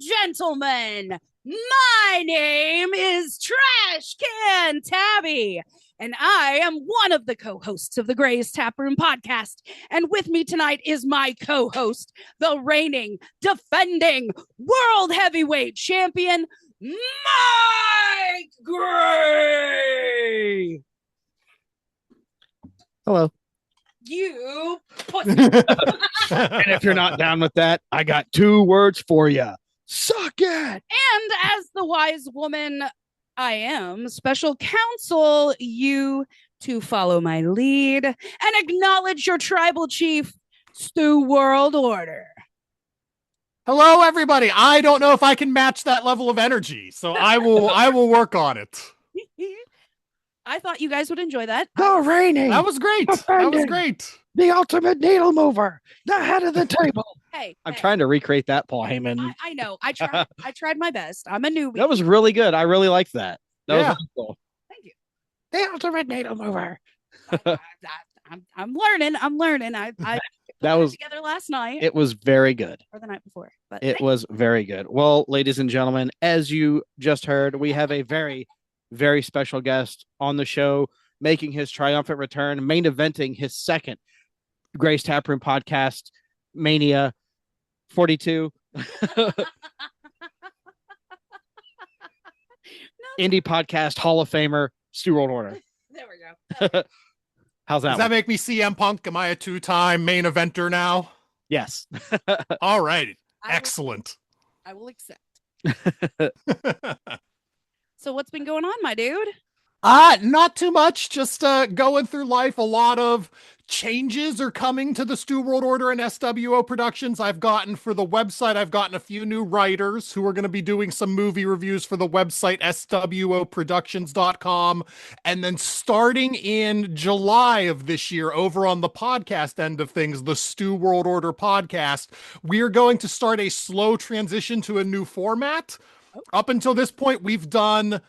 and gentlemen, my name is Trash Can Tabby, and I am one of the co-hosts of the Gray's Taproom podcast. And with me tonight is my co-host, the reigning, defending world heavyweight champion, Mike Gray. Hello. You pussy. And if you're not down with that, I got 2 words for you. Suck it. And as the wise woman I am, special counsel you to follow my lead and acknowledge your tribal chief, Stu World Order. Hello, everybody. I don't know if I can match that level of energy, so I will work on it. I thought you guys would enjoy that. The reigning. That was great. That was great. The ultimate needle mover. The head of the table. Hey, I'm trying to recreate that, Paul Heyman. I know. I tried my best. I'm a newbie. That was really good. I really liked that. That was Yeah. really cool. Thank you. The ultimate needle mover. I'm learning. I That put was- it together last night It was very good. or the night before. But It was very good. Well, ladies and gentlemen, as you just heard, we have a very, very special guest on the show, making his triumphant return, main eventing his second Gray's Taproom podcast, Mania 42. Indie podcast Hall of Famer, Stu World Order. there we go. How's that? Does one? that make me CM Punk? Am I a 2-time main eventer now? Yes. All right. I will- Excellent. I will accept. So what's been going on, my dude? Not too much. Just going through life. A lot of changes are coming to the Stu World Order and SWO Productions. I've gotten for the website, I've gotten a few new writers who are going to be doing some movie reviews for the website, swoproductions.com. And then starting in July of this year, over on the podcast end of things, the Stu World Order podcast, we are going to start a slow transition to a new format. Up until this point, we've done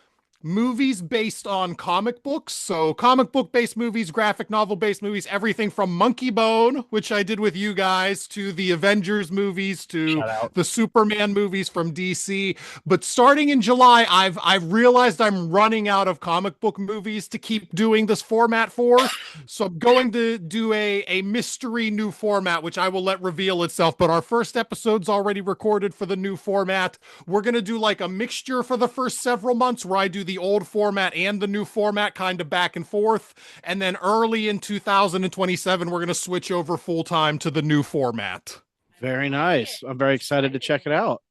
movies based on comic books. So comic book based movies, graphic novel based movies, everything from Monkey Bone, which I did with you guys, to the Avengers movies, to the Superman movies from DC. But starting in July, I've realized I'm running out of comic book movies to keep doing this format for. So I'm going to do a mystery new format, which I will let reveal itself. But our first episode's already recorded for the new format. We're going to do like a mixture for the first several months where I do the old format and the new format kind of back and forth. And then early in 2027, we're going to switch over full time to the new format. Very nice. I'm very excited to check it out.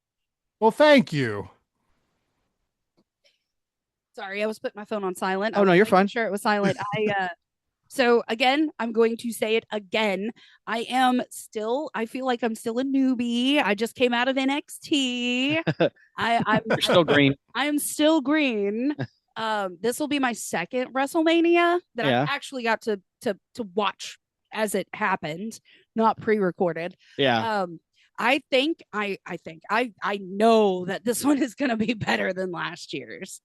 Well, thank you. Sorry, I was putting my phone on silent. Oh, no, you're fine. Sure, it was silent. So again, I'm going to say it again. I feel like I'm still a newbie. I just came out of NXT. I'm You're still green. I am still green. This will be my second WrestleMania that Yeah. I actually got to watch as it happened, not pre-recorded. Yeah. I know that this one is going to be better than last year's.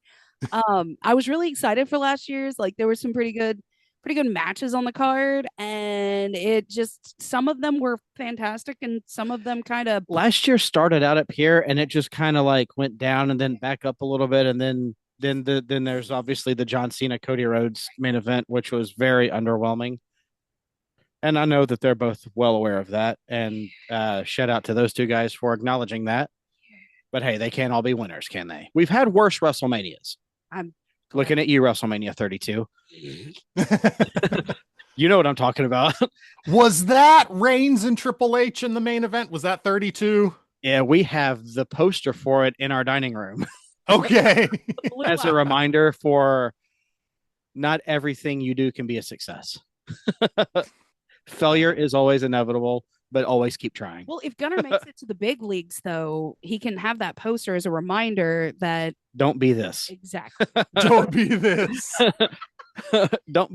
I was really excited for last year's. Like there were some pretty good matches on the card, and some of them were fantastic and some of them kind of Last year started out up here and it just kind of like went down and then back up a little bit. And then there's obviously the John Cena Cody Rhodes main event, which was very underwhelming. And I know that they're both well aware of that. And shout out to those 2 guys for acknowledging that. But hey, they can't all be winners, can they? We've had worse WrestleManias. I'm looking at you, WrestleMania 32. You know what I'm talking about. Was that Reigns and Triple H in the main event? Was that 32? Yeah, we have the poster for it in our dining room Okay. as a reminder for not everything you do can be a success. Failure is always inevitable, but always keep trying. Well, if Gunnar makes it to the big leagues, though, he can have that poster as a reminder that Don't be this. exactly. Don't be this. Don't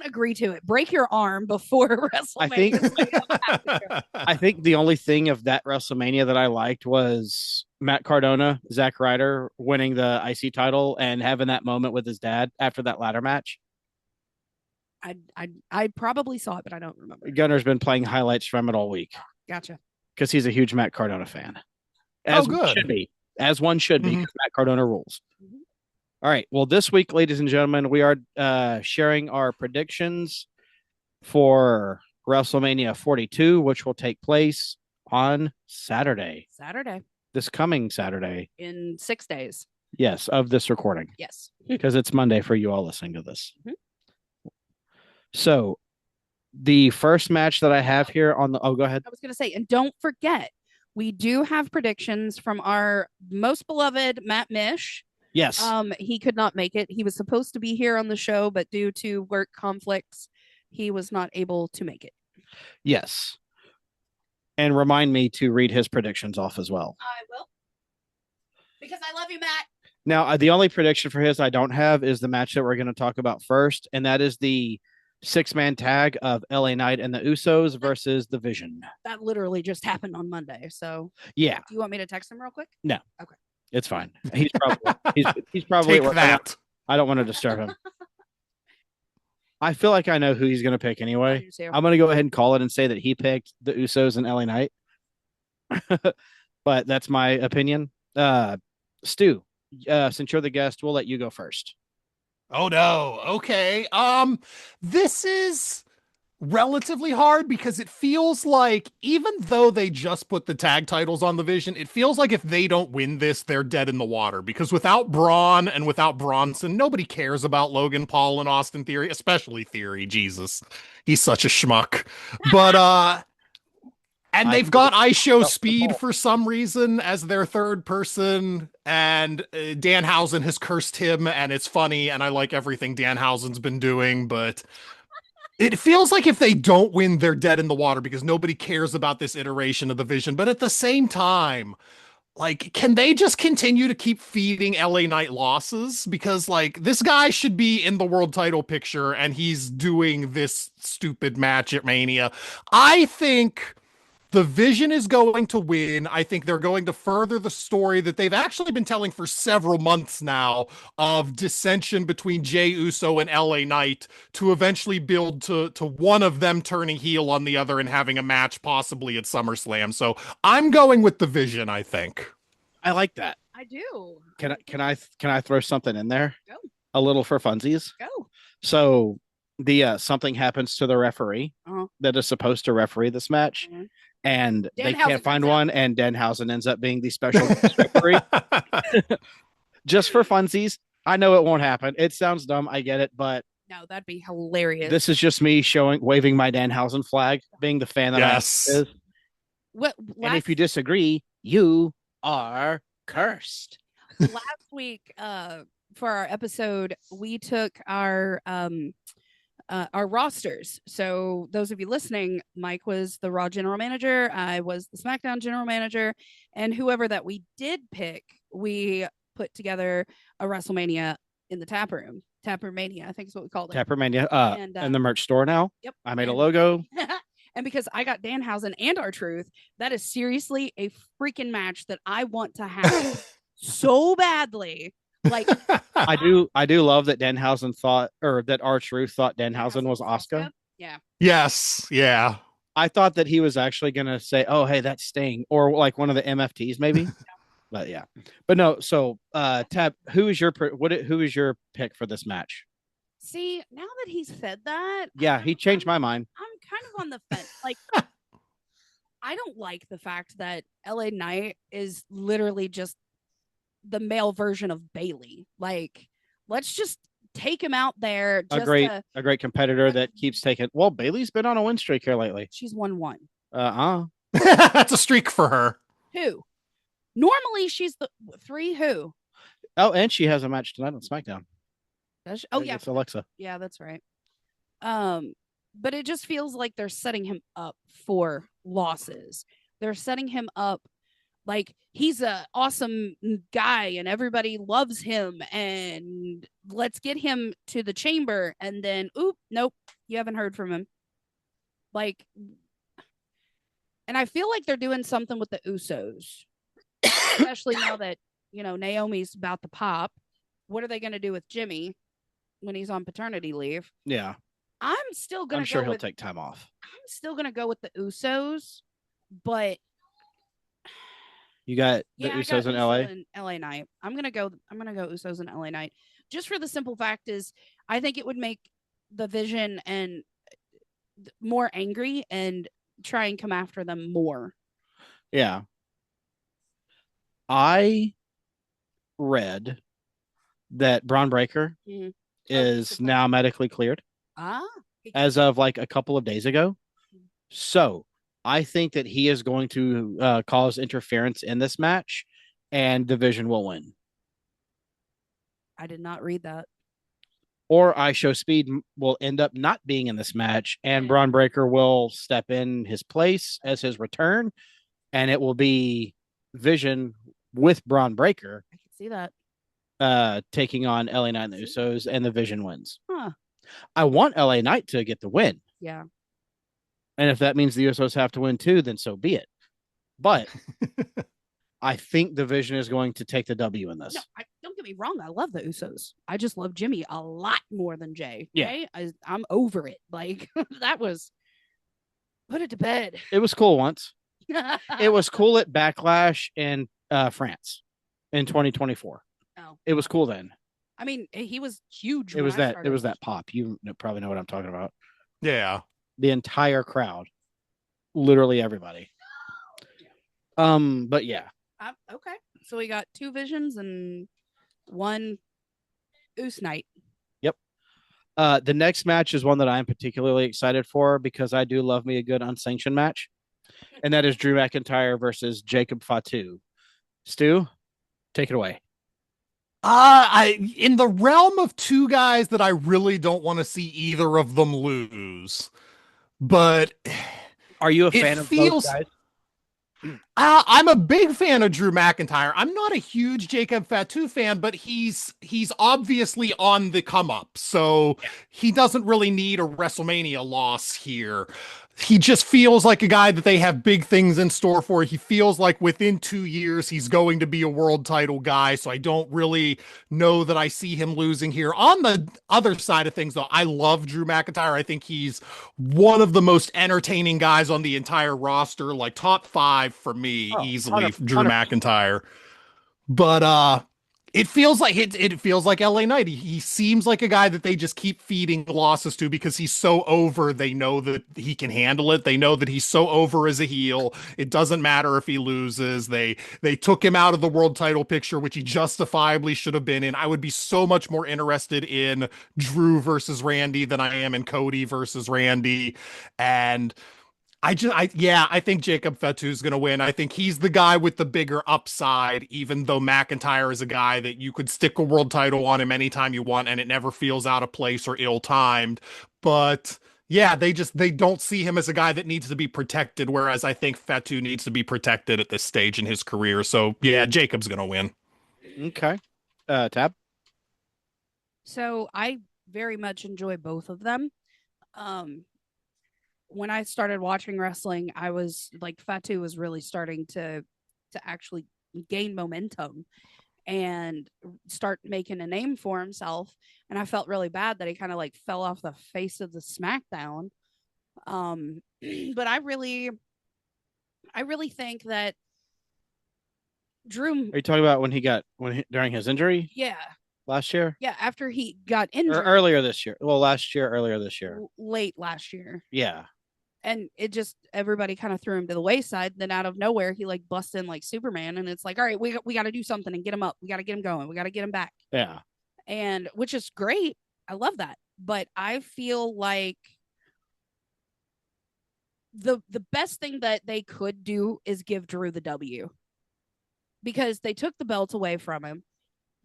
agree to it. Break your arm before WrestleMania. I think the only thing of that WrestleMania that I liked was Matt Cardona, Zack Ryder winning the IC title and having that moment with his dad after that ladder match. I probably saw it, but I don't remember. Gunner's been playing highlights from it all week Gotcha. because he's a huge Matt Cardona fan. as Oh, one good. should be, as one should be, Mhm. because Matt Cardona rules. All right. Well, this week, ladies and gentlemen, we are sharing our predictions for WrestleMania 42, which will take place on Saturday, Saturday this coming Saturday. in 6 days. Yes, of this recording, Yes. because it's Monday for you all listening to this. Mhm. So, the first match that I have here on the, oh, go ahead. I was going to say, and don't forget, we do have predictions from our most beloved Matt Mish. Yes. He could not make it. He was supposed to be here on the show, but due to work conflicts, he was not able to make it. Yes. And remind me to read his predictions off as well. I will. Because I love you, Matt. Now, the only prediction for his I don't have is the match that we're going to talk about first, and that is the 6-man tag of LA Knight and the Usos versus the Vision. That literally just happened on Monday. So, yeah. Do you want me to text him real quick? No. Okay. It's fine. He's probably Take that. I don't want to disturb him. I feel like I know who he's going to pick anyway. I'm going to go ahead and call it and say that he picked the Usos and LA Knight. But that's my opinion. Stu, since you're the guest, we'll let you go first. Oh no. Okay. This is relatively hard because it feels like even though they just put the tag titles on the Vision, it feels like if they don't win this, they're dead in the water, because without Braun and without Bronson, nobody cares about Logan Paul and Austin Theory, especially Theory. Jesus. He's such a schmuck. But and they've got I Show Speed for some reason as their third person, and Danhausen has cursed him, and it's funny, and I like everything Danhausen's been doing, but it feels like if they don't win, they're dead in the water because nobody cares about this iteration of the Vision. But at the same time, like, can they just continue to keep feeding LA Knight losses? Because, like, this guy should be in the world title picture, and he's doing this stupid match at Mania. I think the Vision is going to win. I think they're going to further the story that they've actually been telling for several months now of dissension between Jey Uso and LA Knight to eventually build to one of them turning heel on the other and having a match possibly at SummerSlam. So I'm going with the Vision, I think. I like that. I do. Can I throw something in there? Go. A little for funsies. Go. So the something happens to the referee that is supposed to referee this match. And they can't find one, and Danhausen ends up being the special referee. Just for funsies. I know it won't happen. It sounds dumb. I get it, but no, that'd be hilarious. This is just me waving my Danhausen flag, being the fan that I is. And if you disagree, you are cursed. Last week, for our episode, we took our rosters. So those of you listening, Mike was the Raw general manager, I was the SmackDown general manager, and whoever that we did pick, we put together a WrestleMania in the tap room. Tapper Mania, I think is what we called it. Tapper Mania, in the merch store now. Yep. I made a logo. And because I got Danhausen and R-Truth, that is seriously a freaking match that I want to have so badly. Like, I do love that Danhausen thought, or that R-Truth thought Danhausen was Asuka. Yeah. Yes. Yeah. I thought that he was actually gonna say, "Oh, hey, that's Sting," or like one of the MFTs, maybe. But yeah, but no. So, Tab, who is your pick for this match? See, now that he said that, yeah, he changed my mind. I'm kind of on the fence. Like, I don't like the fact that LA Knight is literally just the male version of Bailey. Like, let's just take him out there. Just a great competitor that keeps taking. Well, Bailey's been on a win streak here lately. She's won one. That's a streak for her. Who? Normally she's the 3 who? Oh, and she has a match tonight on SmackDown. Does she? Oh, yeah. It's Alexa. Yeah, that's right. But it just feels like they're setting him up for losses. They're setting him up like he's an awesome guy and everybody loves him, and let's get him to the chamber, and then nope, you haven't heard from him. Like, and I feel like they're doing something with the Usos. Especially now that, Naomi's about to pop. What are they going to do with Jimmy when he's on paternity leave? Yeah. I'm sure he'll take time off. I'm still going to go with the Usos, but You got the Yeah, I got Usos in Uso LA. and LA Knight. I'm gonna go Usos and LA Knight. Just for the simple fact is I think it would make the Vision and more angry and try and come after them more. Yeah. I read that Braun Breaker Mhm. is now medically cleared Ah. as of like a couple of days ago. So I think that he is going to cause interference in this match, and Division will win. I did not read that. Or I Show Speed will end up not being in this match, and Braun Breaker will step in his place as his return, and it will be Vision with Braun Breaker I can see that. taking on LA Knight and the Usos, and the Vision wins. Huh. I want LA Knight to get the win. Yeah. And if that means the Usos have to win too, then so be it. But I think the Vision is going to take the W in this. No, don't get me wrong. I love the Usos. I just love Jimmy a lot more than Jay. Yeah. Okay? I'm over it. Like, that was put it to bed. It was cool once. It was cool at Backlash in France in 2024. Oh. It was cool then. I mean, he was huge. It was that pop. You probably know what I'm talking about. Yeah. The entire crowd, literally everybody. But yeah. Okay. So we got 2 Visions and 1 Oos Knight. Yep. The next match is one that I'm particularly excited for because I do love me a good unsanctioned match, and that is Drew McIntyre versus Jacob Fatu. Stu, take it away. In the realm of two guys that I really don't want to see either of them lose, but are you a fan of both guys? I'm a big fan of Drew McIntyre. I'm not a huge Jacob Fatu fan, but he's obviously on the come up, so he doesn't really need a WrestleMania loss here. He just feels like a guy that they have big things in store for. He feels like within 2 years he's going to be a world title guy, so I don't really know that I see him losing here. On the other side of things, though, I love Drew McIntyre. I think he's one of the most entertaining guys on the entire roster, like top 5 for me, easily, 100%. Drew McIntyre. But it feels like LA Knight. He seems like a guy that they just keep feeding losses to because he's so over. They know that he can handle it. They know that he's so over as a heel. It doesn't matter if he loses. They took him out of the world title picture, which he justifiably should have been in. I would be so much more interested in Drew versus Randy than I am in Cody versus Randy. And I think Jacob Fatu is going to win. I think he's the guy with the bigger upside, even though McIntyre is a guy that you could stick a world title on him anytime you want, and it never feels out of place or ill-timed. But yeah, they don't see him as a guy that needs to be protected, whereas I think Fatu needs to be protected at this stage in his career. So yeah, Jacob's going to win. Okay. Tab? So I very much enjoy both of them. When I started watching wrestling, I was like, Fatu was really starting to actually gain momentum and start making a name for himself. And I felt really bad that he kind of like fell off the face of the SmackDown. But I really think that Drew. Are you talking about during his injury? Yeah. Last year? Yeah, after he got injured. Or earlier this year. Well, earlier this year. Late last year. Yeah. And it just, everybody kind of threw him to the wayside. Then out of nowhere, he like busts in like Superman. And it's like, all right, we got to do something and get him up. We got to get him going. We got to get him back. Yeah. And which is great. I love that. But I feel like the best thing that they could do is give Drew the W. Because they took the belt away from him.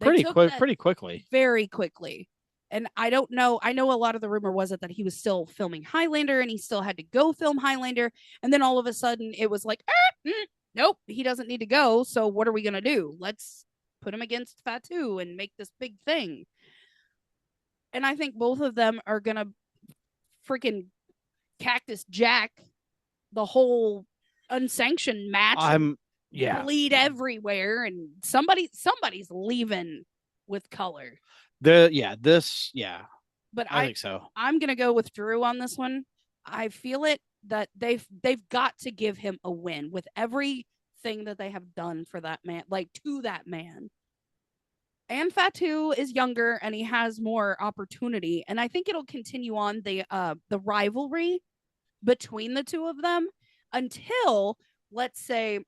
Pretty quickly. Very quickly. And I don't know. I know a lot of the rumor was that he was still filming Highlander and he still had to go film Highlander. And then all of a sudden it was like, nope, he doesn't need to go. So what are we going to do? Let's put him against Fatu and make this big thing. And I think both of them are going to freaking Cactus Jack the whole unsanctioned match. Bleed everywhere. And somebody's leaving with color. But I think so. I'm gonna go with Drew on this one. I feel it that they've got to give him a win with every thing that they have done for that man, like to that man. And Fatu is younger and he has more opportunity. And I think it'll continue on the rivalry between the two of them until, let's say,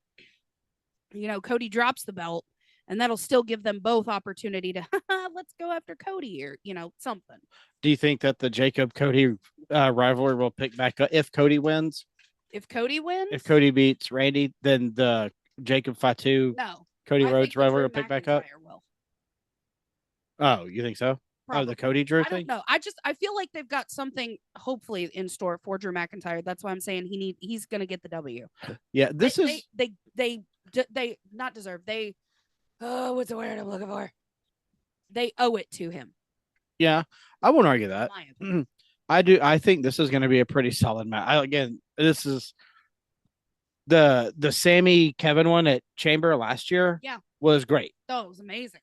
Cody drops the belt, and that'll still give them both opportunity to let's go after Cody or something. Do you think that the Jacob Cody rivalry will pick back up if Cody wins? If Cody wins, if Cody beats Randy, then the Jacob Fatu Cody Rhodes rivalry will pick back up. Will. Oh, you think so? Probably. Oh, the Cody Drew thing? I don't know. I feel like they've got something hopefully in store for Drew McIntyre. That's why I'm saying he's going to get the W. Yeah, they not deserve. What's the word I'm looking for? They owe it to him. Yeah, I won't argue that. I do. I think this is going to be a pretty solid match. This is the Sammy Kevin one at Chamber last year. Yeah, was great. Oh, it was amazing.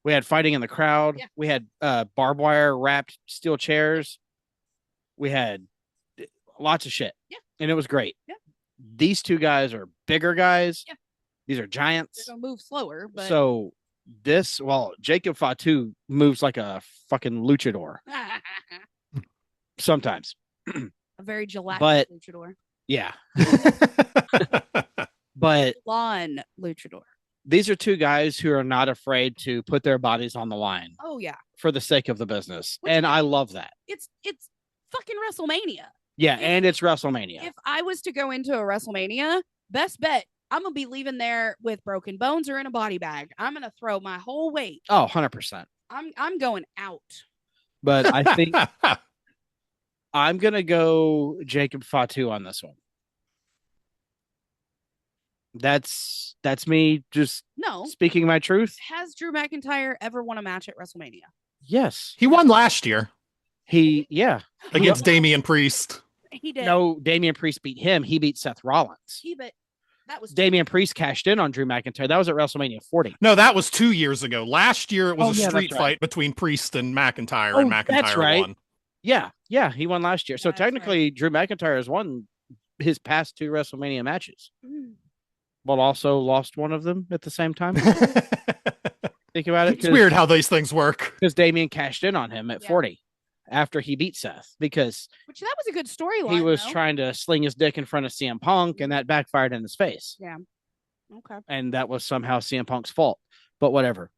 We had fighting in the crowd. Yeah. We had barbed wire wrapped steel chairs. We had lots of shit. Yeah. And it was great. Yeah. These two guys are bigger guys. Yeah. These are giants. They're going to move slower. But... So Jacob Fatu moves like a fucking luchador. Sometimes. A very gelatinous luchador. Yeah. But lawn luchador. These are two guys who are not afraid to put their bodies on the line. Oh yeah. For the sake of the business. And I love that. It's fucking WrestleMania. Yeah, and it's WrestleMania. If I was to go into a WrestleMania, best bet I'm going to be leaving there with broken bones or in a body bag. I'm going to throw my whole weight. Oh, 100%. I'm going out. But I think I'm going to go Jacob Fatu on this one. That's me just speaking my truth. Has Drew McIntyre ever won a match at WrestleMania? Yes. He won last year. Against Damian Priest. He did. No, Damian Priest beat him. He beat Seth Rollins. That was Damian Priest cashed in on Drew McIntyre. That was at WrestleMania 40. No, that was 2 years ago. Last year it was a street fight between Priest and McIntyre, and McIntyre won. Yeah, he won last year. So technically, Drew McIntyre has won his past 2 WrestleMania matches. But also lost one of them at the same time. Think about it. It's weird how these things work. Because Damian cashed in on him at 40 after he beat Seth. Which that was a good storyline. He was trying to sling his dick in front of CM Punk, and that backfired in his face. Yeah. Okay. And that was somehow CM Punk's fault. But whatever.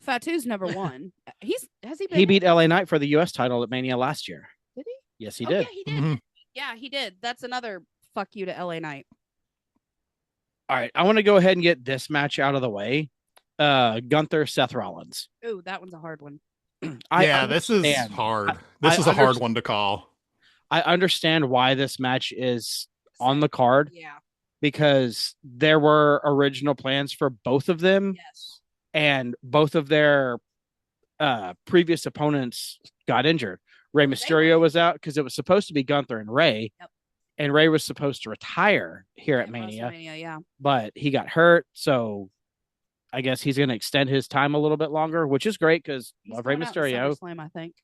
Fatu's never won. He beat LA Knight for the US title at Mania last year. Did he? Yes, he did. Yeah, he did. Mm-hmm. Yeah, he did. That's another fuck you to LA Knight. All right, I want to go ahead and get this match out of the way. Gunther, Seth Rollins. Ooh, that one's a hard one. This is hard. This is a hard one to call. I understand why this match is on the card. Yeah. Because there were original plans for both of them. Yes. And both of their previous opponents got injured. Rey Mysterio was out because it was supposed to be Gunther and Rey. Yep. And Rey was supposed to retire here at Mania. Yeah. But he got hurt, so I guess he's going to extend his time a little bit longer, which is great because love Rey Mysterio. SummerSlam, I think.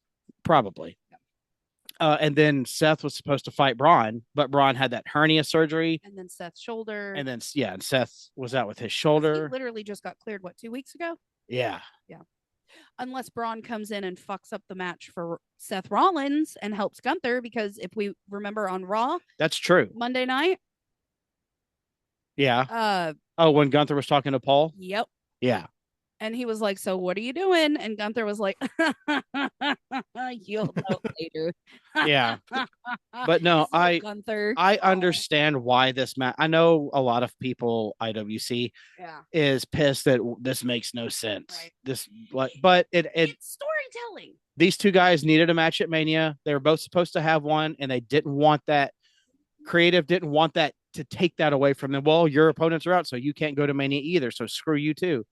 Probably. Yep. And then Seth was supposed to fight Braun, but Braun had that hernia surgery. And then Seth's shoulder. And then, and Seth was out with his shoulder. He literally just got cleared, 2 weeks ago? Yeah. Yeah. Unless Braun comes in and fucks up the match for Seth Rollins and helps Gunther, because if we remember on Raw, that's true. Monday night. Yeah. When Gunther was talking to Paul? Yep. Yeah. And he was like, so what are you doing? And Gunther was like, you'll know later. Yeah. But no, Gunther. I understand why this match. I know a lot of people, IWC, is pissed that this makes no sense. Right. But it's storytelling. These two guys needed a match at Mania. They were both supposed to have one, and they didn't want that. Creative didn't want that to take that away from them. Well, your opponents are out, so you can't go to Mania either. So screw you too.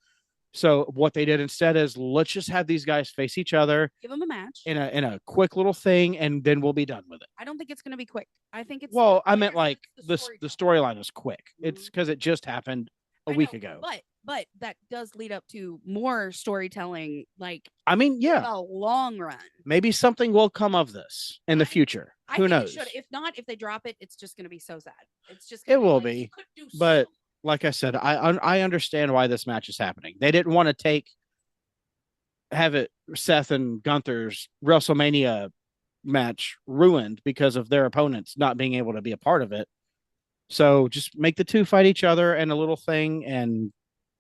So what they did instead is, let's just have these guys face each other, give them a match in a quick little thing, and then we'll be done with it. I don't think it's going to be quick. I think it's I meant like the storyline is quick. Mm-hmm. It's because it just happened a week ago. But that does lead up to more storytelling. A long run. Maybe something will come of this in the future. Who knows? If not, if they drop it, it's just going to be so sad. It's just it will be. But like I said, I understand why this match is happening. They didn't want to have it Seth and Gunther's WrestleMania match ruined because of their opponents not being able to be a part of it. So just make the two fight each other and a little thing, and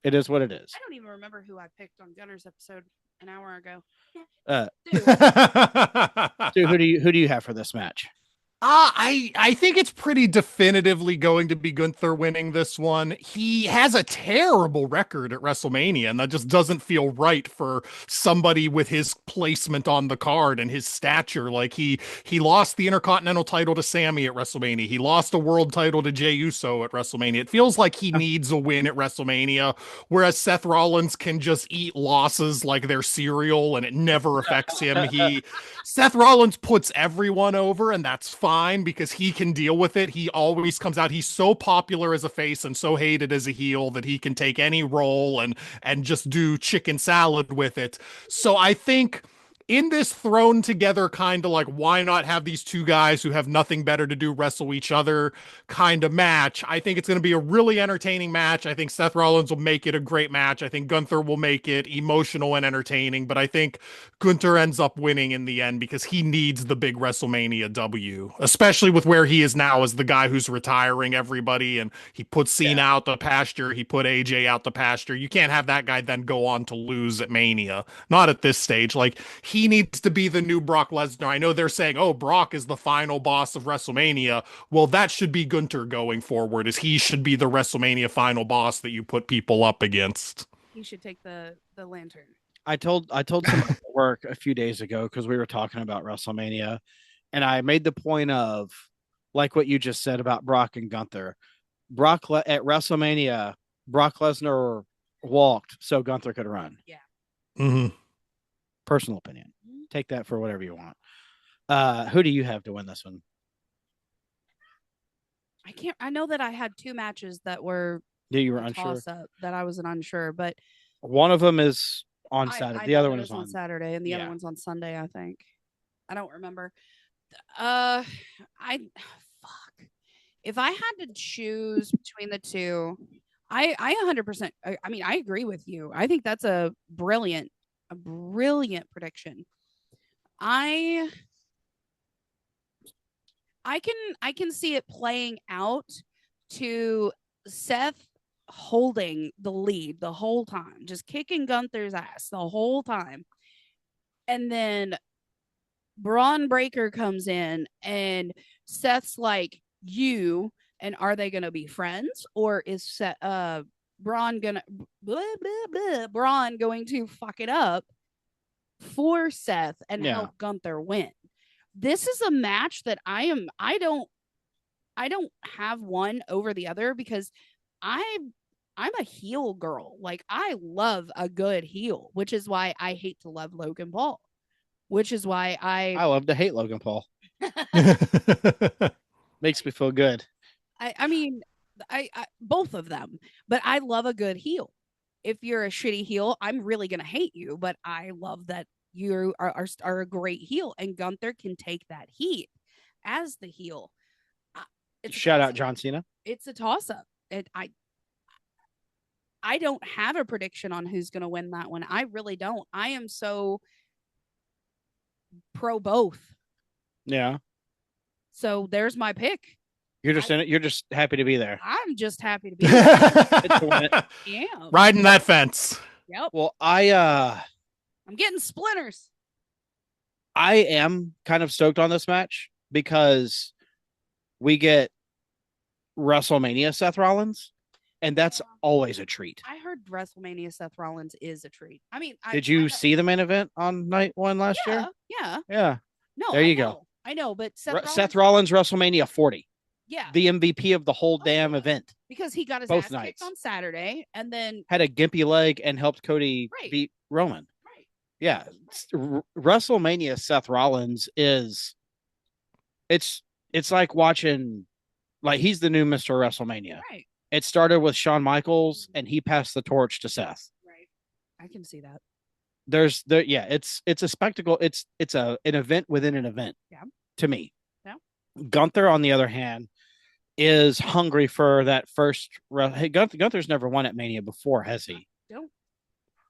it is what it is. I don't even remember who I picked on Gunner's episode an hour ago. Dude, who do you have for this match? I think it's pretty definitively going to be Gunther winning this one. He has a terrible record at WrestleMania, and that just doesn't feel right for somebody with his placement on the card and his stature. Like he lost the Intercontinental title to Sammy at WrestleMania. He lost a world title to Jey Uso at WrestleMania. It feels like he needs a win at WrestleMania, whereas Seth Rollins can just eat losses like they're cereal and it never affects him. Seth Rollins puts everyone over, and that's fine because he can deal with it. He always comes out. He's so popular as a face and so hated as a heel that he can take any role and just do chicken salad with it. So I think in this thrown together kind of like, why not have these two guys who have nothing better to do wrestle each other kind of match, I think it's going to be a really entertaining match. I think Seth Rollins will make it a great match. I think Gunther will make it emotional and entertaining, but I think Gunther ends up winning in the end because he needs the big WrestleMania W, especially with where he is now as the guy who's retiring everybody, and he put Cena out the pasture, he put AJ out the pasture. You can't have that guy then go on to lose at Mania. Not at this stage. Like, he needs to be the new Brock Lesnar. I know they're saying, oh, Brock is the final boss of WrestleMania. Well, that should be Gunther going forward, as he should be the WrestleMania final boss that you put people up against. He should take the lantern. I told someone at work a few days ago because we were talking about WrestleMania, and I made the point of like what you just said about Brock and Gunther. At WrestleMania, Brock Lesnar walked so Gunther could run. Yeah. Mm-hmm. Personal opinion. Take that for whatever you want. Who do you have to win this one? I know that I had two matches that were you were unsure that I was unsure, but one of them is on Saturday. The other one is on Saturday, and the other one's on Sunday, I think. I don't remember. Fuck. If I had to choose between the two, I 100%. I mean, I agree with you. I think that's a brilliant prediction. I can see it playing out to Seth holding the lead the whole time, just kicking Gunther's ass the whole time. And then Braun Breaker comes in and Seth's like, you, and are they going to be friends, or is Braun going to fuck it up for Seth and help Gunther win? This is a match that I don't have one over the other because I'm a heel girl. Like, I love a good heel, which is why I hate to love Logan Paul, which is why I love to hate Logan Paul. Makes me feel good. I mean, I both of them, but I love a good heel. If you're a shitty heel, I'm really going to hate you, but I love that you are a great heel, and Gunther can take that heat as the heel. Shout out John Cena. It's a toss-up. I don't have a prediction on who's going to win that one. I really don't. I am so pro both. Yeah. So there's my pick. You're just happy to be there. I'm just happy to be there. Yeah. Riding that fence. Yep. Well, I'm getting splinters. I am kind of stoked on this match because we get WrestleMania Seth Rollins, and that's always a treat. I heard WrestleMania Seth Rollins is a treat. I mean, did you see the main event on night one last year? Yeah. No, there you go. I know, but Seth Rollins WrestleMania 40. Yeah. The MVP of the whole damn event. Because he got his both ass nights kicked on Saturday and then had a gimpy leg and helped Cody beat Roman. Right. Yeah. WrestleMania Seth Rollins is it's like watching, like, he's the new Mr. WrestleMania. Right. It started with Shawn Michaels and he passed the torch to Seth. Right. I can see that. It's a spectacle. It's an event within an event. Yeah. To me. Yeah. Gunther, on the other hand, is hungry for that first. Hey, Gunther's never won at Mania before, has he? Don't.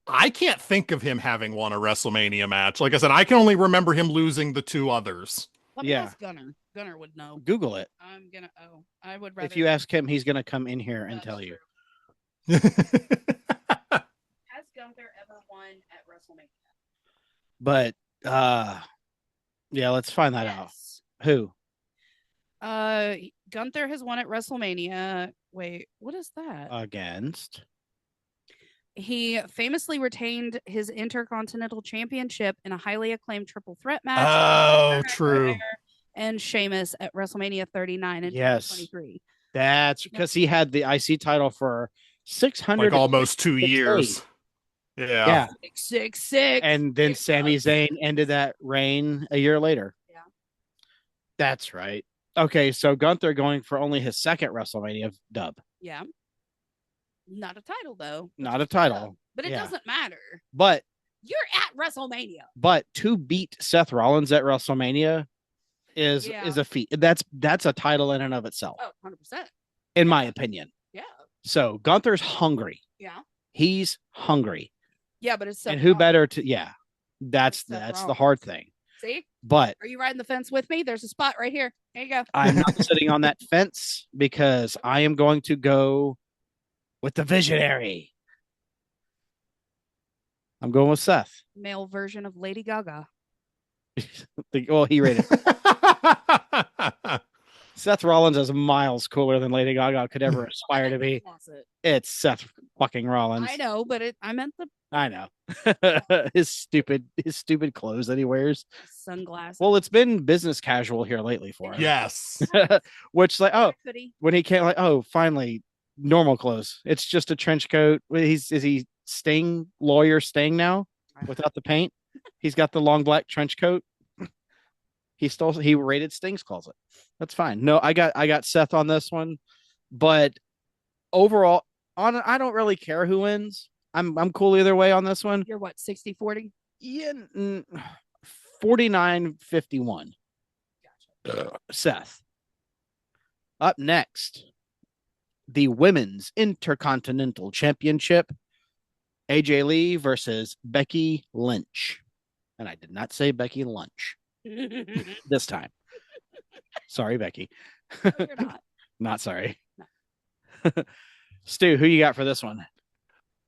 I can't think of him having won a WrestleMania match. Like I said, I can only remember him losing the two others. Let me ask Gunner. Gunner would know. Google it. I would rather. If you ask him, he's gonna come in here and tell you. Has Gunther ever won at WrestleMania? But yeah, let's find that out. Who? Gunther has won at WrestleMania. Wait, what is that? Against. He famously retained his Intercontinental Championship in a highly acclaimed triple threat match. Oh, true. And Sheamus at WrestleMania 39 and 2023. That's because he had the IC title for 600, like almost 2 years. Yeah. 666. And then Sami Zayn ended that reign a year later. Yeah. That's right. Okay, so Gunther going for only his second WrestleMania dub. Yeah. Not a title, though. Not a title. But it doesn't matter. But you're at WrestleMania. But to beat Seth Rollins at WrestleMania is a feat. That's a title in and of itself. Oh, 100%. In my opinion. Yeah. So Gunther's hungry. Yeah. He's hungry. Yeah, but it's Seth and who Rollins. Better to that's the hard thing. See? But are you riding the fence with me? There's a spot right here. There you go. I'm not sitting on that fence because I am going to go with the visionary. I'm going with Seth. Male version of Lady Gaga. Well, he rated. Seth Rollins is miles cooler than Lady Gaga could ever aspire to be. It's Seth fucking Rollins. I know, but I meant the. I know. his stupid clothes that he wears. Sunglasses. Well, it's been business casual here lately for him. Yes. Which when he came finally normal clothes. It's just a trench coat. Is he lawyer Sting now without the paint? He's got the long black trench coat. He rated Sting's closet. That's fine. No, I got Seth on this one, but overall, I don't really care who wins. I'm cool either way on this one. You're what, 60-40? Yeah, 49-51. Gotcha. Seth. Up next, the Women's Intercontinental Championship. AJ Lee versus Becky Lynch. And I did not say Becky Lynch this time. Sorry, Becky. No, you're not. Not sorry. No. Stu, who you got for this one?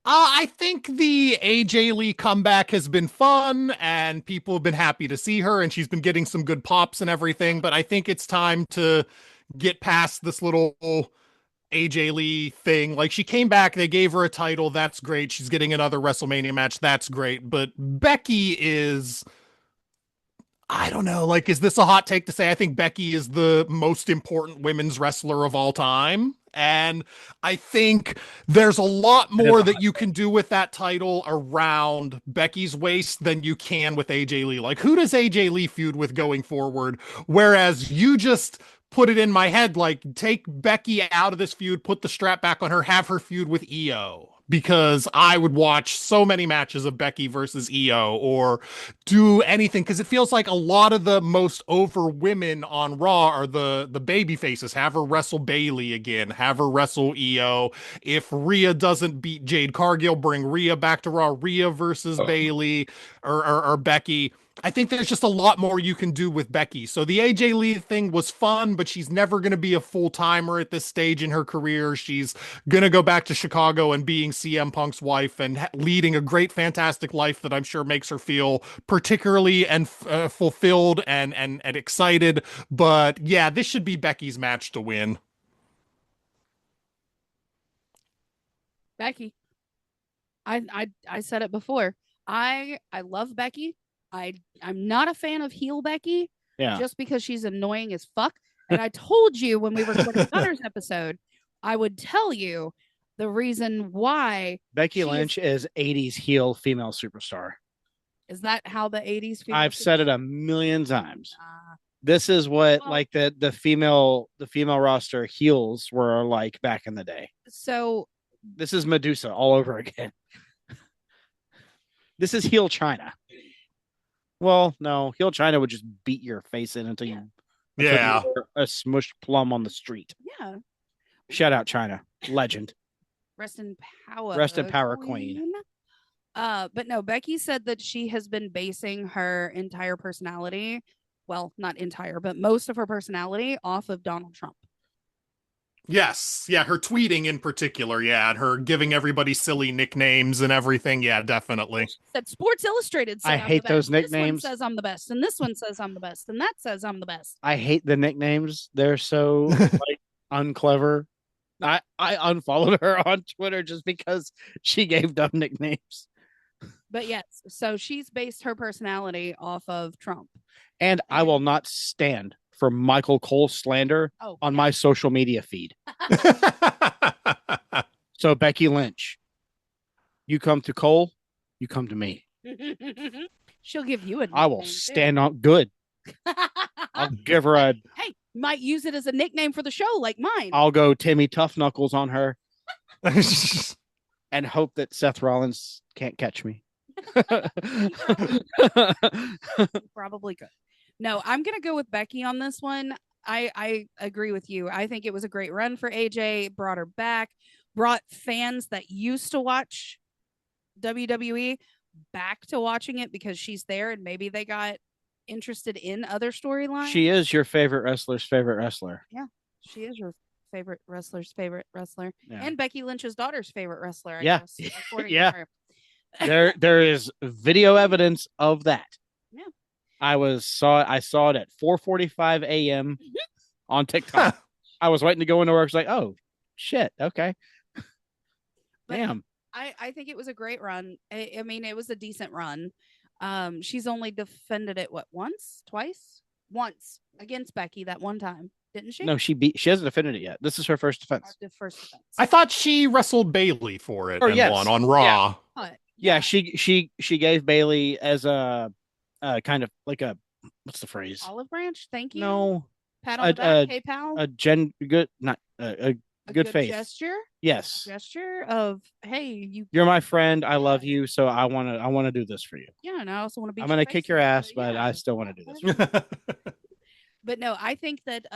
I think the AJ Lee comeback has been fun and people have been happy to see her and she's been getting some good pops and everything, but I think it's time to get past this little AJ Lee thing. Like, she came back, they gave her a title, that's great. She's getting another WrestleMania match, that's great. But Becky is, I don't know, like, is this a hot take to say I think Becky is the most important women's wrestler of all time? And I think there's a lot more that you can do with that title around Becky's waist than you can with AJ Lee. Like, who does AJ Lee feud with going forward? Whereas you just put it in my head, like, take Becky out of this feud, put the strap back on her, have her feud with Io. Because I would watch so many matches of Becky versus Io or do anything. Because it feels like a lot of the most over women on Raw are the baby faces. Have her wrestle Bayley again. Have her wrestle Io. If Rhea doesn't beat Jade Cargill, bring Rhea back to Raw. Rhea versus Bayley or Becky. I think there's just a lot more you can do with Becky. So the AJ Lee thing was fun, but she's never going to be a full-timer at this stage in her career. She's going to go back to Chicago and being CM Punk's wife and leading a great, fantastic life that I'm sure makes her feel particularly and fulfilled and excited. But yeah, this should be Becky's match to win. Becky. I said it before. I love Becky. I'm not a fan of heel Becky, just because she's annoying as fuck. And I told you when we recorded Gunner's episode, I would tell you the reason why Becky Lynch is 80s heel female superstar. Is that how the 80s female I've said it a million times. This is what like the female roster heels were like back in the day. So this is Medusa all over again. This is heel China. Well, no, heel China would just beat your face in until you I couldn't Yeah. order a smushed plum on the street. Yeah. Shout out China. Legend. Rest in power. Rest in power, Queen. But no, Becky said that she has been basing her entire personality, well, not entire, but most of her personality off of Donald Trump. Yes. Yeah. Her tweeting in particular. Yeah. And her giving everybody silly nicknames and everything. Yeah, definitely. Said Sports Illustrated said I I'm hate the those best. nicknames. This one says I'm the best, and this one says I'm the best, and that says I'm the best. I hate the nicknames. They're so like unclever. I unfollowed her on Twitter just because she gave dumb nicknames. But yes, so she's based her personality off of Trump. And I will not stand for Michael Cole slander on my social media feed. So Becky Lynch, you come to Cole, you come to me. She'll give you a nickname. I will stand on good. I'll give her a. Hey, might use it as a nickname for the show, like mine. I'll go Timmy Tough Knuckles on her, and hope that Seth Rollins can't catch me. Probably could. No, I'm gonna go with Becky on this one. I agree with you. I think it was a great run for AJ. Brought her back. Brought fans that used to watch WWE back to watching it because she's there, and maybe they got interested in other storylines. She is your favorite wrestler's favorite wrestler. Yeah, she is your favorite wrestler's favorite wrestler, Yeah. and Becky Lynch's daughter's favorite wrestler. I Yeah. guess, according Yeah. to her. There is video evidence of that. Yeah. I saw it at 4:45 a.m. on TikTok. I was waiting to go into work. I was like, oh shit, okay. But Damn. I think it was a great run. I mean, it was a decent run. She's only defended it once against Becky that one time, didn't she? No, she hasn't defended it yet. This is her first defense. The first defense. I thought she wrestled Bailey for it and won on Raw. Yeah, she gave Bailey as a kind of like a, what's the phrase? Olive branch. Thank you. No, pat on the back. Hey pal. A good faith gesture. Yes. A gesture of, hey, you're my friend. I love you, so I want to do this for you. Yeah, and I also want to be. I'm gonna kick your ass, but I still want to do this. But no, I think that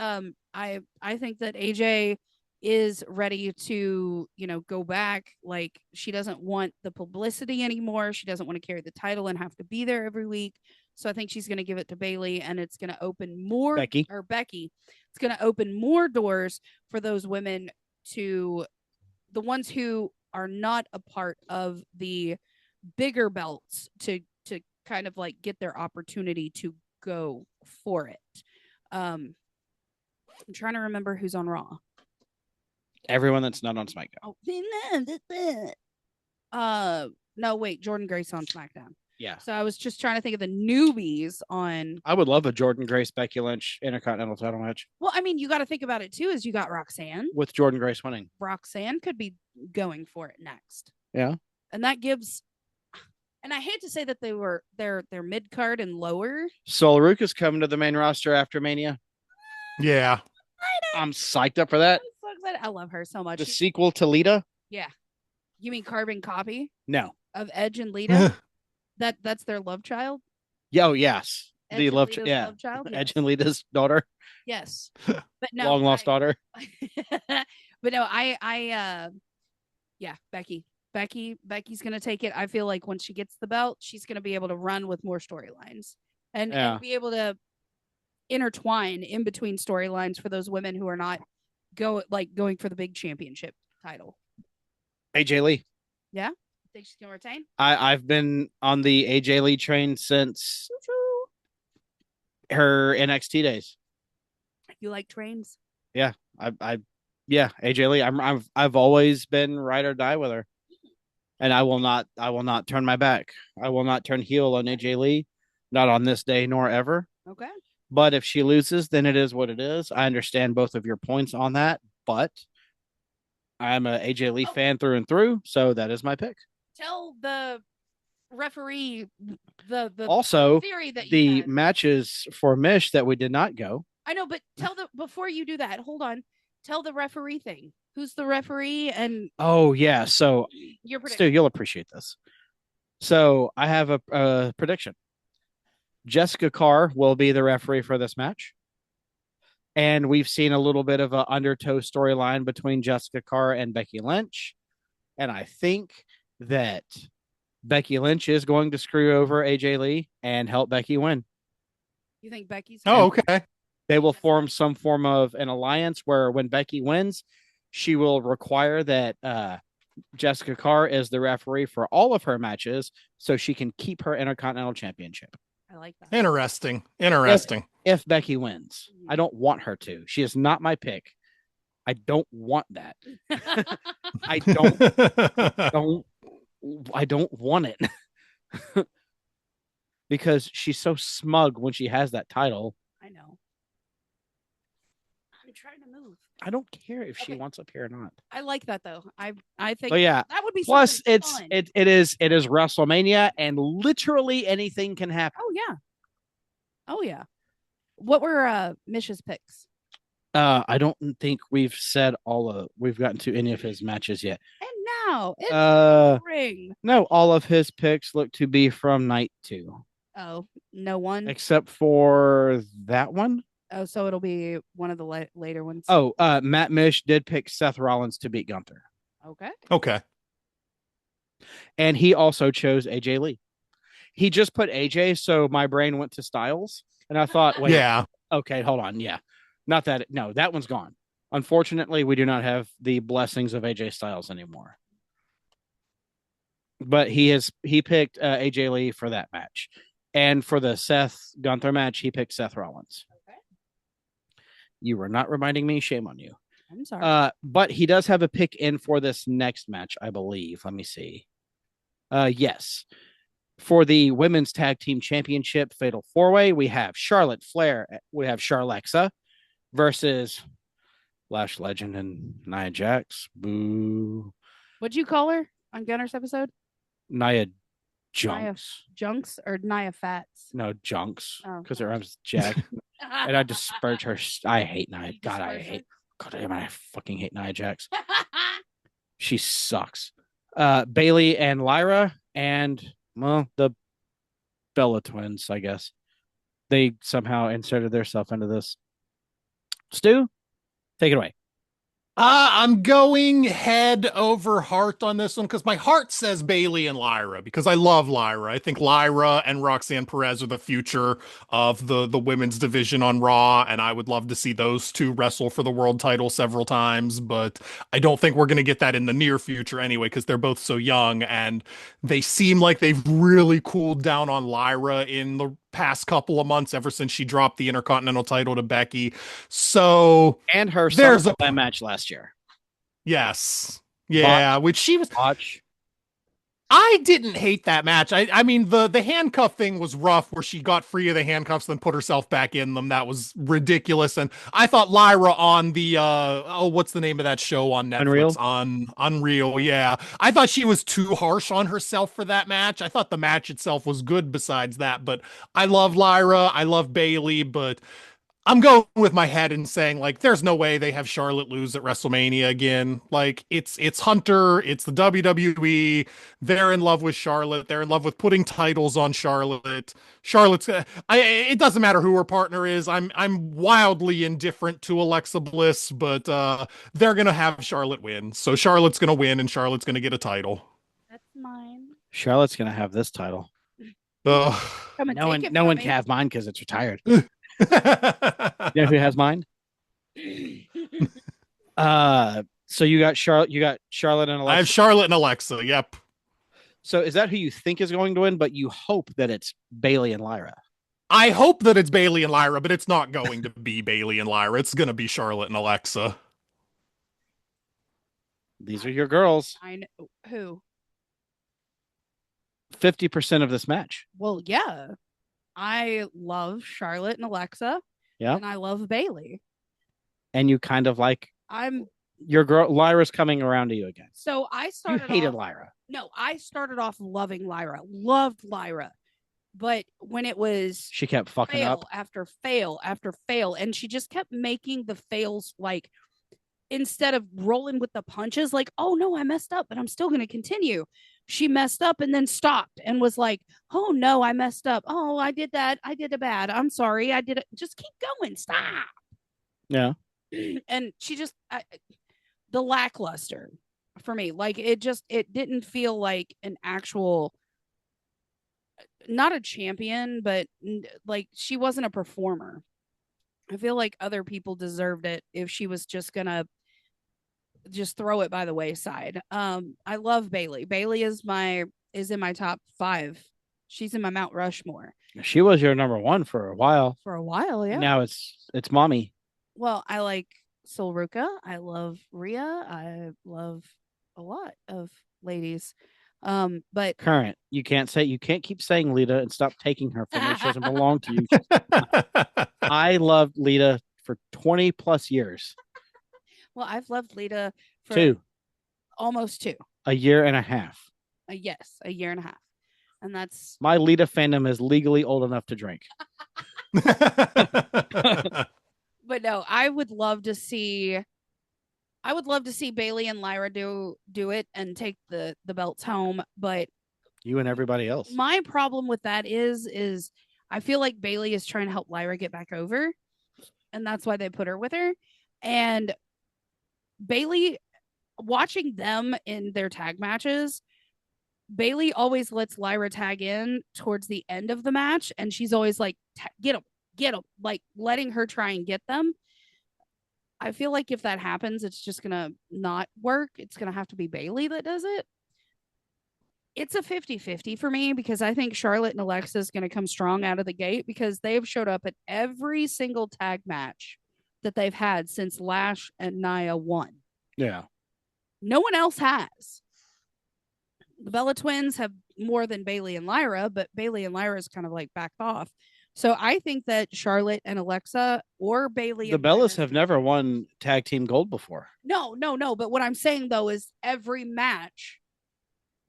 I think that AJ is ready to, go back. Like, she doesn't want the publicity anymore. She doesn't want to carry the title and have to be there every week. So I think she's going to give it to Bailey, and it's going to open more Becky. It's going to open more doors for those women, to the ones who are not a part of the bigger belts, to kind of like get their opportunity to go for it. I'm trying to remember who's on Raw. Everyone that's not on SmackDown. No, wait, Jordan Grace on SmackDown. Yeah. So I was just trying to think of the newbies on. I would love a Jordan Grace Becky Lynch Intercontinental title match. Well, I mean, you got to think about it too. Is you got Roxanne with Jordan Grace winning. Roxanne could be going for it next. Yeah. And that gives. And I hate to say that they're mid card and lower. Sol Ruka's coming to the main roster after Mania. Yeah. I'm psyched up for that. I'm so excited. I love her so much. The sequel to Lita? Yeah. You mean carbon copy? No. Of Edge and Lita? That's their love child? Oh, yes. Edge the love, love child? Yes. Edge and Lita's daughter. Yes. But no. Long lost daughter. But no, Becky. Becky's going to take it. I feel like when she gets the belt, she's going to be able to run with more storylines and be able to intertwine in between storylines for those women who are not going for the big championship title. AJ Lee. Yeah. Think she's going to retain? I've been on the AJ Lee train since her NXT days. You like trains? Yeah. AJ Lee. I've always been ride or die with her. And I will not turn my back. I will not turn heel on AJ Lee, not on this day nor ever. Okay. But if she loses, then it is what it is. I understand both of your points on that, but I'm a AJ Lee fan through and through, so that is my pick. Tell the referee the also theory that the you had. Matches for Mish that we did not go. I know, but before you do that, hold on. Tell the referee thing. Who's the referee? And oh yeah, so Stu, you'll appreciate this. So I have a prediction. Jessica Carr will be the referee for this match. And we've seen a little bit of an undertow storyline between Jessica Carr and Becky Lynch. And I think that Becky Lynch is going to screw over AJ Lee and help Becky win. You think Becky's? Oh, okay. They will form some form of an alliance where when Becky wins, she will require that Jessica Carr is the referee for all of her matches so she can keep her Intercontinental Championship. I like that. Interesting. If Becky wins. I don't want her to. She is not my pick. I don't want that. I don't want it. Because she's so smug when she has that title. I know. I'm trying to move. I don't care if she wants up here or not. I like that though. I think that would be plus fun. it is WrestleMania and literally anything can happen. Oh yeah. What were Mish's picks? I don't think we've gotten to any of his matches yet. And now it's ring. No, all of his picks look to be from night 2. Oh, no one except for that one. Oh, so it'll be one of the later ones. Oh, Matt Mish did pick Seth Rollins to beat Gunther. Okay. And he also chose AJ Lee. He just put AJ, so my brain went to Styles. And I thought, wait, yeah. Okay, hold on. Yeah. Not that. No, that one's gone. Unfortunately, we do not have the blessings of AJ Styles anymore. But he picked AJ Lee for that match. And for the Seth Gunther match, he picked Seth Rollins. Okay. You were not reminding me. Shame on you. I'm sorry. But he does have a pick in for this next match, I believe. Let me see. Yes. For the Women's Tag Team Championship Fatal 4-Way, we have Charlotte Flair. We have Charlexa versus Lash Legend and Nia Jax. Boo. What'd you call her on Gunner's episode? Nia Junks. Nia Junks or Nia Fats? No, Junks. Because her name's Jack. And I disparage her. I hate Nia. God, I fucking hate Nia Jax. She sucks. Bailey and Lyra and, well, the Bella twins, I guess. They somehow inserted themselves into this. Stu, take it away. I'm going head over heart on this one because my heart says Bailey and Lyra because I love Lyra. I think Lyra and Roxanne Perez are the future of the women's division on Raw, and I would love to see those two wrestle for the world title several times, but I don't think we're going to get that in the near future anyway because they're both so young, and they seem like they've really cooled down on Lyra in the past couple of months ever since she dropped the Intercontinental title to Becky. So and her there's a match last year. Yes. Yeah, which she was watch. I didn't hate that match. I mean the handcuff thing was rough where she got free of the handcuffs then put herself back in them. That was ridiculous. And I thought Lyra on the what's the name of that show on Netflix? Unreal. Yeah. I thought she was too harsh on herself for that match. I thought the match itself was good besides that, but I love Lyra, I love Bailey, but I'm going with my head and saying, like, there's no way they have Charlotte lose at WrestleMania again. Like, it's Hunter, it's the WWE. They're in love with Charlotte. They're in love with putting titles on Charlotte. It doesn't matter who her partner is. I'm wildly indifferent to Alexa Bliss, but they're gonna have Charlotte win. So Charlotte's gonna win, and Charlotte's gonna get a title. That's mine. Charlotte's gonna have this title. No one can have mine because it's retired. You know who has mine? So you got Charlotte and Alexa. I have Charlotte and Alexa. Yep. So is that who you think is going to win, but you hope that it's Bailey and Lyra? I hope that it's Bailey and Lyra, but it's not going to be Bailey and Lyra. It's going to be Charlotte and Alexa. These are your girls. I know who. 50% of this match. Well, yeah. I love Charlotte and Alexa. Yeah. And I love Bailey. And you kind of like your girl Lyra's coming around to you again. So I started hated Lyra. No, I started off loving Lyra. Loved Lyra. But when it was she kept fucking up after fail after fail, and she just kept making the fails like instead of rolling with the punches, like, oh no, I messed up, but I'm still gonna continue. She messed up and then stopped and was like, oh no, I messed up. Oh, I did that. I did a bad. I'm sorry. I did it. Just keep going. Stop. Yeah. And she just the lackluster for me. Like it didn't feel like an actual, not a champion, but like she wasn't a performer. I feel like other people deserved it if she was just gonna just throw it by the wayside. I love Bailey. Bailey is in my top 5. She's in my Mount Rushmore. She was your number one for a while. For a while, yeah. Now it's mommy. Well, I like Sol Ruka. I love Rhea. I love a lot of ladies. But Current. You can't keep saying Lita and stop taking her from me. She doesn't belong to you. I loved Lita for 20 plus years. Well, I've loved Lita for 2. Almost 2. A year and a half. Yes, a year and a half. And that's my Lita fandom is legally old enough to drink. But no, I would love to see Bailey and Lyra do it and take the belts home. But you and everybody else. My problem with that is I feel like Bailey is trying to help Lyra get back over, and that's why they put her with her. And Bailey, watching them in their tag matches, Bailey always lets Lyra tag in towards the end of the match, and she's always like, get them, like letting her try and get them. I feel like if that happens, it's just going to not work. It's going to have to be Bailey that does it. It's a 50-50 for me because I think Charlotte and Alexa is going to come strong out of the gate because they've showed up at every single tag match that they've had since Lash and Nia won. Yeah. No one else has. The Bella Twins have more than Bailey and Lyra, but Bailey and Lyra is kind of like backed off. So I think that Charlotte and Alexa or Bailey, the Bellas have never won tag team gold before. No. But what I'm saying though is every match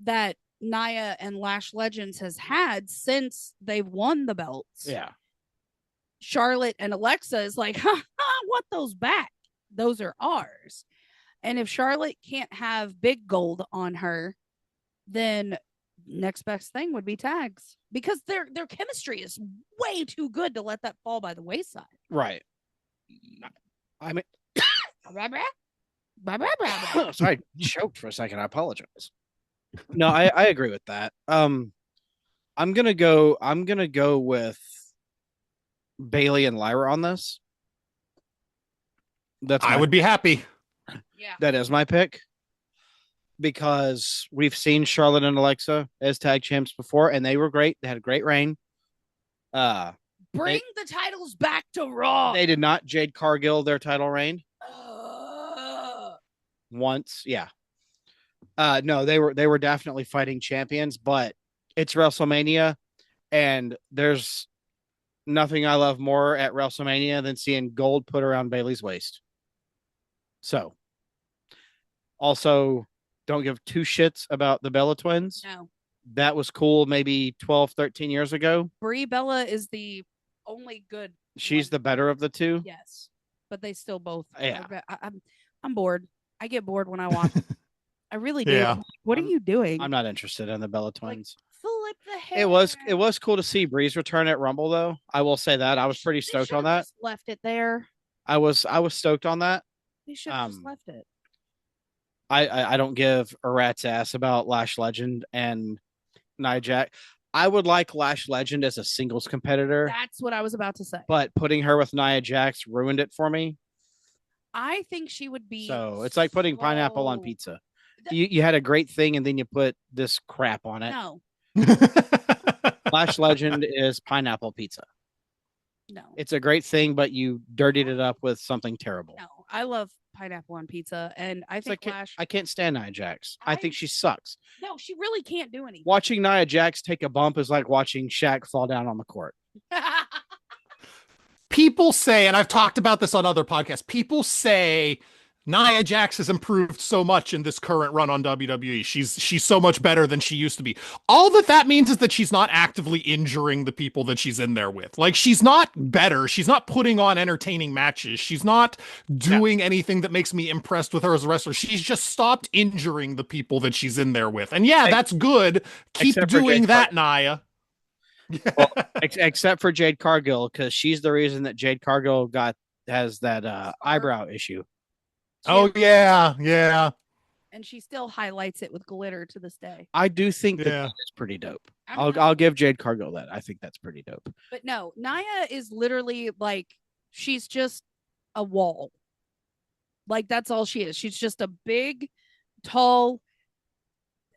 that Nia and Lash Legends has had since they've won the belts. Yeah. Charlotte and Alexa is like, what those back? Those are ours. And if Charlotte can't have big gold on her, then next best thing would be tags because their chemistry is way too good to let that fall by the wayside. Right. I mean, sorry, I choked for a second. I apologize. No, I agree with that. I'm gonna go with Bailey and Lyra on this. I would be happy. Yeah, that is my pick. Because we've seen Charlotte and Alexa as tag champs before, and they were great. They had a great reign. Bring the titles back to Raw. They did not Jade Cargill their title reign. Once, yeah. No, they were definitely fighting champions, but it's WrestleMania, and there's nothing I love more at WrestleMania than seeing gold put around Bailey's waist. So, also, don't give 2 shits about the Bella Twins. No. That was cool maybe 12, 13 years ago. Brie Bella is the only good. She's the better of the 2. Yes. But they still both. Yeah. I'm bored. I get bored when I watch. I really do. Yeah. What are you doing? I'm not interested in the Bella Twins. Flip the hair. It was cool to see Bree's return at Rumble though. I will say that. I was pretty stoked on that. Just left it there. I was stoked on that. They should have just left it. I don't give a rat's ass about Lash Legend and Nia Jax. I would like Lash Legend as a singles competitor. That's what I was about to say. But putting her with Nia Jax ruined it for me. I think she would be. So it's like putting pineapple on pizza. You had a great thing and then you put this crap on it. No. Lash Legend is pineapple pizza. No. It's a great thing, but you dirtied it up with something terrible. No, I love pineapple on pizza, and I think Lash. I can't stand Nia Jax. I think she sucks. No, she really can't do anything. Watching Nia Jax take a bump is like watching Shaq fall down on the court. People say, and I've talked about this on other podcasts, people say Nia Jax has improved so much in this current run on WWE. She's so much better than she used to be. All that means is that she's not actively injuring the people that she's in there with. Like, she's not better. She's not putting on entertaining matches. She's not doing anything that makes me impressed with her as a wrestler. She's just stopped injuring the people that she's in there with. And yeah, that's good. Keep doing that, Nia. Well, except for Jade Cargill, because she's the reason that Jade Cargill got has that eyebrow issue. Oh yeah. And she still highlights it with glitter to this day. I do think that Yeah. is pretty dope. I mean, I'll give Jade Cargill that. I think that's pretty dope. But no, Naya is literally like she's just a wall. Like that's all she is. She's just a big, tall,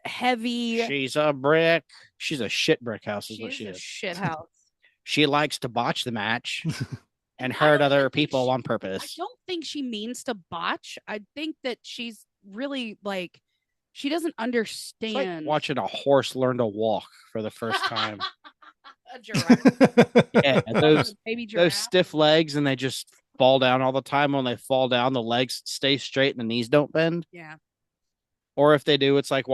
heavy. She's a brick. She's a shit brick house is what she a is. shit house. She likes to botch the match and hurt other people on I purpose. don't think she means to botch. I think that she's really like she doesn't It's like understand. watching a horse learn to walk for the first time. A giraffe. Yeah, Baby giraffe. those stiff legs, and they just fall down all the time. When they fall down, the legs stay straight and the knees don't bend. Yeah. Or if they do, it's like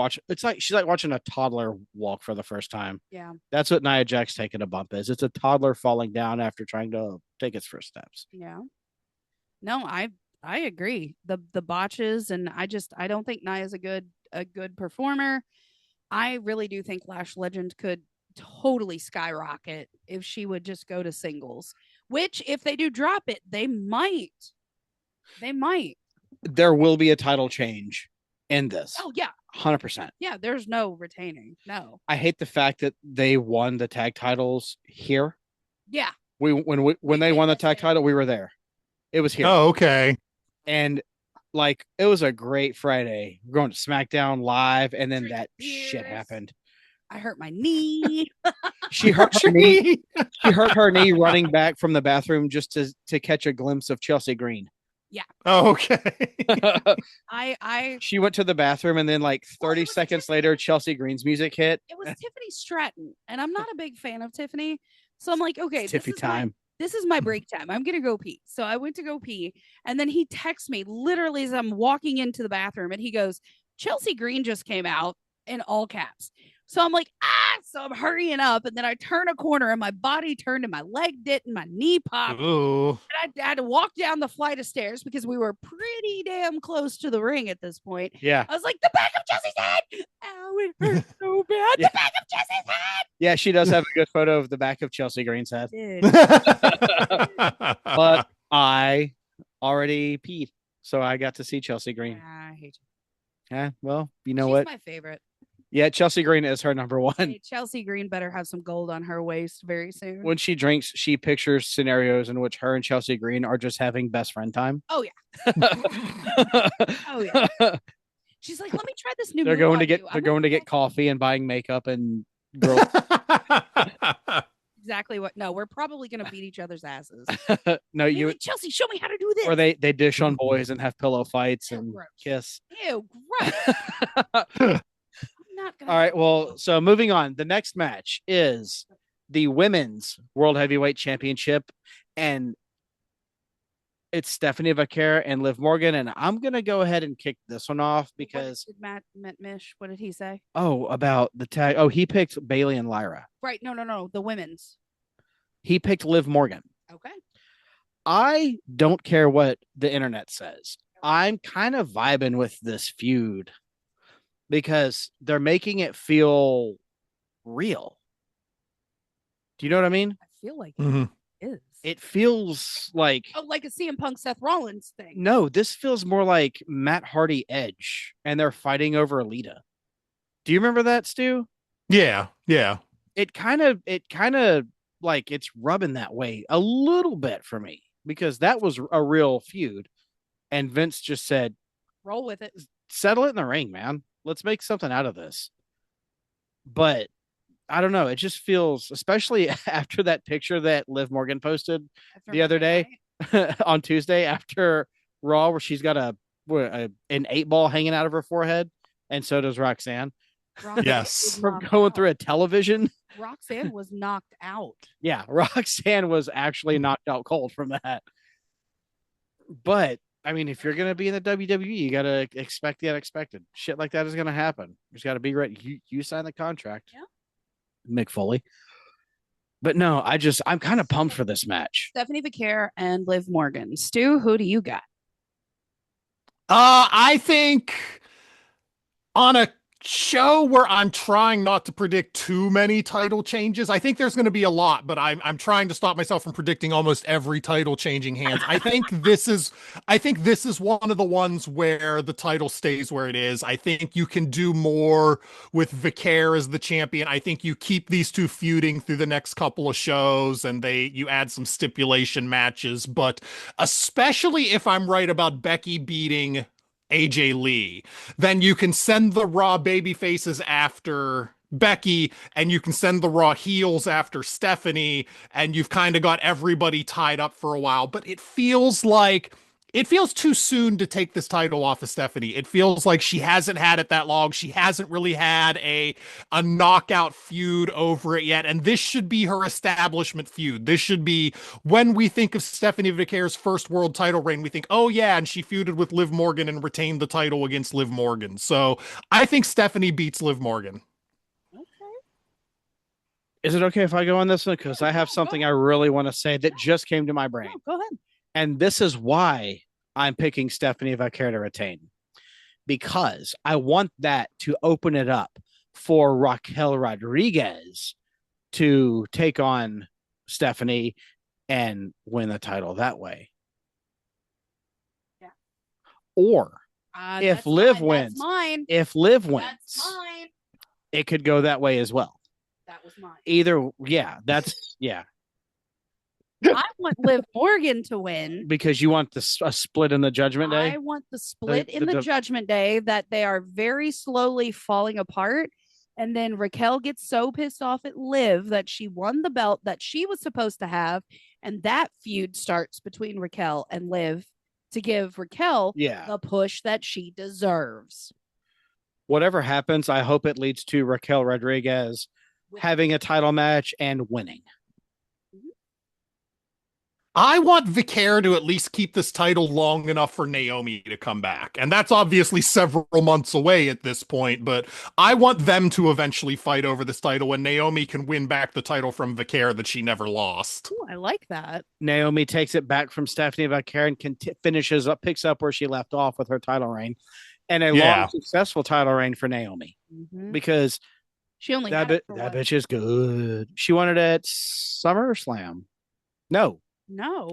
she's like watching a toddler walk for the first time. Yeah. That's what Nia Jax taking a bump is. It's a toddler falling down after trying to take its first steps. Yeah. No, I agree. The botches, and I don't think Nia's a good performer. I really do think Lash Legend could totally skyrocket if she would just go to singles. Which, if they do drop it, they might. They might. There will be a title change in this. Oh yeah, 100%. yeah. There's no retaining. No. I hate the fact that they won the tag titles here. Yeah. When they won the tag title, we were there. It was here. Oh, okay. And like it was a great Friday. We're going to SmackDown live, and then that shit happened. I hurt my knee. She hurt her knee. She hurt her knee running back from the bathroom just to catch a glimpse of Chelsea Green. Yeah. Oh, okay. I She went to the bathroom, and then like 30 seconds later, Chelsea Green's music hit. It was Tiffany Stratton, and I'm not a big fan of Tiffany, so I'm like, okay, Tiffy time. This is my break time. I'm gonna go pee. So I went to go pee, and then he texts me literally as I'm walking into the bathroom, and he goes, "Chelsea Green just came out," in all caps. So I'm like, so I'm hurrying up, and then I turn a corner, and my body turned, and my leg did, and my knee popped. Ooh. And I had to walk down the flight of stairs because we were pretty damn close to the ring at this point. Yeah. I was like, the back of Chelsea's head. Ow, it hurt so bad. Yeah. The back of Chelsea's head. Yeah, she does have a good photo of the back of Chelsea Green's head. But But I already peed, so I got to see Chelsea Green. I hate you. Yeah, well, you know She's what? my favorite. Yeah, Chelsea Green is her number one. Hey, Chelsea Green better have some gold on her waist very soon. When she drinks, she pictures scenarios in which her and Chelsea Green are just having best friend time. Oh yeah. Oh yeah. She's like, let me try this new. They're going to get coffee and buying makeup and girls. Exactly what? No, we're probably gonna beat each other's asses. No, you like, Chelsea, show me how to do this. Or they dish on boys and have pillow fights and gross. Kiss. Ew, gross. All right, well, so moving on. The next match is the Women's World Heavyweight Championship, and it's Stephanie Vaquer and Liv Morgan, and I'm going to go ahead and kick this one off because... Matt Mish, what did he say? Oh, about the tag. Oh, he picked Bayley and Lyra. Right, no, the women's. He picked Liv Morgan. Okay. I don't care what the internet says. I'm kind of vibing with this feud because they're making it feel real. Do you know what I mean? I feel like Mm-hmm. it is. It feels like like a CM Punk Seth Rollins thing. No, this feels more like Matt Hardy Edge, and they're fighting over Alita. Do you remember that, Stu? Yeah. It kind of like it's rubbing that way a little bit for me because that was a real feud, and Vince just said, "Roll with it, settle it in the ring, man. Let's make something out of this." But I don't know. It just feels, especially after that picture that Liv Morgan posted the other day on Tuesday after Raw, where she's got an 8-ball hanging out of her forehead, and so does Roxanne. Yes, from going through a television. Roxanne was knocked out. Yeah, Roxanne was actually knocked out cold from that. But I mean, if you're gonna be in the WWE, you gotta expect the unexpected. Shit like that is gonna happen. You just gotta be ready. You sign the contract. Yeah. Mick Foley. But no, I'm kind of pumped for this match. Stephanie Vaquer and Liv Morgan. Stu, who do you got? I think on a show where I'm trying not to predict too many title changes. I think there's going to be a lot, but I'm trying to stop myself from predicting almost every title changing hands. I think this is one of the ones where the title stays where it is. I think you can do more with Vicaire as the champion. I think you keep these two feuding through the next couple of shows and you add some stipulation matches, but especially if I'm right about Becky beating AJ Lee, then you can send the Raw baby faces after Becky and you can send the Raw heels after Stephanie, and you've kind of got everybody tied up for a while. But it feels too soon to take this title off of Stephanie. It feels like she hasn't had it that long. She hasn't really had a knockout feud over it yet. And this should be her establishment feud. This should be when we think of Stephanie Vicaire's first world title reign, we think, oh yeah, and she feuded with Liv Morgan and retained the title against Liv Morgan. So I think Stephanie beats Liv Morgan. Is it okay if I go on this one? Because I have something I really want to say that just came to my brain. Go ahead. And this is why I'm picking Stephanie Vicaire to retain. Because I want that to open it up for Raquel Rodriguez to take on Stephanie and win the title that way. Yeah. Or if Liv wins, it could go that way as well. That was mine. Yeah. I want Liv Morgan to win because you want a split in the Judgment Day. I want the split in the Judgment Day, that they are very slowly falling apart, and then Raquel gets so pissed off at Liv that she won the belt that she was supposed to have, and that feud starts between Raquel and Liv to give Raquel the push that she deserves. Whatever happens, I hope it leads to Raquel Rodriguez having a title match and winning. I want Vicaire to at least keep this title long enough for Naomi to come back. And that's obviously several months away at this point, but I want them to eventually fight over this title and Naomi can win back the title from Vicaire that she never lost. Ooh, I like that. Naomi takes it back from Stephanie Vicaire and picks up where she left off with her title reign, and a long, successful title reign for Naomi. Because she only that bitch is good. She won it at SummerSlam. No.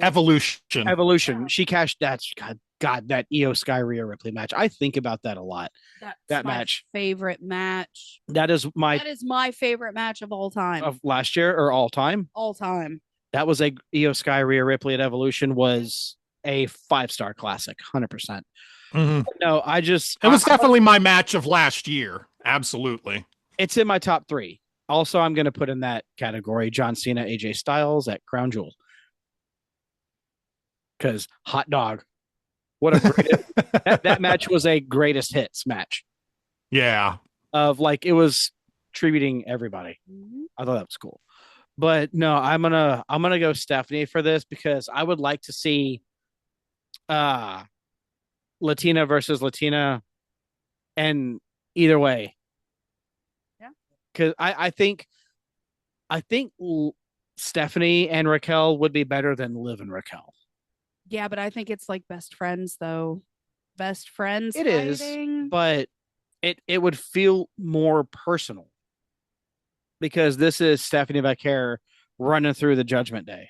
Evolution. Yeah. She cashed that. God, that Io Sky Rhea Ripley match. I think about that a lot. That match. Favorite match. That is my favorite match of all time. Of last year or all time? All time. That was a Io Sky Rhea Ripley at Evolution was a 5-star classic, 100%. Mm-hmm. No, it was definitely my match of last year. Absolutely. It's in my top 3. Also, I'm going to put in that category John Cena, AJ Styles at Crown Jewel. Because hot dog, what a great that match was a greatest hits match. Yeah, it was treating everybody. I thought that was cool, but no, I'm gonna go Stephanie for this because I would like to see Latina versus Latina, and either way, because I think Stephanie and Raquel would be better than Liv and Raquel. Yeah, but I think it's like best friends, though. Best friends. It is, but it would feel more personal because this is Stephanie Vicaire running through the Judgment Day.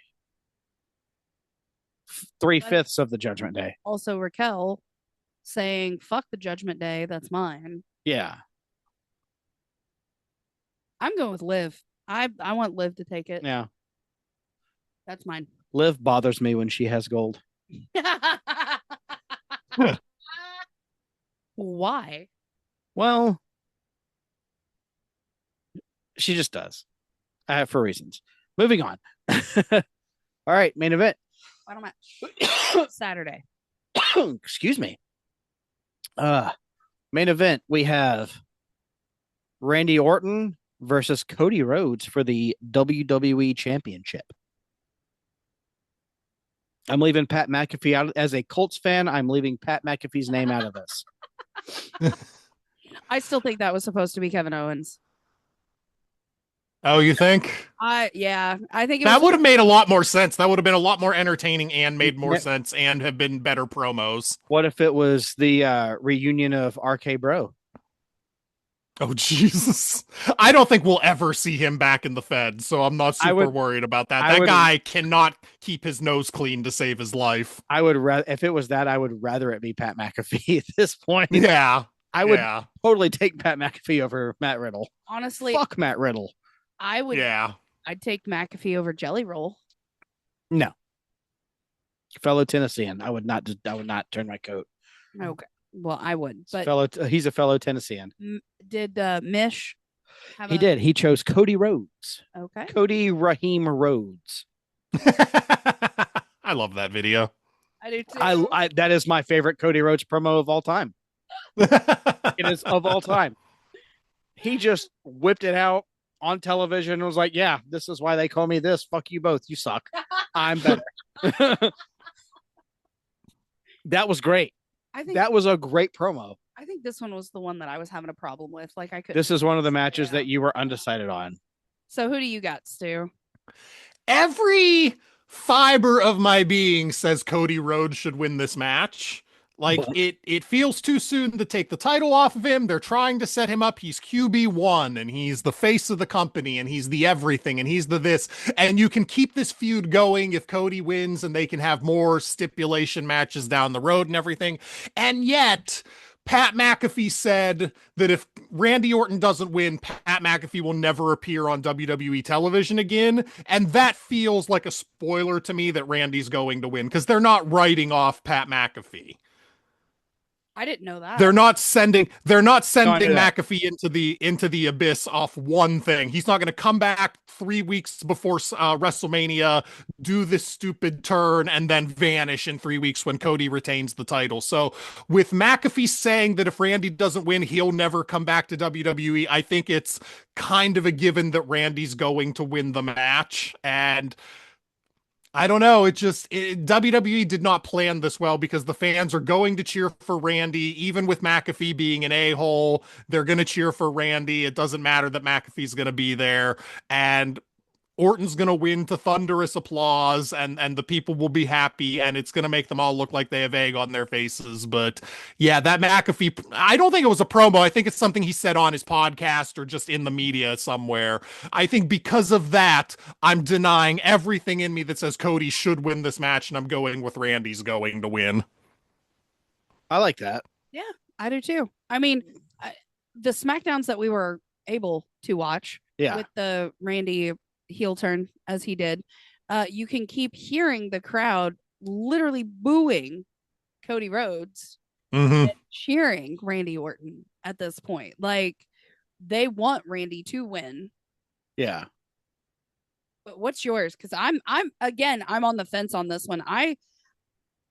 3/5 of the Judgment Day. Also, Raquel saying, "Fuck the Judgment Day, that's mine." Yeah. I'm going with Liv. I want Liv to take it. Yeah. That's mine. Liv bothers me when she has gold. Why? Well, she just does. For reasons. Moving on. All right, main event. Final match. Saturday. Excuse me. Main event. We have Randy Orton versus Cody Rhodes for the WWE Championship. I'm leaving Pat McAfee out. As a Colts fan, I'm leaving Pat McAfee's name out of this. I still think that was supposed to be Kevin Owens. Oh, you think? I think that would have made a lot more sense. That would have been a lot more entertaining and made more sense and have been better promos. What if it was the reunion of RK Bro? Oh, Jesus. I don't think we'll ever see him back in the Fed, so I'm not I super would, worried about that. I That would, guy cannot keep his nose clean to save his life. I would rather, if it was that, I would rather it be Pat McAfee at this point. Yeah. I would Yeah. totally take Pat McAfee over Matt Riddle. Honestly, Fuck Matt Riddle. I would. Yeah. I'd take McAfee over Jelly Roll. No, fellow Tennessean. I would not turn my coat. Okay. Well, I would, but He's a fellow Tennessean. did Mish have He did. He chose Cody Rhodes. Okay. Cody Raheem Rhodes. I love that video. I do too. I that is my favorite Cody Rhodes promo of all time. It is of all time. He just whipped it out on television and was like, "Yeah, this is why they call me this. Fuck you both. You suck. I'm better." That was great. I think That was a great promo. I think this one was the one that I was having a problem with. Like I could. This is one of the matches that you were undecided on. So who do you got, Stu? Every fiber of my being says Cody Rhodes should win this match. Like it feels too soon to take the title off of him. They're trying to set him up. He's QB1 and he's the face of the company and he's the everything and he's the this. And you can keep this feud going if Cody wins and they can have more stipulation matches down the road and everything. And yet Pat McAfee said that if Randy Orton doesn't win, Pat McAfee will never appear on WWE television again. And that feels like a spoiler to me that Randy's going to win because they're not writing off Pat McAfee. I didn't know that. They're not sending that. McAfee into the abyss off one thing. He's not going to come back 3 weeks before WrestleMania, do this stupid turn, and then vanish in 3 weeks when Cody retains the title. So with McAfee saying that if Randy doesn't win, he'll never come back to WWE, I think it's kind of a given that Randy's going to win the match. And I don't know. WWE did not plan this well because the fans are going to cheer for Randy, even with McAfee being an a-hole. They're going to cheer for Randy. It doesn't matter that McAfee's going to be there. And Orton's going to win to thunderous applause and the people will be happy and it's going to make them all look like they have egg on their faces. But yeah, that McAfee, I don't think it was a promo. I think it's something he said on his podcast or just in the media somewhere. I think because of that, I'm denying everything in me that says Cody should win this match and I'm going with Randy's going to win. I like that. Yeah, I do too. I mean, the SmackDowns that we were able to watch with the Randy heel turn as he did, you can keep hearing the crowd literally booing Cody Rhodes and cheering Randy Orton at this point. Like they want Randy to win. Yeah. But what's yours? Because I'm on the fence on this one.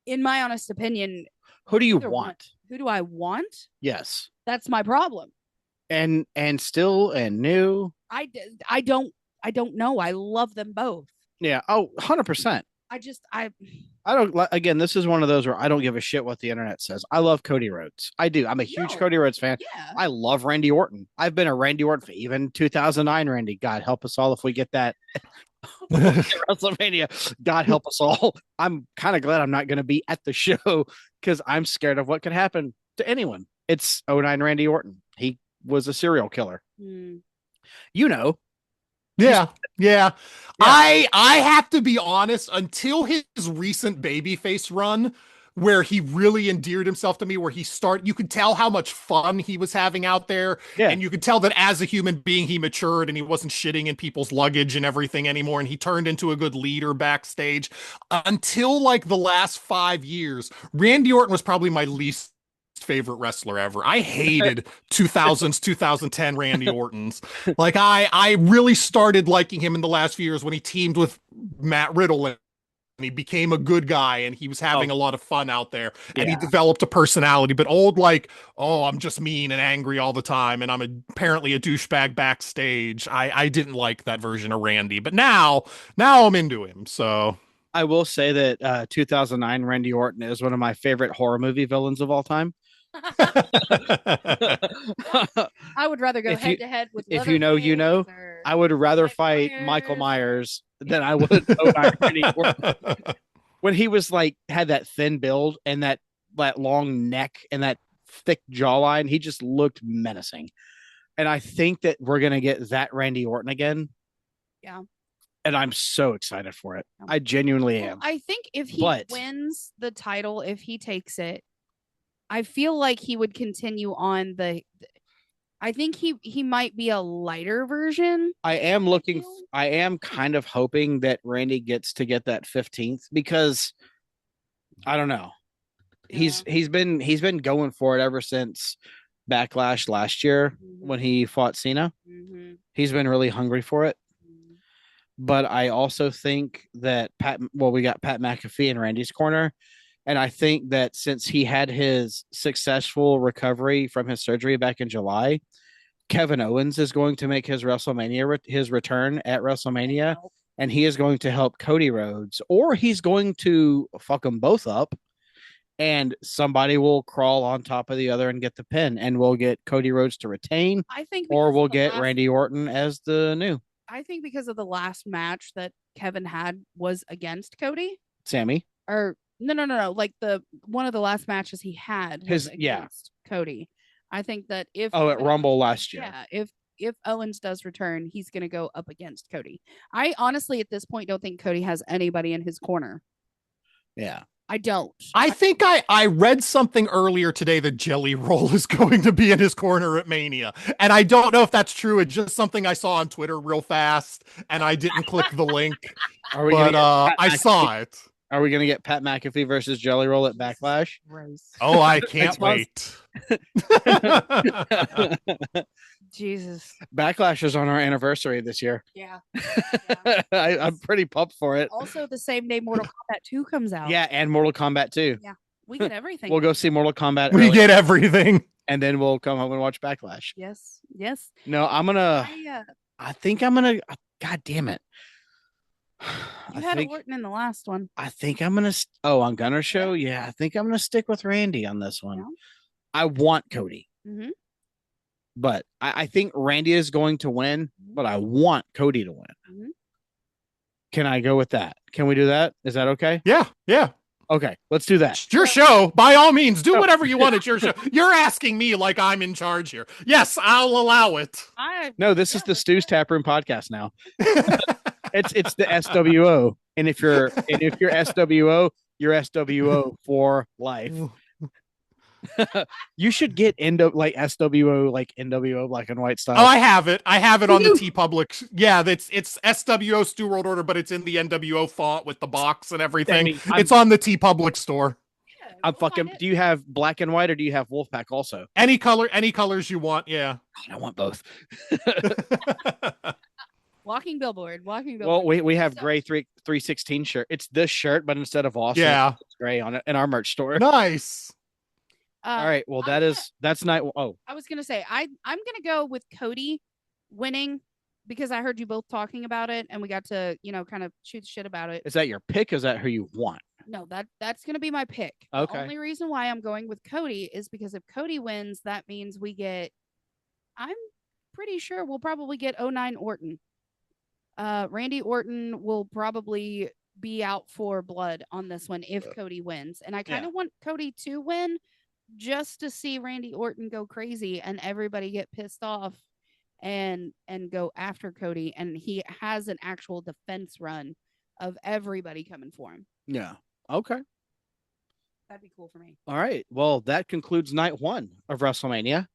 In my honest opinion, who do you want? Who do I want? Yes. That's my problem. And still and new. I don't know. I love them both. Yeah. Oh, 100%. I don't, again, this is one of those where I don't give a shit what the internet says. I love Cody Rhodes. I do. I'm a huge Cody Rhodes fan. Yeah. I love Randy Orton. I've been a Randy Orton fan, even 2009 Randy. God help us all if we get that WrestleMania. God help us all. I'm kind of glad I'm not going to be at the show because I'm scared of what could happen to anyone. It's 09 Randy Orton. He was a serial killer. You know. Yeah. I have to be honest, until his recent babyface run, where he really endeared himself to me, where you could tell how much fun he was having out there. Yeah. And you could tell that as a human being, he matured and he wasn't shitting in people's luggage and everything anymore. And he turned into a good leader backstage. Until like the last 5 years, Randy Orton was probably my least favorite wrestler ever. I hated 2000s, 2010 Randy Orton's. Like I really started liking him in the last few years when he teamed with Matt Riddle and he became a good guy and he was having a lot of fun out there and he developed a personality. But I'm just mean and angry all the time and I'm apparently a douchebag backstage. I didn't like that version of Randy, but now I'm into him. So I will say that 2009 Randy Orton is one of my favorite horror movie villains of all time. I would rather go head to head with. If you know, I would rather fight Michael Myers than I would Randy Orton. When he was had that thin build and that long neck and that thick jawline, he just looked menacing. And I think that we're going to get that Randy Orton again. Yeah. And I'm so excited for it. Yeah. I genuinely am. I think if he wins the title, if he takes it, I feel like he would continue on I think he might be a lighter version. I am kind of hoping that Randy gets to get that 15th because I don't know. Yeah. He's been going for it ever since Backlash last year when he fought Cena. He's been really hungry for it. But I also think that we got Pat McAfee in Randy's corner. And I think that since he had his successful recovery from his surgery back in July, Kevin Owens is going to make his his return at WrestleMania, and he is going to help Cody Rhodes, or he's going to fuck them both up, and somebody will crawl on top of the other and get the pin, and we'll get Cody Rhodes to retain, or we'll get Randy Orton as the new. I think because of the last match that Kevin had was against Cody. Sammy? Or no. Like one of the last matches he had was against Cody. I think that if at Rumble last year. Yeah, if Owens does return, he's going to go up against Cody. I honestly at this point don't think Cody has anybody in his corner. Yeah. I don't. I think I read something earlier today that Jelly Roll is going to be in his corner at Mania. And I don't know if that's true. It's just something I saw on Twitter real fast and I didn't click the link. I saw it. Are we going to get Pat McAfee versus Jelly Roll at Backlash? Oh, I can't wait. Jesus. Backlash is on our anniversary this year. Yeah. I'm pretty pumped for it. Also, the same day Mortal Kombat 2 comes out. Yeah, and Mortal Kombat 2. Yeah. We get everything. We'll go see Mortal Kombat. We get everything. And then we'll come home and watch Backlash. Yes. No, I think I'm going to, God damn it. You had Orton in the last one. I think I'm going to, on Gunner Show? Yeah, I think I'm going to stick with Randy on this one. Yeah. I want Cody. Mm-hmm. But I think Randy is going to win, but I want Cody to win. Mm-hmm. Can I go with that? Can we do that? Is that okay? Yeah. Okay, let's do that. It's your show. By all means, do whatever you want. It's your show. You're asking me like I'm in charge here. Yes, I'll allow it. No, this is the Stu's Taproom podcast now. It's the SWO, and if you're SWO, you're SWO for life. You should get SWO, like NWO black and white style. Oh, I have it on the TeePublic. Yeah, it's SWO Stu World Order, but it's in the NWO font with the box and everything. It's on the TeePublic store. Yeah, I'm fucking. Do you have black and white or do you have Wolfpack also? Any colors you want. Yeah, I want both. Walking billboard. Well, we have gray 316 shirt. It's this shirt, but instead of Austin, it's gray on it in our merch store. Nice. All right. Well, that's night. Oh, I was gonna say I'm gonna go with Cody winning because I heard you both talking about it and we got to kind of shoot the shit about it. Is that your pick? Is that who you want? No, that's gonna be my pick. Okay. The only reason why I'm going with Cody is because if Cody wins, that means I'm pretty sure we'll probably get 09 Orton. Randy Orton will probably be out for blood on this one if Cody wins, and I kind of want Cody to win. Just to see Randy Orton go crazy and everybody get pissed off and go after Cody, and he has an actual defense run of everybody coming for him. Yeah. Okay. That'd be cool for me. All right. Well, that concludes night 1 of WrestleMania.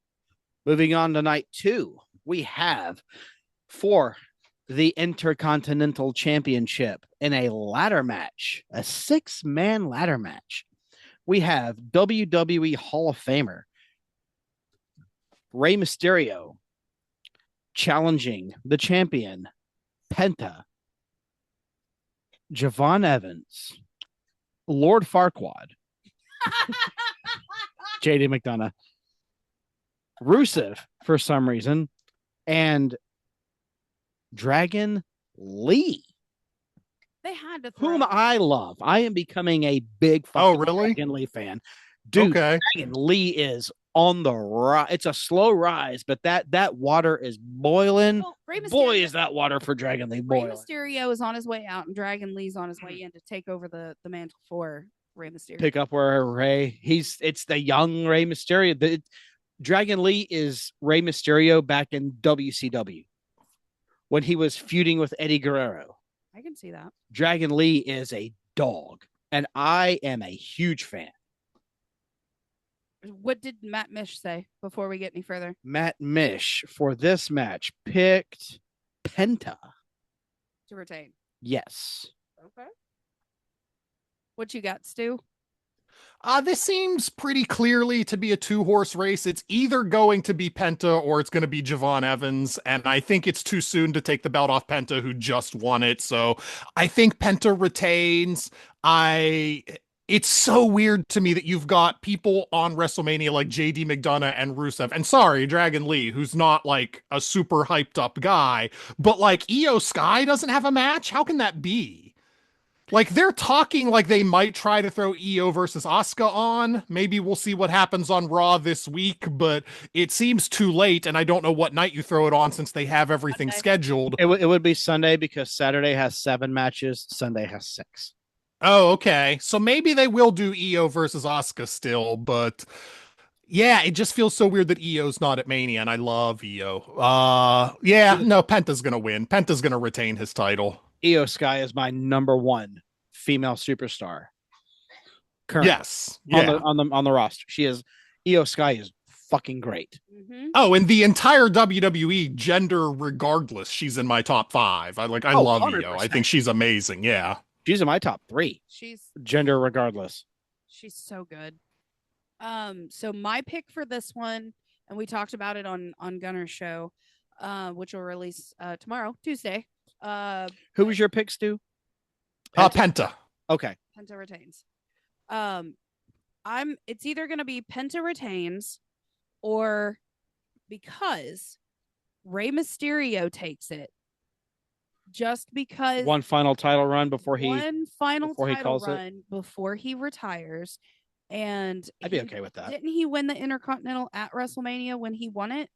Moving on to night 2, we have for the Intercontinental Championship in a ladder match, a 6-man ladder match. We have WWE Hall of Famer Rey Mysterio challenging the champion Penta, Javon Evans, Lord Farquaad, JD McDonough, Rusev for some reason, and Dragon Lee. They had to whom I love. I am becoming a big Dragon Lee fan. Dude, okay. Dragon Lee is on the rise. It's a slow rise, but that water is boiling. Well, boy, is that water for Dragon Lee boiling. Rey Mysterio is on his way out, and Dragon Lee's on his way in to take over the mantle for Rey Mysterio. Pick up where Rey, it's the young Rey Mysterio. Dragon Lee is Rey Mysterio back in WCW when he was feuding with Eddie Guerrero. I can see that. Dragon Lee is a dog, and I am a huge fan. What did Matt Mish say before we get any further? Matt Mish for this match picked Penta. To retain. Yes. Okay. What you got, Stu? This seems pretty clearly to be a 2-horse race. It's either going to be Penta or it's going to be Javon Evans. And I think it's too soon to take the belt off Penta, who just won it. So I think Penta retains. It's so weird to me that you've got people on WrestleMania like JD McDonough and Rusev, and sorry, Dragon Lee, who's not like a super hyped up guy, but like Io Sky doesn't have a match. How can that be? Like, they're talking like they might try to throw Io versus Asuka on. Maybe we'll see what happens on Raw this week, but it seems too late, and I don't know what night you throw it on since they have everything scheduled. It would be Sunday because Saturday has 7 matches, Sunday has 6. Oh, okay. So maybe they will do Io versus Asuka still, but yeah, it just feels so weird that Io's not at Mania, and I love Io. Yeah, no, Penta's gonna win. Penta's gonna retain his title. Io Sky is my number 1 female superstar. Currently. Yes. Yeah. On the roster. She is Io Sky is fucking great. Mm-hmm. Oh, and the entire WWE, gender regardless, she's in my top 5. I love 100%. Io. I think she's amazing. Yeah. She's in my top 3. She's gender regardless. She's so good. So my pick for this one, and we talked about it on Gunner's show, which will release tomorrow, Tuesday. Who was your pick, Stu? Penta. Okay. Penta retains. It's either gonna be Penta retains, or because Rey Mysterio takes it. Just because one final title run before he retires, and I'd be okay with that. Didn't he win the Intercontinental at WrestleMania when he won it?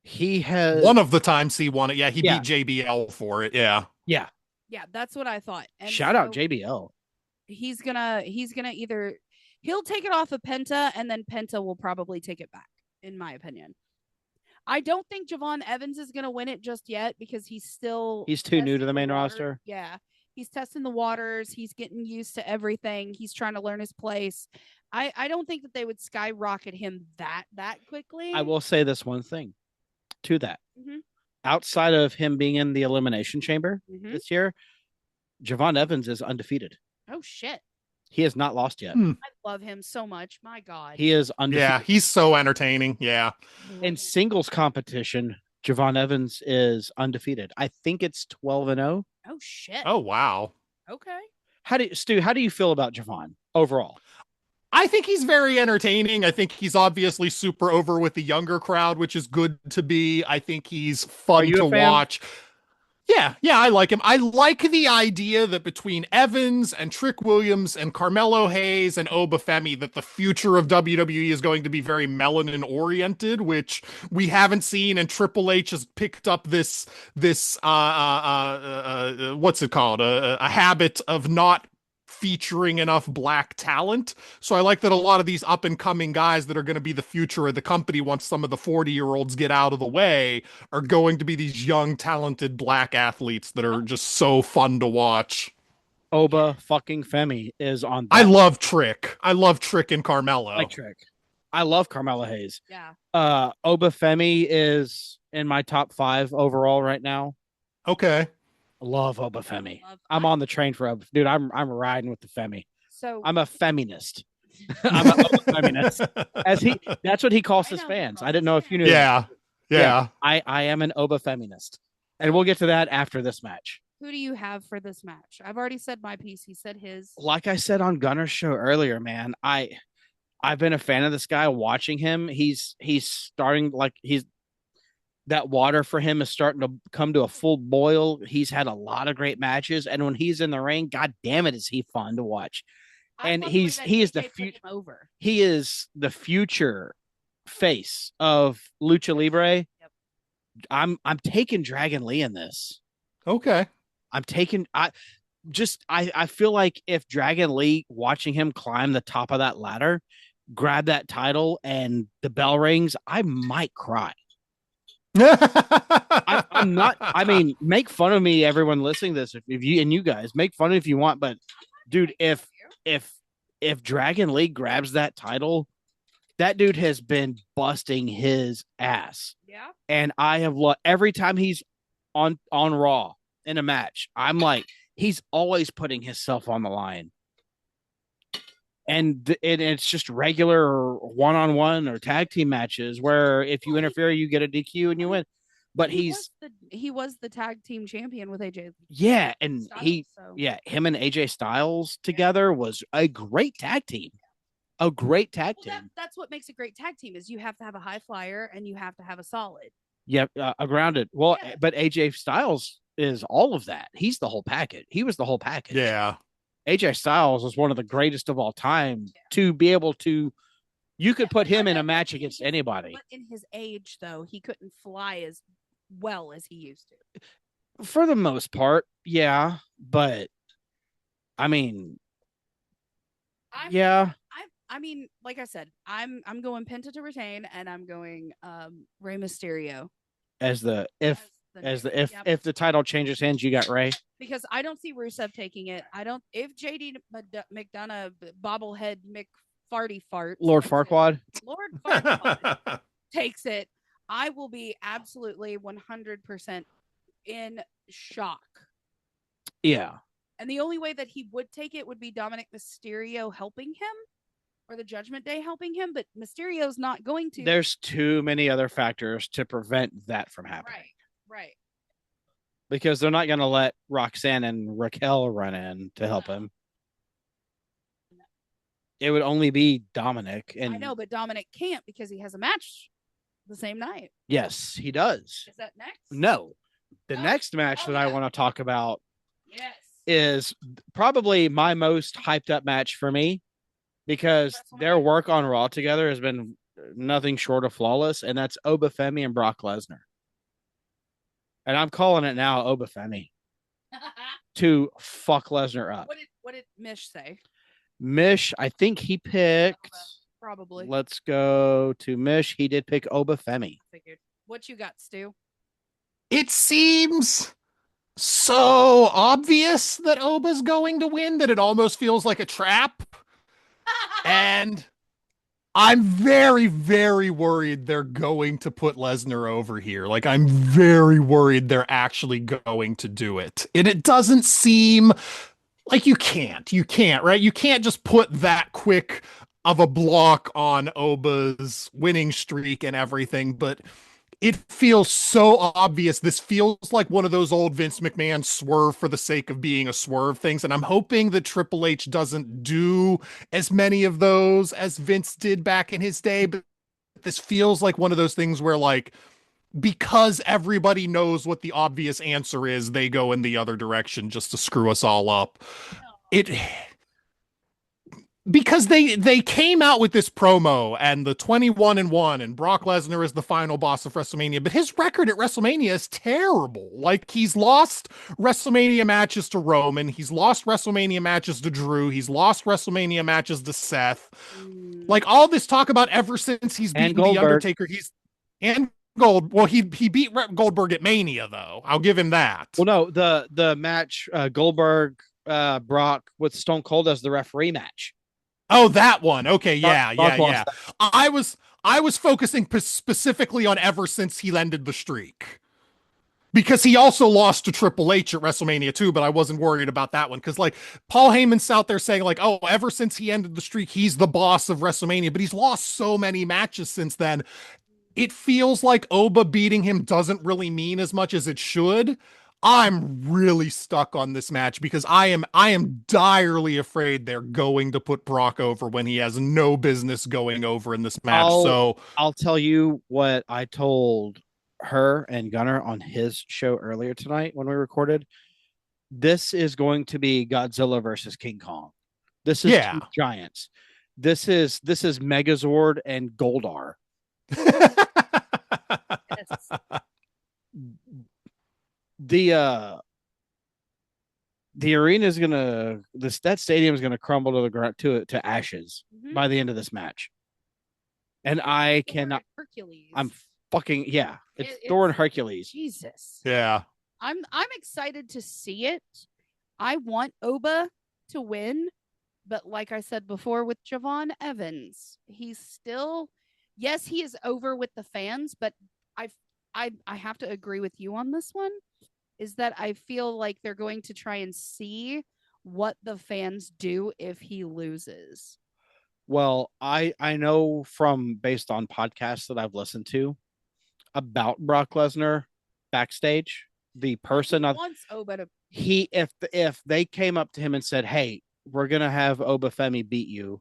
He has one of the times he won it. Yeah, he beat JBL for it. Yeah, that's what I thought. And shout out JBL. He's gonna either he'll take it off of Penta, and then Penta will probably take it back, in my opinion. I don't think Javon Evans is going to win it just yet because he's too new to the main roster. Yeah. He's testing the waters. He's getting used to everything. He's trying to learn his place. I don't think that they would skyrocket him that quickly. I will say this one thing to that. Mm-hmm. Outside of him being in the Elimination Chamber this year, Javon Evans is undefeated. Oh, shit. He has not lost yet. I love him so much. My God. He is undefeated. Yeah, he's so entertaining. Yeah. In singles competition, Javon Evans is undefeated. I think it's 12-0. Oh, shit. Oh, wow. Okay. Stu, how do you feel about Javon overall? I think he's very entertaining. I think he's obviously super over with the younger crowd, which is good to be. I think he's fun to watch. Yeah, I like him. I like the idea that between Evans and Trick Williams and Carmelo Hayes and Obafemi, that the future of WWE is going to be very melanin oriented, which we haven't seen. And Triple H has picked up this what's it called? A habit of not featuring enough black talent. So I like that a lot of these up and coming guys that are going to be the future of the company once some of the 40-year-olds get out of the way are going to be these young talented black athletes that are just so fun to watch. Oba fucking Femi is on that. I love Trick and Carmelo. I like Trick. I love Carmelo Hayes. Yeah. Oba Femi is in my top 5 overall right now. Okay. Love Obafemi. I'm on the train for Oba. Dude, I'm riding with the Femi. So I'm a feminist. I'm a feminist. That's what he calls his fans. I didn't know if you knew. Yeah. I am an Oba feminist. And we'll get to that after this match. Who do you have for this match? I've already said my piece. He said his. Like I said on Gunner's show earlier, man, I've been a fan of this guy watching him. He's starting that water for him is starting to come to a full boil. He's had a lot of great matches, and when he's in the ring, god damn it, is he fun to watch. And he is the future. He is the future face of Lucha Libre. Yep. I'm taking Dragon Lee in this. Okay. I feel like if Dragon Lee, watching him climb the top of that ladder, grab that title and the bell rings, I might cry. I'm not. I mean, make fun of me, everyone listening to this. If you and you guys make fun if you want, but dude, if if Dragon League grabs that title, that dude has been busting his ass. Yeah. And I have every time he's on Raw in a match, I'm like, he's always putting himself on the line. And it's just regular one-on-one or tag team matches where if you interfere, you get a DQ and you win. But he was the tag team champion with AJ. Yeah, and him and AJ Styles together was a great tag team. A great tag team. That's what makes a great tag team is you have to have a high flyer and you have to have a solid. Yeah, a grounded. Well, yeah. But AJ Styles is all of that. He's the whole package. He was the whole package. Yeah. AJ Styles was one of the greatest of all time to be able to. You could put him in a match against anybody. But in his age, though, he couldn't fly as well as he used to. For the most part, yeah. But I mean, yeah. I mean, like I said, I'm going Penta to retain, and I'm going Rey Mysterio if the title changes hands, you got Rey. Because I don't see Rusev taking it. If JD McDonough bobblehead McFarty fart Lord Farquaad takes it, I will be absolutely 100% in shock. Yeah. And the only way that he would take it would be Dominic Mysterio helping him. Or the Judgment Day helping him, but Mysterio's not going to. There's too many other factors to prevent that from happening. Right. Because they're not going to let Roxanne and Raquel run in to help him. No. It would only be Dominic. And I know, but Dominic can't because he has a match the same night. Yes, he does. Is that next? No. The next match that I want to talk about is probably my most hyped up match for me. Because their work on Raw together has been nothing short of flawless, and that's Obafemi and Brock Lesnar. And I'm calling it now Obafemi to fuck Lesnar up. What did Mish say? Mish, I think he picked. Probably. Let's go to Mish. He did pick Obafemi. Figured. What you got, Stu? It seems so obvious that Oba's going to win that it almost feels like a trap. And I'm very, very worried they're going to put Lesnar over here. Like, I'm very worried they're actually going to do it. And it doesn't seem like you can't, right? You can't just put that quick of a block on Oba's winning streak and everything, but it feels so obvious. This feels like one of those old Vince McMahon swerve for the sake of being a swerve things. And I'm hoping that Triple H doesn't do as many of those as Vince did back in his day. But this feels like one of those things where, like, because everybody knows what the obvious answer is, they go in the other direction just to screw us all up. Because they came out with this promo and the 21-1 and Brock Lesnar is the final boss of WrestleMania, but his record at WrestleMania is terrible. Like, he's lost WrestleMania matches to Roman, he's lost WrestleMania matches to Drew, he's lost WrestleMania matches to Seth. Like, all this talk about ever since he's beaten The Undertaker, he beat Goldberg at Mania, though. I'll give him that. Well, no, the match Goldberg Brock with Stone Cold as the referee match. Oh, that one. Okay, yeah. I was focusing specifically on ever since he ended the streak. Because he also lost to Triple H at WrestleMania 2, but I wasn't worried about that one. Because, like, Paul Heyman's out there saying, like, oh, ever since he ended the streak, he's the boss of WrestleMania. But he's lost so many matches since then. It feels like Oba beating him doesn't really mean as much as it should. I'm really stuck on this match because I am direly afraid they're going to put Brock over when he has no business going over in this match. I'll tell you what I told her and Gunnar on his show earlier tonight when we recorded. This is going to be Godzilla versus King Kong. This is two giants. This is Megazord and Goldar. The arena is that stadium is gonna crumble to the ground to ashes by the end of this match. And I Thor cannot. and Hercules. I'm fucking yeah. It's It's Thor and Hercules. Jesus. Yeah. I'm excited to see it. I want Oba to win, but like I said before with Javon Evans, he's still yes, he is over with the fans, but I I have to agree with you on this one is that I feel like they're going to try and see what the fans do if he loses. Well, I know from based on podcasts that I've listened to about Brock Lesnar backstage, the person He wants Oba to he if they came up to him and said, "Hey, we're gonna have Obafemi beat you.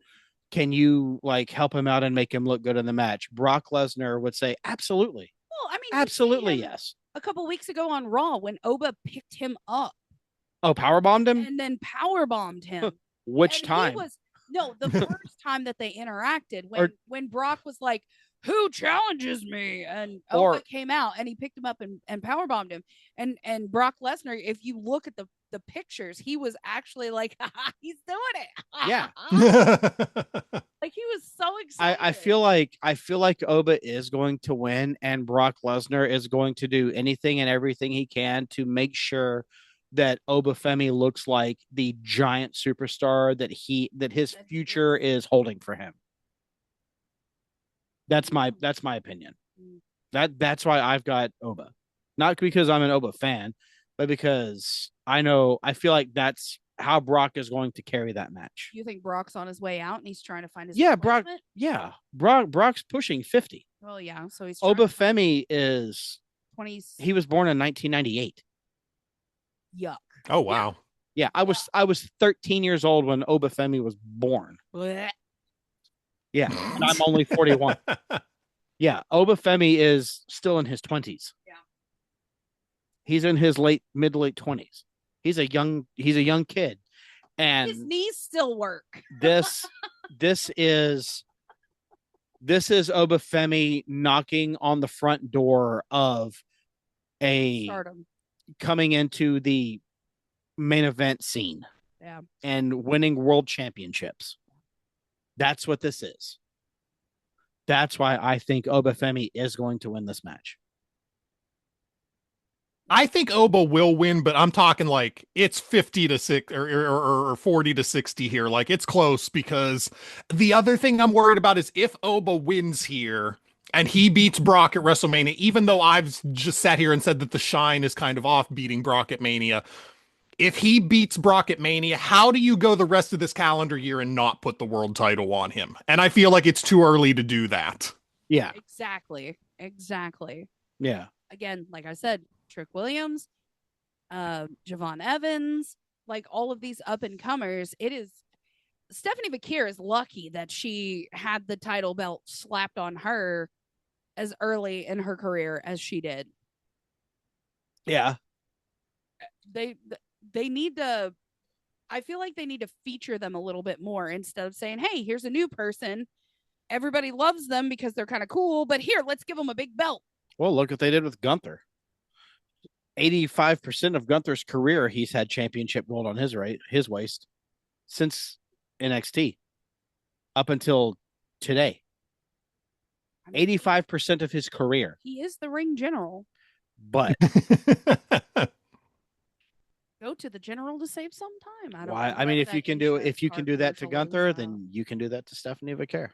Can you like help him out and make him look good in the match?" Brock Lesnar would say, "Absolutely, well, I mean, absolutely, yes." a couple weeks ago on Raw when Oba picked him up Oh, power bombed him. and then power bombed him. Which And time? He was no the first time that they interacted when Brock was like, "Who challenges me?" and Oba came out and he picked him up and power bombed him. And Brock Lesnar, if you look at the pictures, he was actually like, he's doing it. Yeah. Like he was so excited. I feel like Oba is going to win, and Brock Lesnar is going to do anything and everything he can to make sure that Obafemi looks like the giant superstar that his future is holding for him. That's my opinion. That's why I've got Oba. Not because I'm an Oba fan, but because I feel like that's how Brock is going to carry that match. You think Brock's on his way out and he's trying to find his Brock's pushing 50. Well, yeah, so he's Obafemi is 20. He was born in 1998. Yuck. Oh wow. Yeah, I was 13 years old when Obafemi was born. Blech. Yeah, and I'm only 41. Yeah, Obafemi is still in his 20s. Yeah. He's in his mid to late 20s. He's a young kid. And his knees still work. this is Obafemi knocking on the front door of a Stardom. Coming into the main event scene. Yeah. And winning world championships. That's what this is. That's why I think Obafemi is going to win this match. I think Oba will win, but I'm talking like it's 50 to 6 or 40 to 60 here. Like it's close, because the other thing I'm worried about is if Oba wins here and he beats Brock at WrestleMania, even though I've just sat here and said that the shine is kind of off beating Brock at Mania. If he beats Brock at Mania, how do you go the rest of this calendar year and not put the world title on him? And I feel like it's too early to do that. Yeah. Exactly. Yeah. Again, like I said, Trick Williams, Javon Evans, like all of these up and comers. It is Stephanie Bakir is lucky that she had the title belt slapped on her as early in her career as she did. Yeah. They need to, I feel like they need to feature them a little bit more instead of saying, "Hey, here's a new person. Everybody loves them because they're kind of cool, but here, let's give them a big belt." Well, look what they did with Gunther. 85% of Gunther's career, he's had championship gold on his waist since NXT up until today. 85% of his career. He is the ring general. But go to the general to save some time. Why? I mean, if you can do that to Gunther, then you can do that to Stephanie Bakir.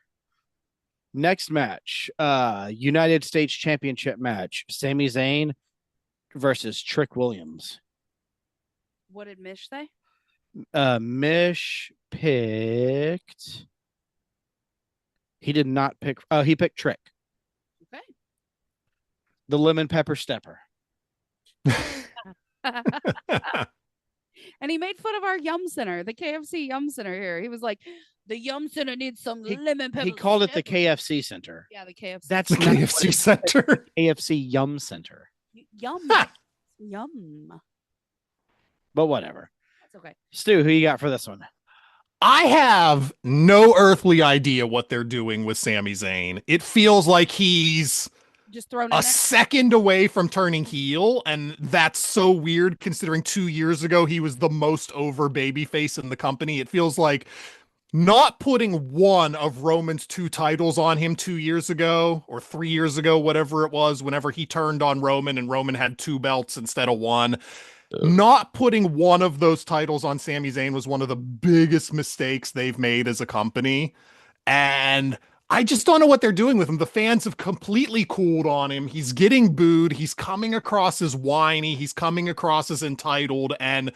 Next match, United States Championship match: Sami Zayn versus Trick Williams. What did Mish say? Mish picked. He did not pick. He picked Trick. Okay. The lemon pepper stepper. And he made fun of our Yum Center, the KFC Yum Center here. He was like, "The Yum Center needs some lemon pepper." He called it the KFC Center. Yeah, the KFC. That's the KFC Center. KFC Yum Center. Yum. Yum. But whatever. That's okay. Stu, who you got for this one? I have no earthly idea what they're doing with Sami Zayn. It feels like he's just thrown a second away from turning heel, and that's so weird considering 2 years ago he was the most over babyface in the company. It feels like not putting one of Roman's 2 titles on him 2 years ago or 3 years ago, whatever it was, whenever he turned on Roman and Roman had 2 belts instead of one. Not putting one of those titles on Sami Zayn was one of the biggest mistakes they've made as a company. And I just don't know what they're doing with him. The fans have completely cooled on him. He's getting booed. He's coming across as whiny. He's coming across as entitled. And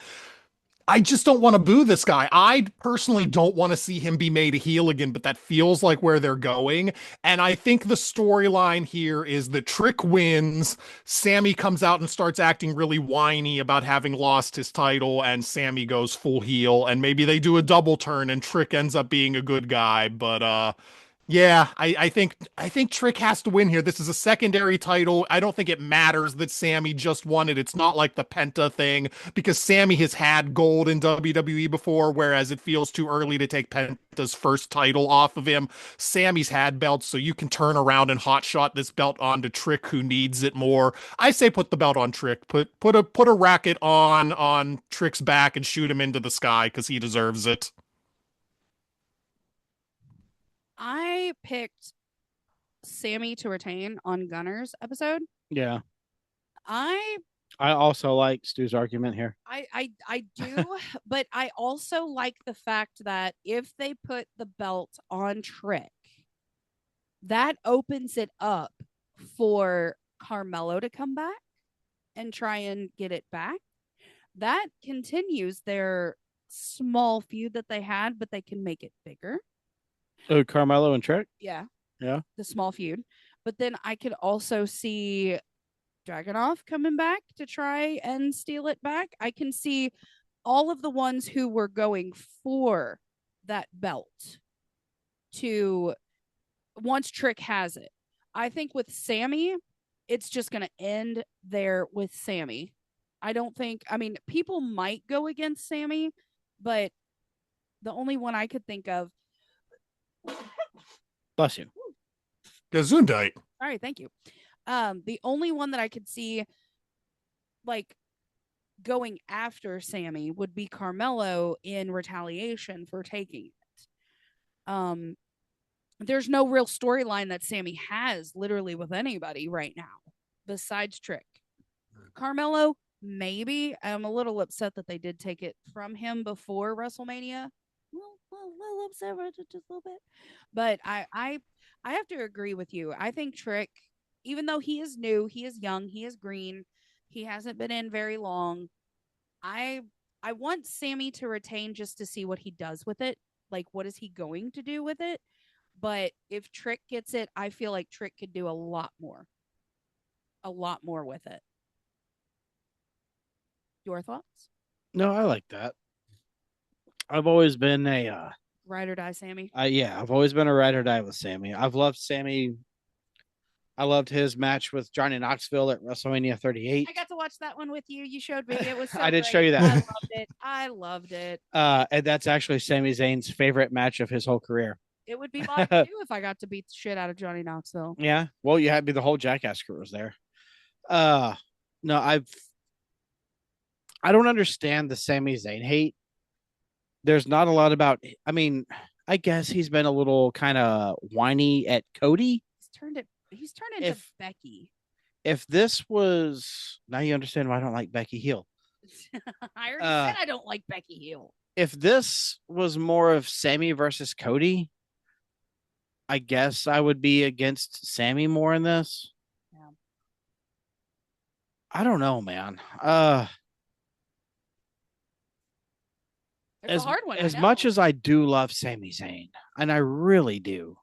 I just don't want to boo this guy. I personally don't want to see him be made a heel again, but that feels like where they're going. And I think the storyline here is that Trick wins. Sammy comes out and starts acting really whiny about having lost his title, and Sammy goes full heel. And maybe they do a double turn and Trick ends up being a good guy. But yeah, I think Trick has to win here. This is a secondary title. I don't think it matters that Sammy just won it. It's not like the Penta thing because Sammy has had gold in WWE before, whereas it feels too early to take Penta's first title off of him. Sammy's had belts, so you can turn around and hotshot this belt onto Trick, who needs it more. I say put the belt on Trick. Put a racket on Trick's back and shoot him into the sky because he deserves it. I picked Sammy to retain on Gunner's episode. Yeah. I I also like Stu's argument here. I do, but I also like the fact that if they put the belt on Trick, that opens it up for Carmelo to come back and try and get it back. That continues their small feud that they had, but they can make it bigger. Oh, Carmelo and Trick? Yeah. Yeah. The small feud. But then I could also see Dragunov coming back to try and steal it back. I can see all of the ones who were going for that belt to once Trick has it. I think with Sammy, it's just going to end there with Sammy. I don't think, I mean, people might go against Sammy, but the only one I could think of. Bless you. Gesundheit. All right, thank you. The only one that I could see like going after Sammy would be Carmelo in retaliation for taking it. There's no real storyline that Sammy has literally with anybody right now besides Trick. Carmelo, maybe. I'm a little upset that they did take it from him before WrestleMania. Little upset just a little bit. But I have to agree with you. I think Trick, even though he is new, he is young, he is green, he hasn't been in very long. I want Sammy to retain just to see what he does with it. Like, what is he going to do with it? But if Trick gets it, I feel like Trick could do a lot more with it. Your thoughts? No, I like that. I've always been a Ride or die, Sammy. I've always been a ride or die with Sammy. I've loved Sammy. I loved his match with Johnny Knoxville at WrestleMania 38. I got to watch that one with you. You showed me. It was so I did great. show you that. I loved it. I loved it. And that's actually Sami Zayn's favorite match of his whole career. It would be mine too if I got to beat the shit out of Johnny Knoxville. Yeah. Well, you had to be the whole Jackass crew was there. No, I don't understand the Sami Zayn hate. There's not a lot about. I mean, I guess he's been a little kind of whiny at Cody. He's turned into Becky. If this was now, you understand why I don't like Becky Hill. I already said I don't like Becky Hill. If this was more of Sammy versus Cody, I guess I would be against Sammy more in this. Yeah. I don't know, man. It's a hard one. As much as I do love Sami Zayn, and I really do,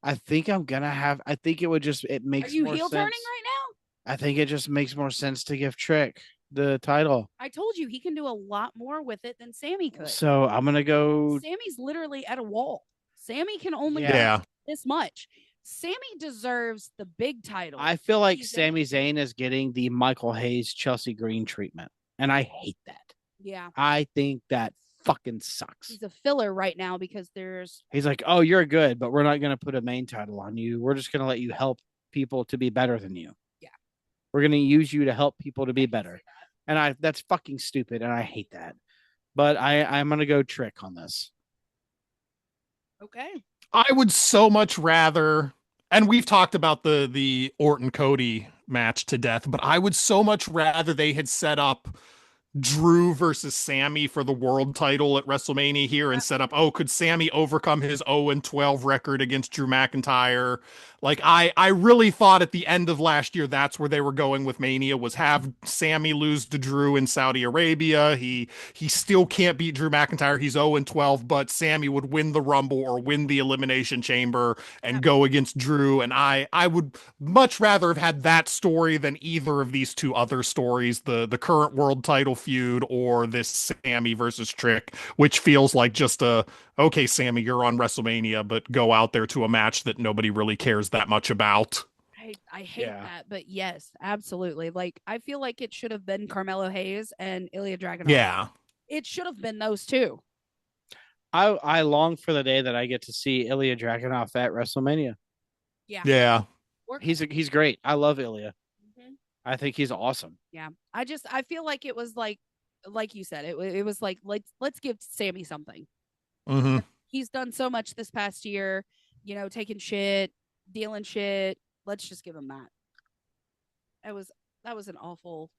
I think I'm gonna have. I think it would just. It makes. Are you more heel sense. turning right now? I think it just makes more sense to give Trick the title. I told you he can do a lot more with it than Sammy could. So I'm gonna go. Sammy's literally at a wall. Sammy can only do this much. Sammy deserves the big title. I feel like Sami Zayn is getting the Michael Hayes, Chelsea Green treatment, and I hate that. Yeah, I think that fucking sucks. He's a filler right now because he's like, oh, you're good, but we're not gonna put a main title on you. We're just gonna let you help people to be better than you. Yeah, we're gonna use you to help people to be better, and that's fucking stupid, and I hate that. But I'm gonna go Trick on this. Okay. I would so much rather, and we've talked about the Orton Cody match to death, but I would so much rather they had set up Drew versus Sammy for the world title at WrestleMania here and set up, oh, could Sammy overcome his 0-12 record against Drew McIntyre? Like I really thought at the end of last year that's where they were going with Mania, was have Sammy lose to Drew in Saudi Arabia. He still can't beat Drew McIntyre. He's 0-12, but Sammy would win the Rumble or win the Elimination Chamber and go against Drew. And I would much rather have had that story than either of these two other stories, the current world title feud or this Sammy versus Trick, which feels like just a, okay, Sammy, you're on WrestleMania, but go out there to a match that nobody really cares that much about. I hate that, but yes, absolutely. Like, I feel like it should have been Carmelo Hayes and Ilya Dragunov. Yeah. It should have been those two. I long for the day that I get to see Ilya Dragunov at WrestleMania. Yeah. Yeah. He's great. I love Ilya. Mm-hmm. I think he's awesome. Yeah. I feel like it was like you said, it was like, let's give Sammy something. Mm-hmm. He's done so much this past year, you know, taking shit, dealing shit. Let's just give him that. That was an awful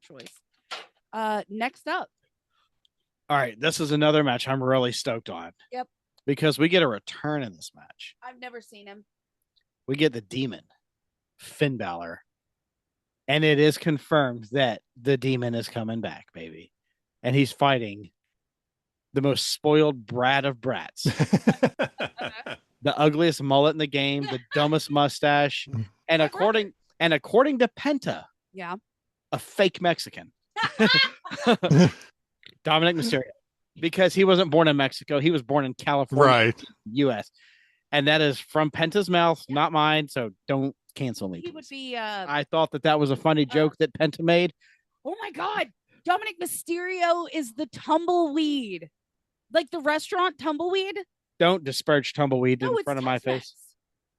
choice. Next up. All right, this is another match I'm really stoked on. Yep. Because we get a return in this match. I've never seen him. We get the Demon, Finn Balor. And it is confirmed that the Demon is coming back, baby. And he's fighting the most spoiled brat of brats. The ugliest mullet in the game, the dumbest mustache, and according to Penta, yeah, a fake Mexican. Dominic Mysterio. Because he wasn't born in Mexico, he was born in California, right, US. And that is from Penta's mouth, not mine, so don't cancel me. He would be I thought that was a funny joke that Penta made. Oh my god. Dominic Mysterio is the tumbleweed. Like the restaurant tumbleweed? Don't disparage tumbleweed in front of my face.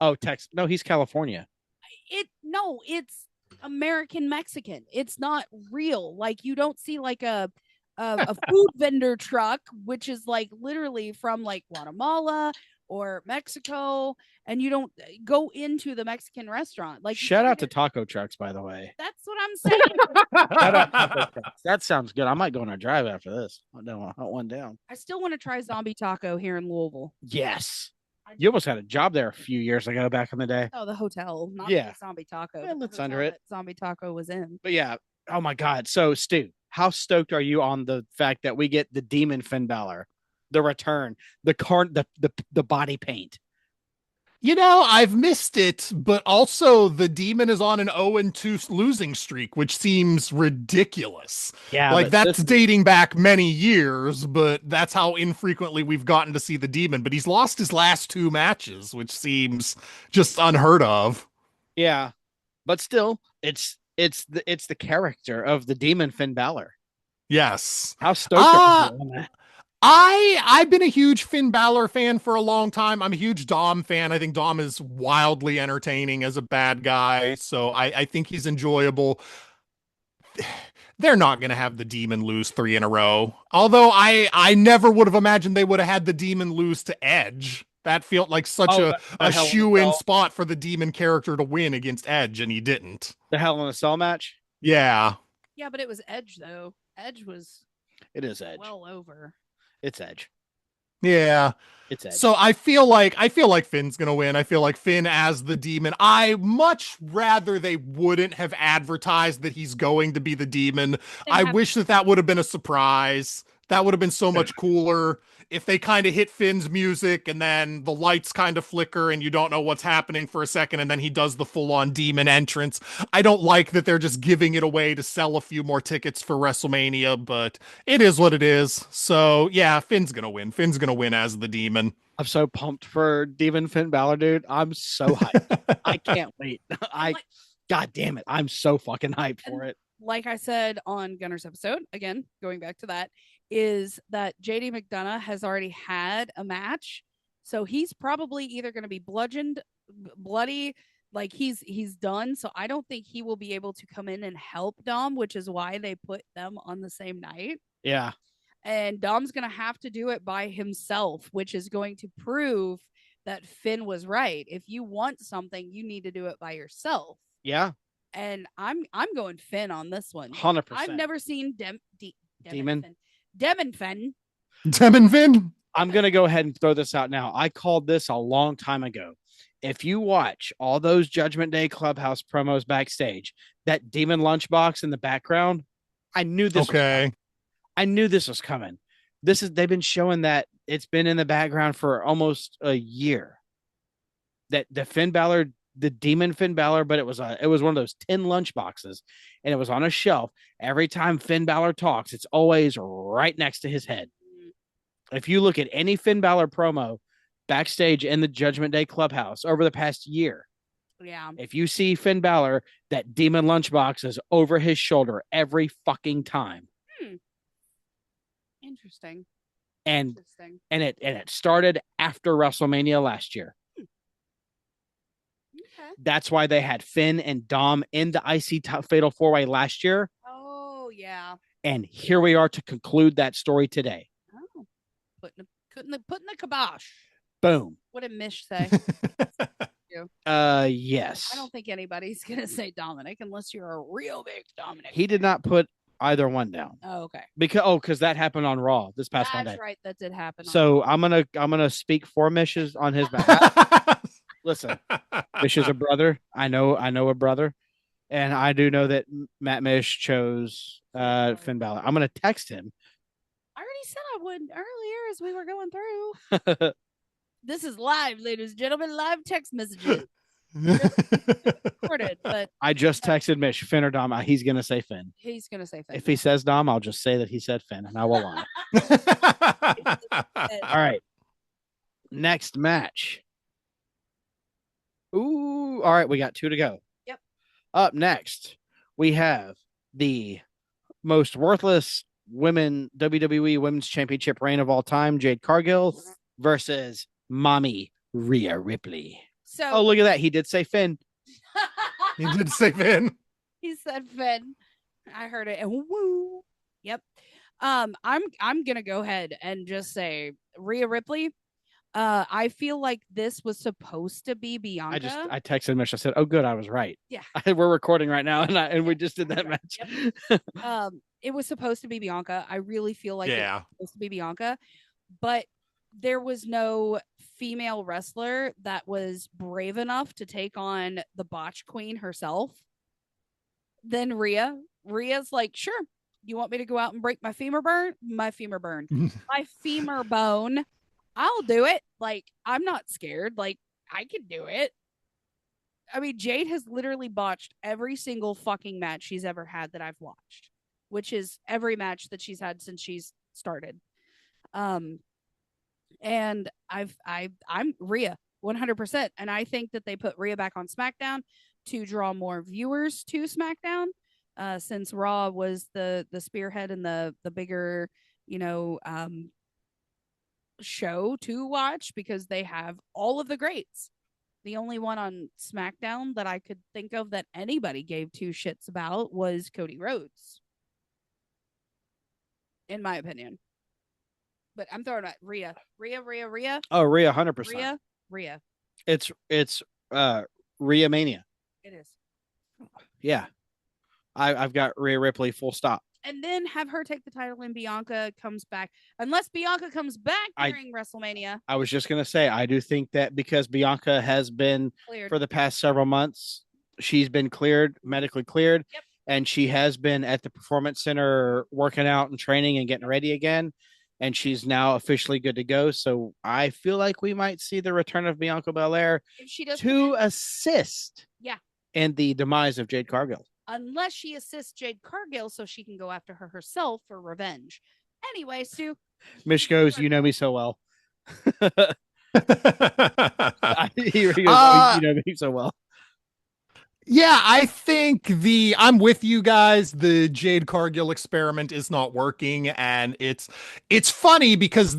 Oh, Texas. No, he's California. It's American Mexican. It's not real. Like, you don't see like a food vendor truck, which is like literally from like Guatemala or Mexico, and you don't go into the Mexican restaurant. Like, shout out to taco trucks, by the way. That's what I'm saying. Shout out taco trucks. That sounds good. I might go on a drive after this. I want one down. I still want to try zombie taco here in Louisville. Yes. You almost had a job there a few years ago back in the day. Oh, the hotel, not the zombie taco. Yeah, let's under it. Zombie taco was in. But yeah, oh my God. So Stu, how stoked are you on the fact that we get the Demon Finn Balor, the return, the body paint? You know, I've missed it, but also the Demon is on an 0-2 losing streak, which seems ridiculous. Yeah, like that's dating back many years, but that's how infrequently we've gotten to see the Demon. But he's lost his last 2 matches, which seems just unheard of. Yeah, but still, it's the character of the Demon Finn Balor. Yes. How stoked are you on that? I've been a huge Finn Balor fan for a long time. I'm a huge Dom fan. I think Dom is wildly entertaining as a bad guy, so I think he's enjoyable. They're not going to have the Demon lose 3 in a row. Although I never would have imagined they would have had the Demon lose to Edge. That felt like such a shoe-in spot for the Demon character to win against Edge, and he didn't. The Hell in a Cell match? Yeah. Yeah, but it was Edge, though. It is Edge. Well over. It's Edge. Yeah. It's Edge. So I feel like Finn's gonna win. I feel like Finn as the Demon. I much rather they wouldn't have advertised that he's going to be the Demon. I wish that would have been a surprise. That would have been so much cooler if they kind of hit Finn's music and then the lights kind of flicker and you don't know what's happening for a second and then he does the full-on Demon entrance. I don't like that they're just giving it away to sell a few more tickets for WrestleMania, but it is what it is. So yeah, Finn's gonna win. Finn's gonna win as the Demon. I'm so pumped for Demon Finn Balor, dude. I'm so hyped. I can't wait. God damn it. I'm so fucking hyped for it. Like I said on Gunner's episode, again, going back to that, is that JD McDonough has already had a match. So he's probably either going to be bludgeoned, bloody, like he's done. So I don't think he will be able to come in and help Dom, which is why they put them on the same night. Yeah. And Dom's going to have to do it by himself, which is going to prove that Finn was right. If you want something, you need to do it by yourself. Yeah. And I'm going Finn on this one. 100%. I've never seen Demon Finn. Demon Finn. I'm going to go ahead and throw this out now. I called this a long time ago. If you watch all those Judgment Day Clubhouse promos backstage, that demon lunchbox in the background, I knew this was coming. I knew this was coming. They've been showing that it's been in the background for almost a year. That the Finn Balor, the demon Finn Balor, but it was one of those tin lunchboxes, and it was on a shelf. Every time Finn Balor talks, it's always right next to his head. If you look at any Finn Balor promo backstage in the Judgment Day Clubhouse over the past year, if you see Finn Balor, that demon lunchbox is over his shoulder every fucking time. Interesting. And it started after WrestleMania last year. Okay. That's why they had Finn and Dom in the IC Fatal 4-Way last year. Oh, yeah. And here we are to conclude that story today. Oh. Putting the kibosh. Boom. What did Mish say? Yes. I don't think anybody's going to say Dominic unless you're a real big Dominic. He did not put either one down. Oh, okay. Because that happened on Raw this past Monday. That's right. That did happen. So I'm gonna speak for Mish on his behalf. Listen, Mish is a brother. I know a brother, and I do know that Matt Mish chose Finn Balor. I'm gonna text him. I already said I would earlier as we were going through. This is live, ladies and gentlemen. Live text messages. Recorded, but I just texted Mish, Finn or Dom. He's gonna say Finn. He's gonna say Finn. If he says Dom, I'll just say that he said Finn, and I will lie. All right. Next match. Ooh, all right. We got 2 to go. Yep. Up next, we have the most worthless WWE Women's Championship reign of all time, Jade Cargill versus Mommy Rhea Ripley. So, look at that. He did say Finn. He did say Finn. He said Finn. I heard it and woo. Yep. I'm gonna go ahead and just say Rhea Ripley. I feel like this was supposed to be Bianca. I texted Mish. I said, "Oh, good, I was right." Yeah. We're recording right now, and we just did that match. Yep. It was supposed to be Bianca. I really feel like it was supposed to be Bianca, but there was no female wrestler that was brave enough to take on the botch queen herself. Then Rhea's like, sure, you want me to go out and break my femur bone? My femur bone. I'll do it. Like, I'm not scared. Like, I can do it. I mean, Jade has literally botched every single fucking match she's ever had that I've watched, which is every match that she's had since she's started. And I'm Rhea 100%. And I think that they put Rhea back on SmackDown to draw more viewers to SmackDown, since Raw was the spearhead and the bigger, show to watch because they have all of the greats. The only one on SmackDown that I could think of that anybody gave 2 shits about was Cody Rhodes, in my opinion. But I'm throwing out Rhea. Oh, Rhea, 100%. Rhea. It's Rhea Mania. It is. Yeah, I've got Rhea Ripley. Full stop. And then have her take the title and Bianca comes back. Unless Bianca comes back during WrestleMania. I was just going to say, I do think that because Bianca has been cleared for the past several months, she's been medically cleared. Yep. And she has been at the Performance Center working out and training and getting ready again. And she's now officially good to go. So I feel like we might see the return of Bianca Belair to assist in the demise of Jade Cargill. Unless she assists Jade Cargill so she can go after her herself for revenge. Anyway, Stu. Mish goes, you know me so well. He goes, you know me so well. Yeah, I think I'm with you guys. The Jade Cargill experiment is not working, and it's funny because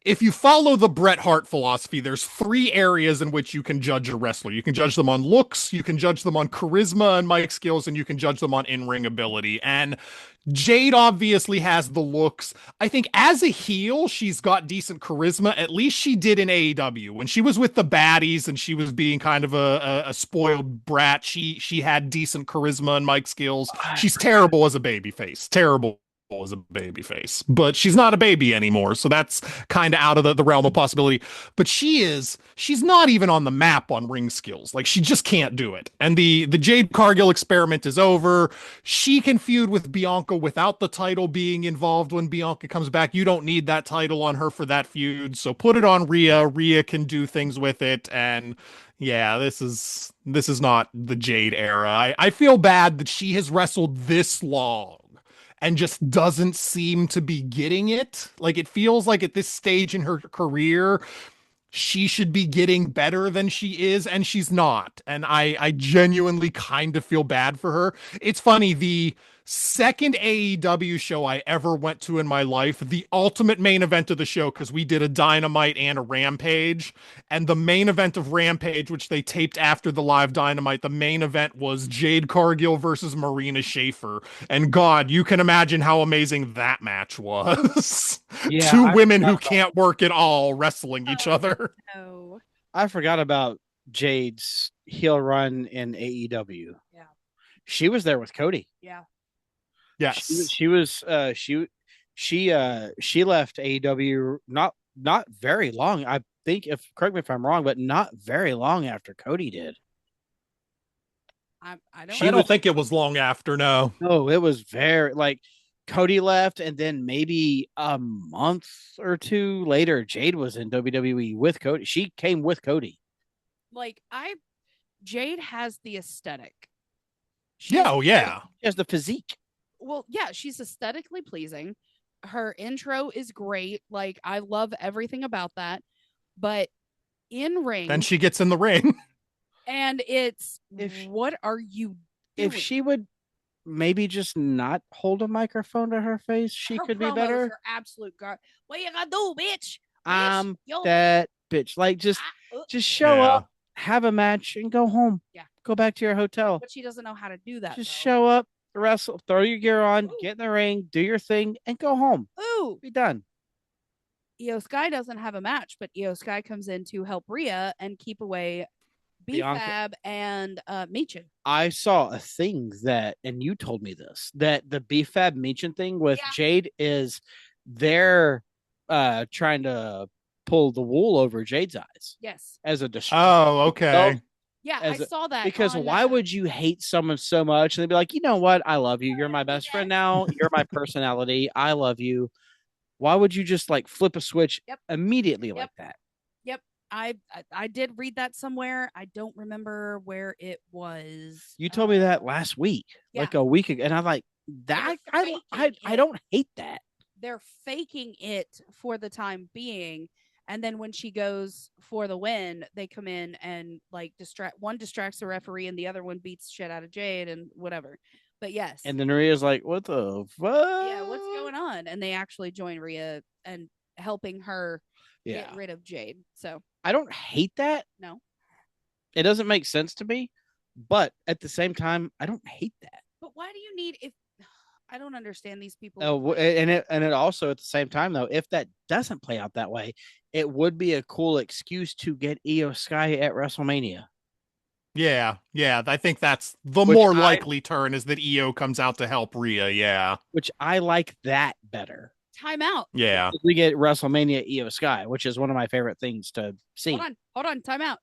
if you follow the Bret Hart philosophy, there's 3 areas in which you can judge a wrestler. You can judge them on looks, you can judge them on charisma and mic skills, and you can judge them on in-ring ability. And Jade obviously has the looks. I think as a heel, she's got decent charisma. At least she did in AEW. When she was with the baddies and she was being kind of a spoiled brat, she had decent charisma and mic skills. She's terrible as a babyface. Terrible as a babyface. But she's not a baby anymore, so that's kind of out of the realm of possibility. But she's not even on the map on ring skills. Like she just can't do it. And the Jade Cargill experiment is over. She can feud with Bianca without the title being involved when Bianca comes back. You don't need that title on her for that feud. So put it on Rhea. Rhea can do things with it. And yeah, this is not the Jade era. I feel bad that she has wrestled this long and just doesn't seem to be getting it. Like it feels like at this stage in her career, she should be getting better than she is, and she's not. And I genuinely kind of feel bad for her. It's funny, the second AEW show I ever went to in my life, the ultimate main event of the show, because we did a Dynamite and a Rampage, and the main event of Rampage, which they taped after the live Dynamite, the main event was Jade Cargill versus Marina Shafir. And God, you can imagine how amazing that match was. Yeah, Two women who can't work at all wrestling each other. No. I forgot about Jade's heel run in AEW. Yeah. She was there with Cody. Yeah. Yes. She left AEW not very long. I think, if correct me if I'm wrong, but not very long after Cody did. I I don't think it was long after. No. No, it was very like Cody left, and then maybe a month or two later, Jade was in WWE with Cody. She came with Cody. Like Jade has the aesthetic. Yeah, oh yeah. She has the physique. Well, yeah, she's aesthetically pleasing. Her intro is great. Like I love everything about that. But in ring, Then she gets in the ring. and it's what are you doing? If she would maybe just not hold a microphone to her face, she Her could be promos better. are absolute what you gonna do, bitch? That bitch. Like just show Yeah. up, have a match, and go home. Yeah. Go back to your hotel. But she doesn't know how to do that. Just show up, wrestle, throw your gear on, get in the ring, do your thing, and go home. Ooh. Be done. Io Sky doesn't have a match, but Io Sky comes in to help Rhea and keep away B-Fab and Michin. I saw a thing that, and you told me this, that the B-Fab Michin thing with Jade is they're trying to pull the wool over Jade's eyes. Yes. As a distraction. Oh, okay. So, yeah, I saw that. Because why would you hate someone so much and they'd be like, you know what? I love you. You're my best friend now. You're my personality. I love you. Why would you just like flip a switch immediately like that? Yep. I did read that somewhere. I don't remember where it was. You told me that last week, like a week ago. And I'm like, that I don't hate that. They're faking it for the time being. And then when she goes for the win, they come in and like one distracts the referee and the other one beats shit out of Jade and whatever. But yes. And then Rhea's like, what the fuck? Yeah, what's going on? And they actually join Rhea and helping her get rid of Jade. So I don't hate that. No. It doesn't make sense to me. But at the same time, I don't hate that. But why do you need if I don't understand these people. And it also at the same time though, if that doesn't play out that way, it would be a cool excuse to get Io Sky at WrestleMania. Yeah. I think that's the more likely turn is that Io comes out to help Rhea. Yeah. Which I like that better. Time out. Yeah. We get WrestleMania Io Sky, which is one of my favorite things to see. Hold on. Time out.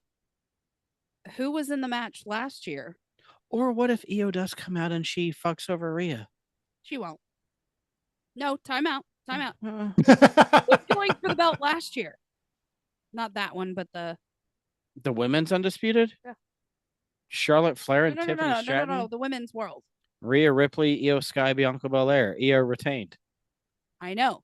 Who was in the match last year? Or what if Io does come out and she fucks over Rhea? She won't. No, time out. Who's going for the belt last year? Not that one, but the women's undisputed? Yeah. Charlotte Flair and Tiffany Stratton? No, the women's world. Rhea Ripley, Io Sky, Bianca Belair. Io retained. I know.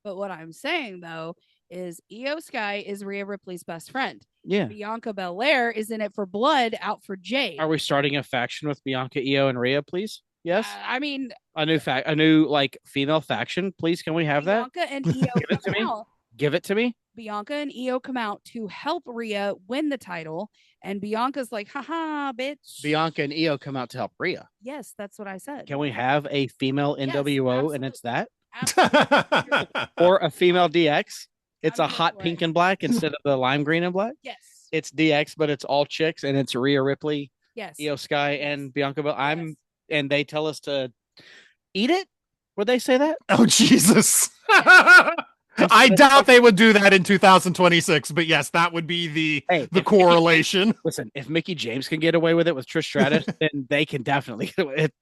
But what I'm saying, though, is Io Sky is Rhea Ripley's best friend. Yeah. Bianca Belair is in it for blood, out for Jade. Are we starting a faction with Bianca, Io, and Rhea, please? Yes. I mean, a new like female faction, please. Can we have Bianca that? and Io come out. Give it to me. Bianca and Io come out to help Rhea win the title, and Bianca's like, haha, bitch. Bianca and Io come out to help Rhea. Yes, that's what I said. Can we have a female NWO and it's that? Absolutely. Or a female DX? It's I'm a here hot for pink it. and black instead of the lime green and black. Yes. It's DX, but it's all chicks, and it's Rhea Ripley, Yes. Io Sky, Yes. and Bianca. I'm Yes. and they tell us to eat it. Would they say that? Oh, Jesus. I doubt they would do that in 2026, but yes, that would be the correlation. Listen, if Mickey James can get away with it with Trish Stratus, then they can definitely get away with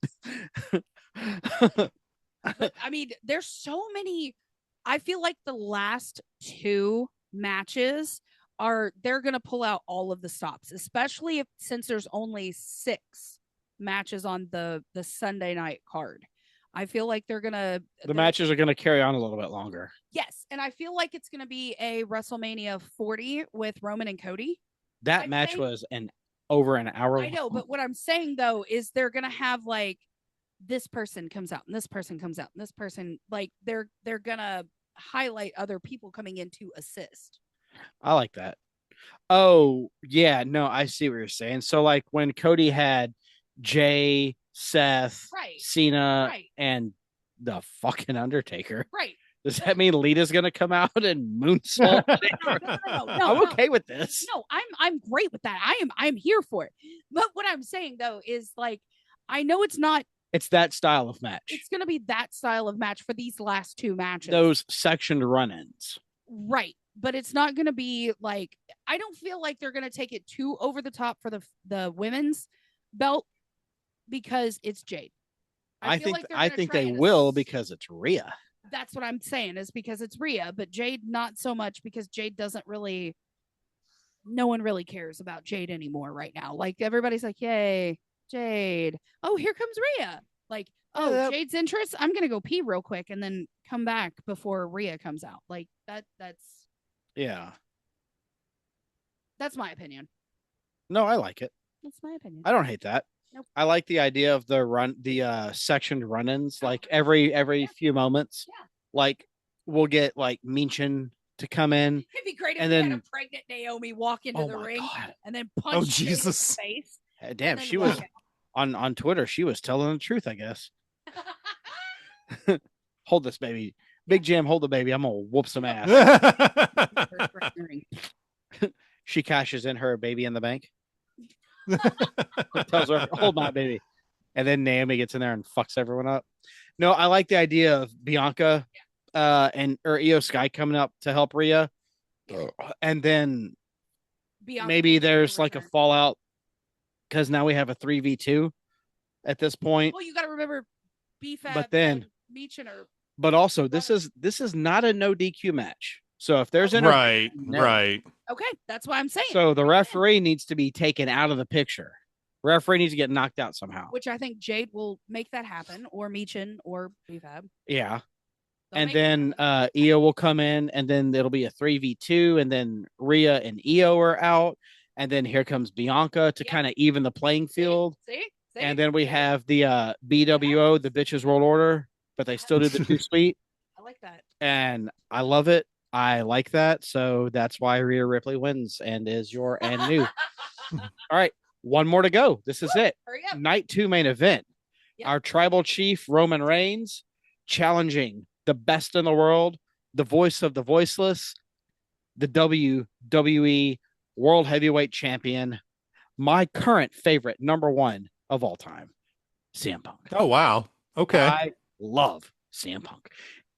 it. But, I mean, there's so many. I feel like the last two matches they're going to pull out all of the stops, especially since there's only 6 matches on the Sunday night card. I feel like the matches are going to carry on a little bit longer. Yes, and I feel like it's going to be a WrestleMania 40 with Roman and Cody. That match was over an hour. I know, but what I'm saying though is they're going to have like this person comes out and this person comes out and this person, like they're going to highlight other people coming in to assist. I like that. Oh, yeah, no, I see what you're saying. So like when Cody had Jay, Seth, Cena, and the fucking Undertaker. Right. Does that mean Lita's gonna come out and moonsault? No, I'm okay with this. No, I'm great with that. I'm here for it. But what I'm saying though is like, I know it's not. It's that style of match. It's gonna be that style of match for these last 2 matches. Those sectioned run-ins. Right. But it's not gonna be like, I don't feel like they're gonna take it too over the top for the women's belt because it's Jade. I think they will because it's Rhea. That's what I'm saying, is because it's Rhea, but Jade not so much, because Jade no one really cares about Jade anymore right now. Like everybody's like, yay, Jade. Oh, here comes Rhea. Like, oh, Jade's interest. I'm gonna go pee real quick and then come back before Rhea comes out. Like that's my opinion. No, I like it. That's my opinion. I don't hate that. Nope. I like the idea of the sectioned run-ins, like every few moments. Yeah. Like we'll get like Minchin to come in. It'd be great if and we then had a pregnant Naomi walk into the ring and then punch Oh, Jade Jesus. in the face. Damn, she was on Twitter. She was telling the truth, I guess. Hold this baby. Big Jim, hold the baby. I'm gonna whoop some ass. She cashes in her baby in the bank. Tells her, hold my baby. And then Naomi gets in there and fucks everyone up. No, I like the idea of Bianca or Io Sky coming up to help Rhea. And then Bianca maybe there's like a fallout because now we have a 3v2 at this point. Well, you got to remember BFAB, but then Meechin or. But also, this is not a no DQ match. So if there's right. Okay, that's what I'm saying. So the referee needs to be taken out of the picture. Referee needs to get knocked out somehow. Which I think Jade will make that happen, or Meechin, or BFAB. Yeah. And then Io will come in, and then it'll be a 3v2, and then Rhea and Io are out, and then here comes Bianca to kind of even the playing field. See? And then we have the BWO, the Bitches World Order, but they still do the Too Sweet. I like that. And I love it. I like that. So that's why Rhea Ripley wins and is your and new. All right. One more to go. This is it. Hurry up. Night 2 main event. Yep. Our tribal chief, Roman Reigns, challenging the best in the world, the voice of the voiceless, the WWE World Heavyweight Champion, my current favorite, #1 of all time, CM Punk. Oh, wow. Okay. I love CM Punk.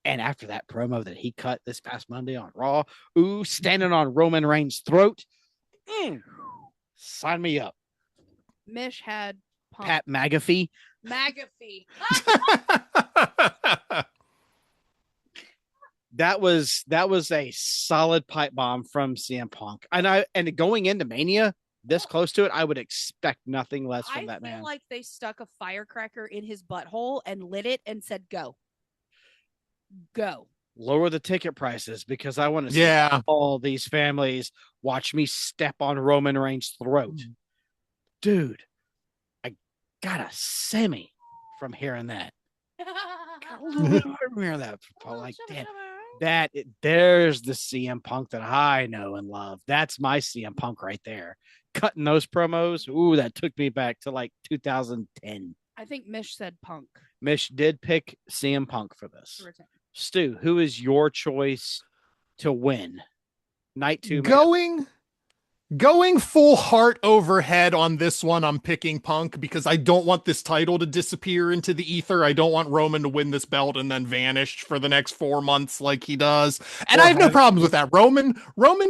And after that promo that he cut this past Monday on Raw, standing on Roman Reigns' throat, sign me up. Mish had Punk. Pat McAfee. That was a solid pipe bomb from CM Punk. And going into Mania, this close to it, I would expect nothing less from that man. I feel like they stuck a firecracker in his butthole and lit it and said, go. Lower the ticket prices because I want to see all these families watch me step on Roman Reigns' throat. Dude, I got a semi from hearing that. From like, damn. There's the CM Punk that I know and love. That's my CM Punk right there. Cutting those promos, ooh, that took me back to like 2010. I think Mish said Punk. Mish did pick CM Punk for this. Stu, who is your choice to win? Night 2 man. Going full heart over head on this one, I'm picking Punk because I don't want this title to disappear into the ether. I don't want Roman to win this belt and then vanish for the next 4 months like he does. And I have no problems with that. Roman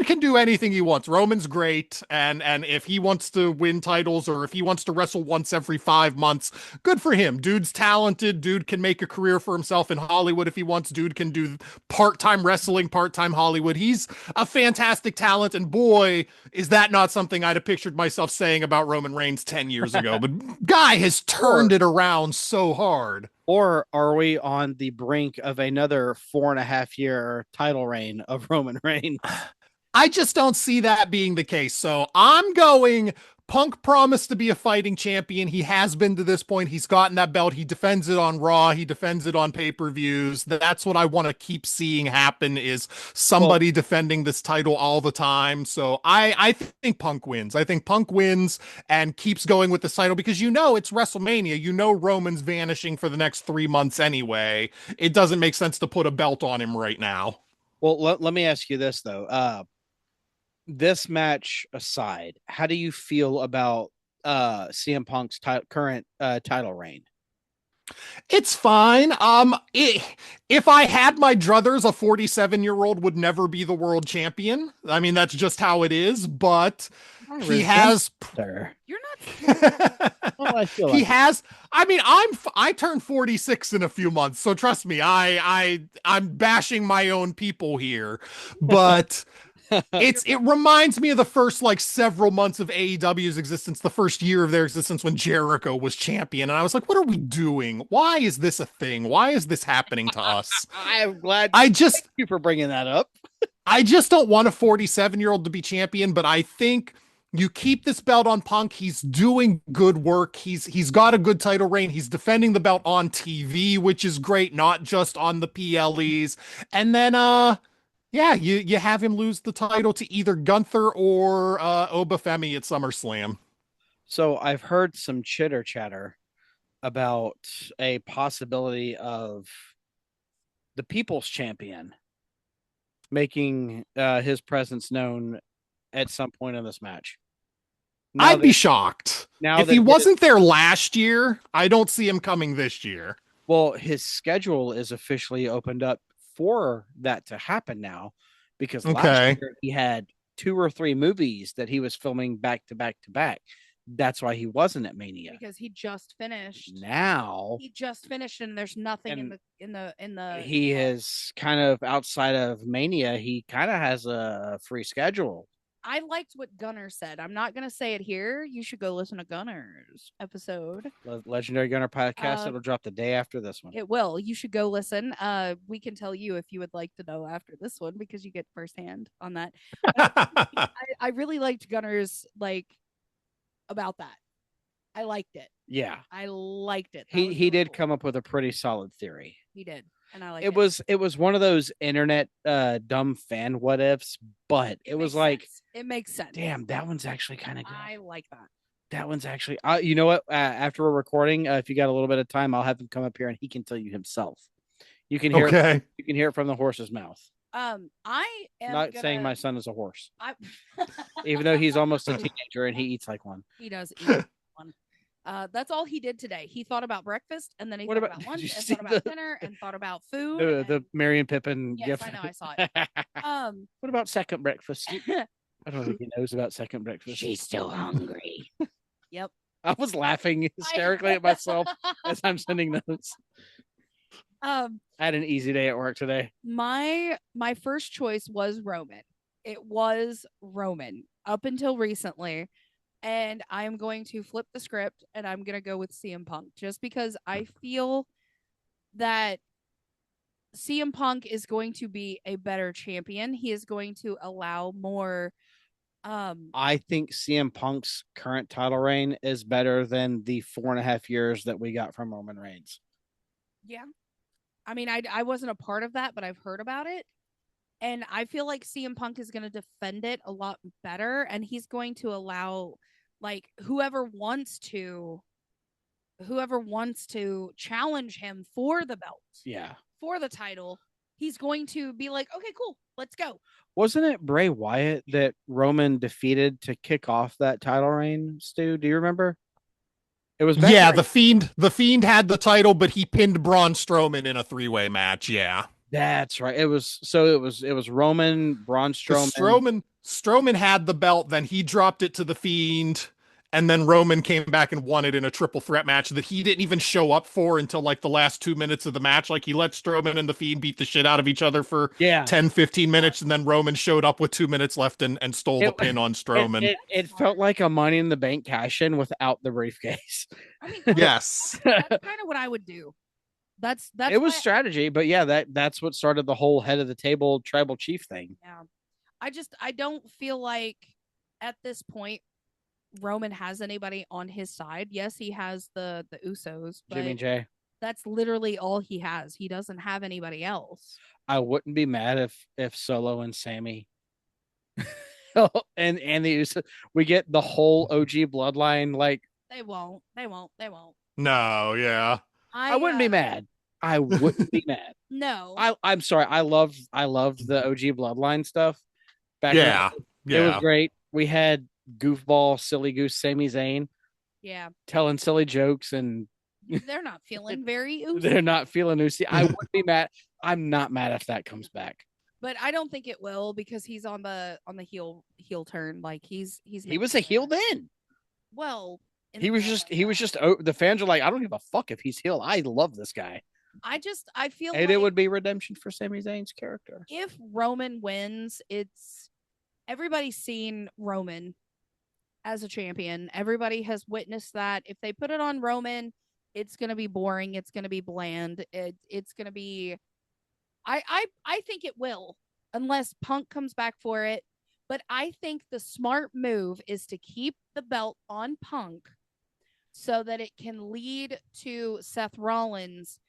can do anything he wants. Roman's great. And if he wants to win titles or if he wants to wrestle once every 5 months, good for him. Dude's talented. Dude can make a career for himself in Hollywood if he wants. Dude can do part-time wrestling, part-time Hollywood. He's a fantastic talent. And boy, is that not something I'd have pictured myself saying about Roman Reigns 10 years ago? But guy has turned it around so hard. Or are we on the brink of another 4.5 year title reign of Roman Reigns? I just don't see that being the case. So I'm going Punk promised to be a fighting champion. He has been to this point. He's gotten that belt. He defends it on Raw. He defends it on pay-per-views. That's what I want to keep seeing happen is somebody defending this title all the time. So I think Punk wins. I think Punk wins and keeps going with the title because it's WrestleMania. Roman's vanishing for the next 3 months anyway. It doesn't make sense to put a belt on him right now. Well, let me ask you this, though. This match aside, how do you feel about CM Punk's current title reign? It's fine. If I had my druthers, a 47-year-old would never be the world champion. I mean, that's just how it is. But he has. You're not. Well, I feel he has. I mean, I turn 46 in a few months, so trust me. I'm bashing my own people here, but. It reminds me of the first several months of AEW's existence, the first year of their existence when Jericho was champion. And I was like, what are we doing? Why is this a thing? Why is this happening to us? I'm glad thank you for bringing that up. I just don't want a 47-year-old to be champion, but I think you keep this belt on Punk. He's doing good work. He's got a good title reign. He's defending the belt on TV, which is great, not just on the PLEs. And then yeah, you have him lose the title to either Gunther or Obafemi at SummerSlam. So I've heard some chitter chatter about a possibility of the People's Champion making his presence known at some point in this match. I'd be shocked. If he wasn't there last year, I don't see him coming this year. Well, his schedule is officially opened up for that to happen now because last year he had 2 or 3 movies that he was filming back to back to back. That's why he wasn't at Mania because he just finished. He just finished, and there's nothing in the. He is kind of outside of Mania. He kind of has a free schedule. I liked what Gunner said. I'm not going to say it here. You should go listen to Gunner's episode. Legendary Gunner podcast. It'll drop the day after this one. It will. You should go listen. We can tell you if you would like to know after this one because you get firsthand on that. I really liked Gunner's about that. I liked it. Yeah. I liked it. He did come up with a pretty solid theory. He did. And I like it. It was one of those internet dumb fan what ifs, but it was like sense. It makes sense. Damn, that one's actually kind of good. I like that. That one's actually you know what? After we're recording, if you got a little bit of time, I'll have him come up here and he can tell you himself. You can hear you can hear it from the horse's mouth. I am not saying my son is a horse. Even though he's almost a teenager and he eats like one. He does eat one. That's all he did today. He thought about breakfast and then he thought about lunch and thought about dinner and thought about food. The Mary and Pippin gift. I know, I saw it. What about second breakfast? I don't think he knows about second breakfast. She's still hungry. Yep. I was laughing hysterically at myself as I'm sending notes. I had an easy day at work today. My first choice was Roman. It was Roman up until recently. And I'm going to flip the script and I'm going to go with CM Punk just because I feel that CM Punk is going to be a better champion. He is going to allow more. I think CM Punk's current title reign is better than the 4.5 years that we got from Roman Reigns. Yeah. I mean, I wasn't a part of that, but I've heard about it. And I feel like CM Punk is going to defend it a lot better. And he's going to allow, like, whoever wants to challenge him for the belt, for the title, he's going to be like, okay, cool, let's go. Wasn't it Bray Wyatt that Roman defeated to kick off that title reign, Stu? Do you remember? It was back Yeah, the Fiend had the title, but he pinned Braun Strowman in a 3-way match. Yeah. That's right. It was Roman, Braun Strowman. Strowman had the belt, then he dropped it to the Fiend, and then Roman came back and won it in a triple threat match that he didn't even show up for until like the last 2 minutes of the match. Like he let Strowman and the Fiend beat the shit out of each other for 10, 15 minutes, and then Roman showed up with 2 minutes left and stole the pin on Strowman. It felt like a Money in the Bank cash-in without the briefcase. I mean, yes. That's kind of what I would do. That's it was strategy, but yeah, that's what started the whole head of the table tribal chief thing. Yeah. I don't feel like at this point Roman has anybody on his side. Yes, he has the Usos, but Jimmy J. That's literally all he has. He doesn't have anybody else. I wouldn't be mad if Solo and Sammy and the Usos, we get the whole OG bloodline. Like they won't. No, yeah. I wouldn't be mad. I wouldn't be mad. No. I'm sorry. I loved the OG bloodline stuff. Back yeah. It was great. We had goofball, silly goose Sami Zayn. Yeah. Telling silly jokes, and they're not feeling very oosy. They're not feeling oosy. I wouldn't be mad. I'm not mad if that comes back. But I don't think it will because he's on the heel turn. Like he was a heel then. Well, he was just the fans are like, I don't give a fuck if he's heel. I love this guy. I feel and like it would be redemption for Sami Zayn's character. If Roman wins, everybody's seen Roman as a champion. Everybody has witnessed that. If they put it on Roman, it's going to be boring. It's going to be bland. It's going to be I think it will, unless Punk comes back for it. But I think the smart move is to keep the belt on Punk so that it can lead to Seth Rollins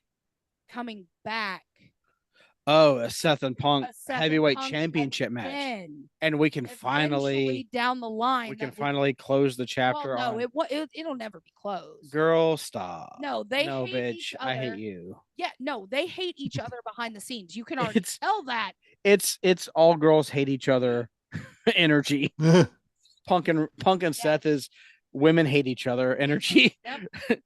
coming back. Oh, a Seth and Punk heavyweight championship match. And we can finally down the line. We can finally close the chapter. Well, no, it'll never be closed. Girl, stop. No, hate bitch. Each other. I hate you. Yeah, no, they hate each other behind the scenes. You can already tell that. It's all girls hate each other energy. Punk and Seth is women hate each other energy. Yep.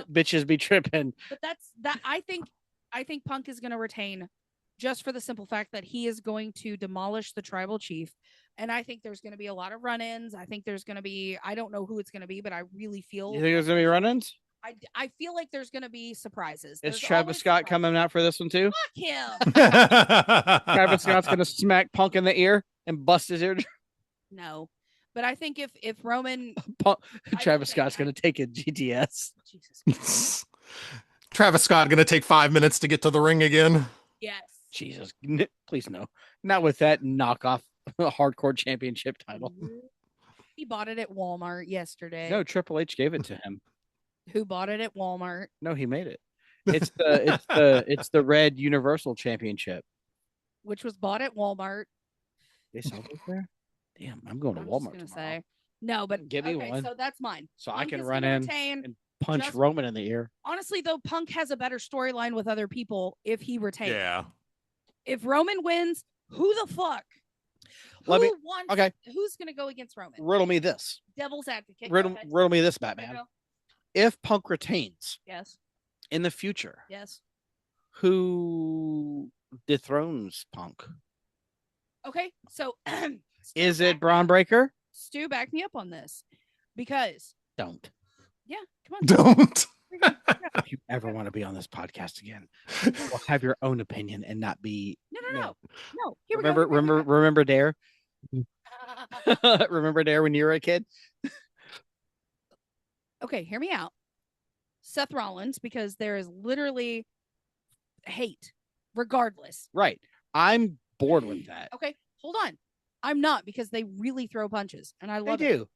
Bitches be tripping. But that I think Punk is going to retain just for the simple fact that he is going to demolish the tribal chief. And I think there's going to be a lot of run-ins. I think there's going to be, I don't know who it's going to be, but I really feel. You think there's going to be run-ins? I feel like there's going to be surprises. Is Travis Scott coming out for this one too? Fuck him. Travis Scott's going to smack Punk in the ear and bust his ear. No. But I think if Roman... Travis Scott's going to take a GTS. Jesus. Travis Scott going to take 5 minutes to get to the ring again. Yes. Jesus, please no. Not with that knockoff hardcore championship title. He bought it at Walmart yesterday. No, Triple H gave it to him. Who bought it at Walmart? No, he made it. It's the red Universal Championship, which was bought at Walmart. They sell it there. Damn, I'm going to Walmart tomorrow. Say no, but give me one. So that's mine. So Punk I can run in and punch Roman in the ear. Honestly, though, Punk has a better storyline with other people if he retains. Yeah. If Roman wins, who the fuck? Who's going to go against Roman? Riddle me this. Devil's advocate. Riddle me this, Batman. If Punk retains, yes, in the future, yes, who dethrones Punk? Okay, so is it Braun Breaker? Stu, back me up on this because don't. Yeah, come on. Don't. If you ever want to be on this podcast again, you'll have your own opinion and not be. No. Remember Dare? Remember Dare when you were a kid? Okay, hear me out. Seth Rollins, because there is literally hate, regardless. Right. I'm bored with that. Okay, hold on. I'm not, because they really throw punches, and I love it. They do.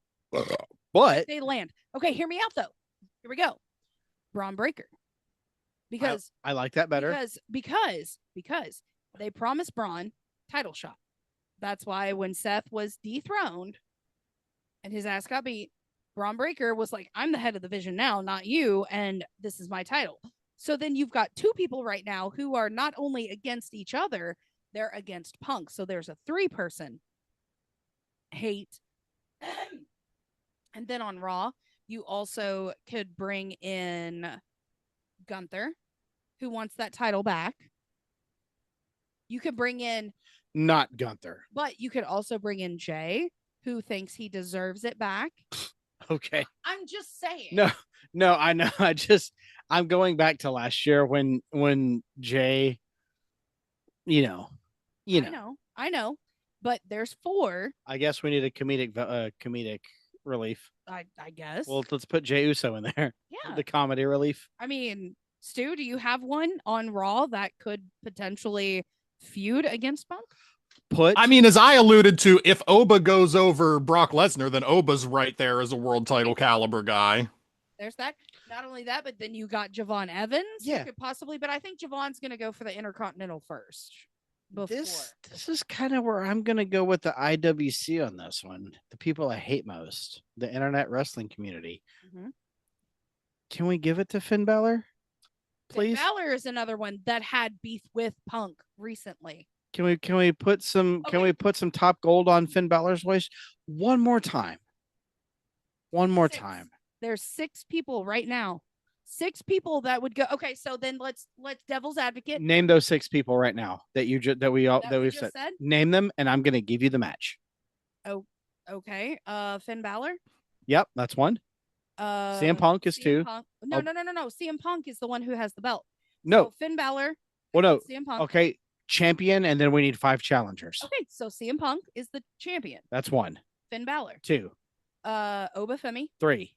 But they land. Okay, hear me out, though. Here we go. Braun Breaker. because I like that better. Because they promised Braun title shot. That's why when Seth was dethroned and his ass got beat, Braun Breaker was like, I'm the head of the division now, not you, and this is my title. So then you've got two people right now who are not only against each other, they're against Punk. So there's a 3-person hate. And then on Raw, you also could bring in Gunther, who wants that title back. You could bring in Not Gunther. But you could also bring in Jay, who thinks he deserves it back. Okay. I'm just saying. No, I know. I'm going back to last year when Jay, I know. But there's 4. I guess we need a comedic relief. I guess. Well, let's put Jey Uso in there. Yeah. The comedy relief. I mean, Stu, do you have one on Raw that could potentially feud against Punk? I mean, as I alluded to, if Oba goes over Brock Lesnar, then Oba's right there as a world title caliber guy. There's that. Not only that, but then you got Javon Evans. Yeah. Who could possibly, but I think Javon's going to go for the Intercontinental first. Before. This is kind of where I'm going to go with the IWC on this one. The people I hate most, the internet wrestling community. Mm-hmm. Can we give it to Finn Balor? Please. Finn Balor is another one that had beef with Punk recently. Can we put some top gold on Finn Balor's voice one more time? One more time. There's 6 people right now. 6 people that would go. Okay, so then let's devil's advocate. Name those 6 people right now that we've said. Name them, and I'm gonna give you the match. Oh, okay. Finn Balor. Yep, that's one. CM Punk is 2. No. CM Punk is the one who has the belt. No, so Finn Balor. Well, no. CM Punk. Okay, champion, and then we need 5 challengers. Okay, so CM Punk is the champion. That's 1. Finn Balor. 2. Oba Femi. 3.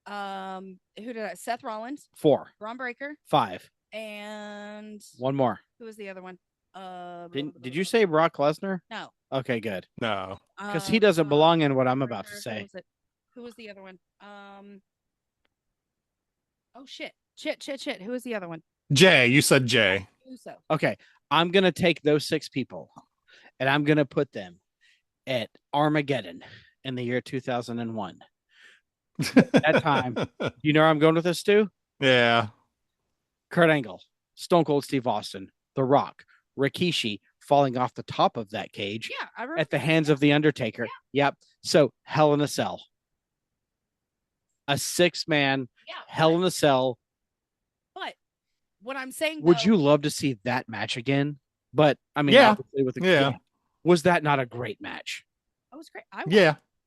Who did I? Seth Rollins. 4. Braun Breaker. 5. And one more. Who was the other one? Did you say Brock Lesnar? No. Okay, good. No. Because he doesn't belong in what I'm about to say. Who was the other one? Oh shit. Who was the other one? Jay. You said Jay. Uso. Okay. I'm gonna take those 6 people and I'm gonna put them at Armageddon in the year 2001. That time. You know where I'm going with this, Stu? Yeah. Kurt Angle, Stone Cold Steve Austin, The Rock, Rikishi falling off the top of that cage at the hands of The Undertaker. Yeah. Yep. So Hell in a Cell. A 6-man Hell in a Cell. But what I'm saying, would you love to see that match again? But I mean, was that not a great match? That was great.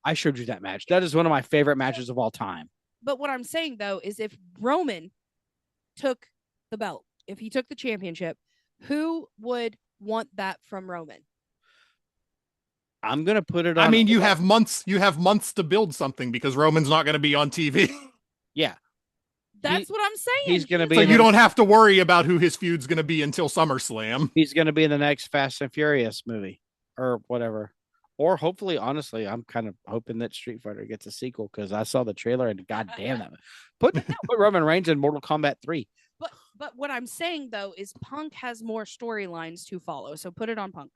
I showed you that match. That is one of my favorite matches of all time. But what I'm saying though is if Roman took the belt, if he took the championship, who would want that from Roman? I'm gonna put it on. I mean, you have months to build something because Roman's not gonna be on TV. Yeah. That's what I'm saying. He's gonna be so you don't have to worry about who his feud's gonna be until SummerSlam. He's gonna be in the next Fast and Furious movie or whatever. Or hopefully, honestly, I'm kind of hoping that Street Fighter gets a sequel because I saw the trailer and goddamn that. Put Roman Reigns in Mortal Kombat 3. But what I'm saying though is Punk has more storylines to follow, so put it on Punk.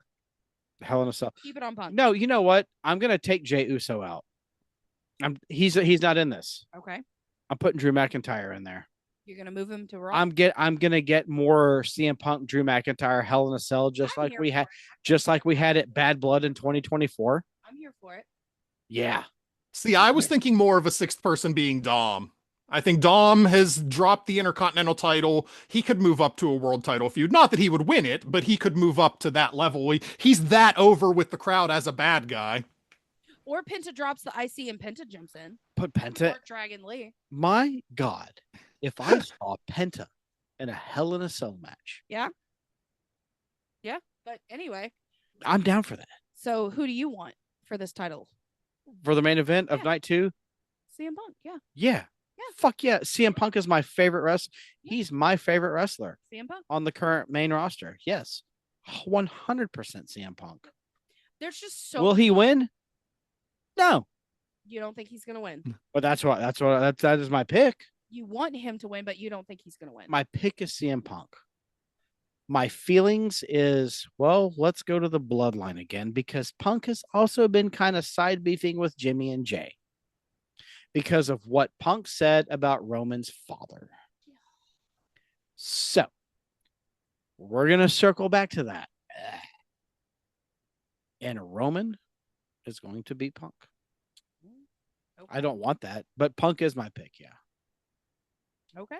Hell in a Cell. Keep it on Punk. No, you know what? I'm gonna take Jey Uso out. He's not in this. Okay. I'm putting Drew McIntyre in there. You're gonna move him to Raw. I'm gonna get more CM Punk, Drew McIntyre, Hell in a Cell, just like we had it Bad Blood in 2024. I'm here for it. Yeah. See, I was thinking more of a 6th person being Dom. I think Dom has dropped the Intercontinental title. He could move up to a world title feud. Not that he would win it, but he could move up to that level. He's that over with the crowd as a bad guy. Or Penta drops the IC and Penta jumps in. Put Penta. Or Dragon Lee. My God. If I saw Penta in a Hell in a Cell match. Yeah. Yeah. But anyway. I'm down for that. So who do you want for this title? For the main event of night 2? CM Punk, yeah. Yeah. Fuck yeah. CM Punk is my favorite wrestler. He's my favorite wrestler. CM Punk? On the current main roster. Yes. 100% CM Punk. There's just so. Will he win? No. You don't think he's going to win? But that is my pick. you want him to win, but you don't think he's going to win. My pick is CM Punk. My feelings is, well, let's go to the bloodline again because Punk has also been kind of side beefing with Jimmy and Jay because of what Punk said about Roman's father. So we're going to circle back to that. And Roman is going to beat Punk. Okay. I don't want that, but Punk is my pick. Yeah. Okay.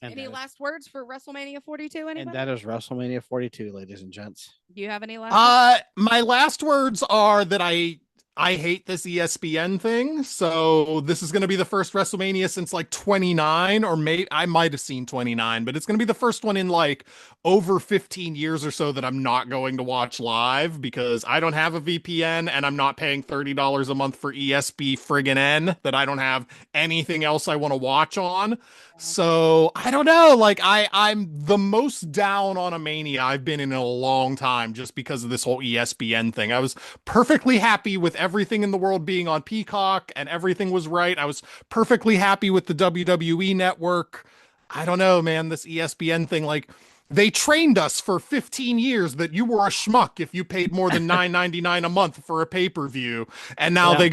And any last words for WrestleMania 42? Anybody? And that is WrestleMania 42, ladies and gents. Do you have any last words? My last words are that I hate this ESPN thing. So this is going to be the first WrestleMania since like 29, or maybe I might have seen 29, but it's going to be the first one in like over 15 years or so that I'm not going to watch live because I don't have a VPN and I'm not paying $30 a month for ESP friggin' N that I don't have anything else I want to watch on. So I don't know. Like I'm the most down on a Mania I've been in a long time just because of this whole ESPN thing. I was perfectly happy with everything in the world being on Peacock and everything was right. I was perfectly happy with the WWE network. I don't know, man, this ESPN thing, like they trained us for 15 years that you were a schmuck if you paid more than $9.99 a month for a pay-per-view. And now they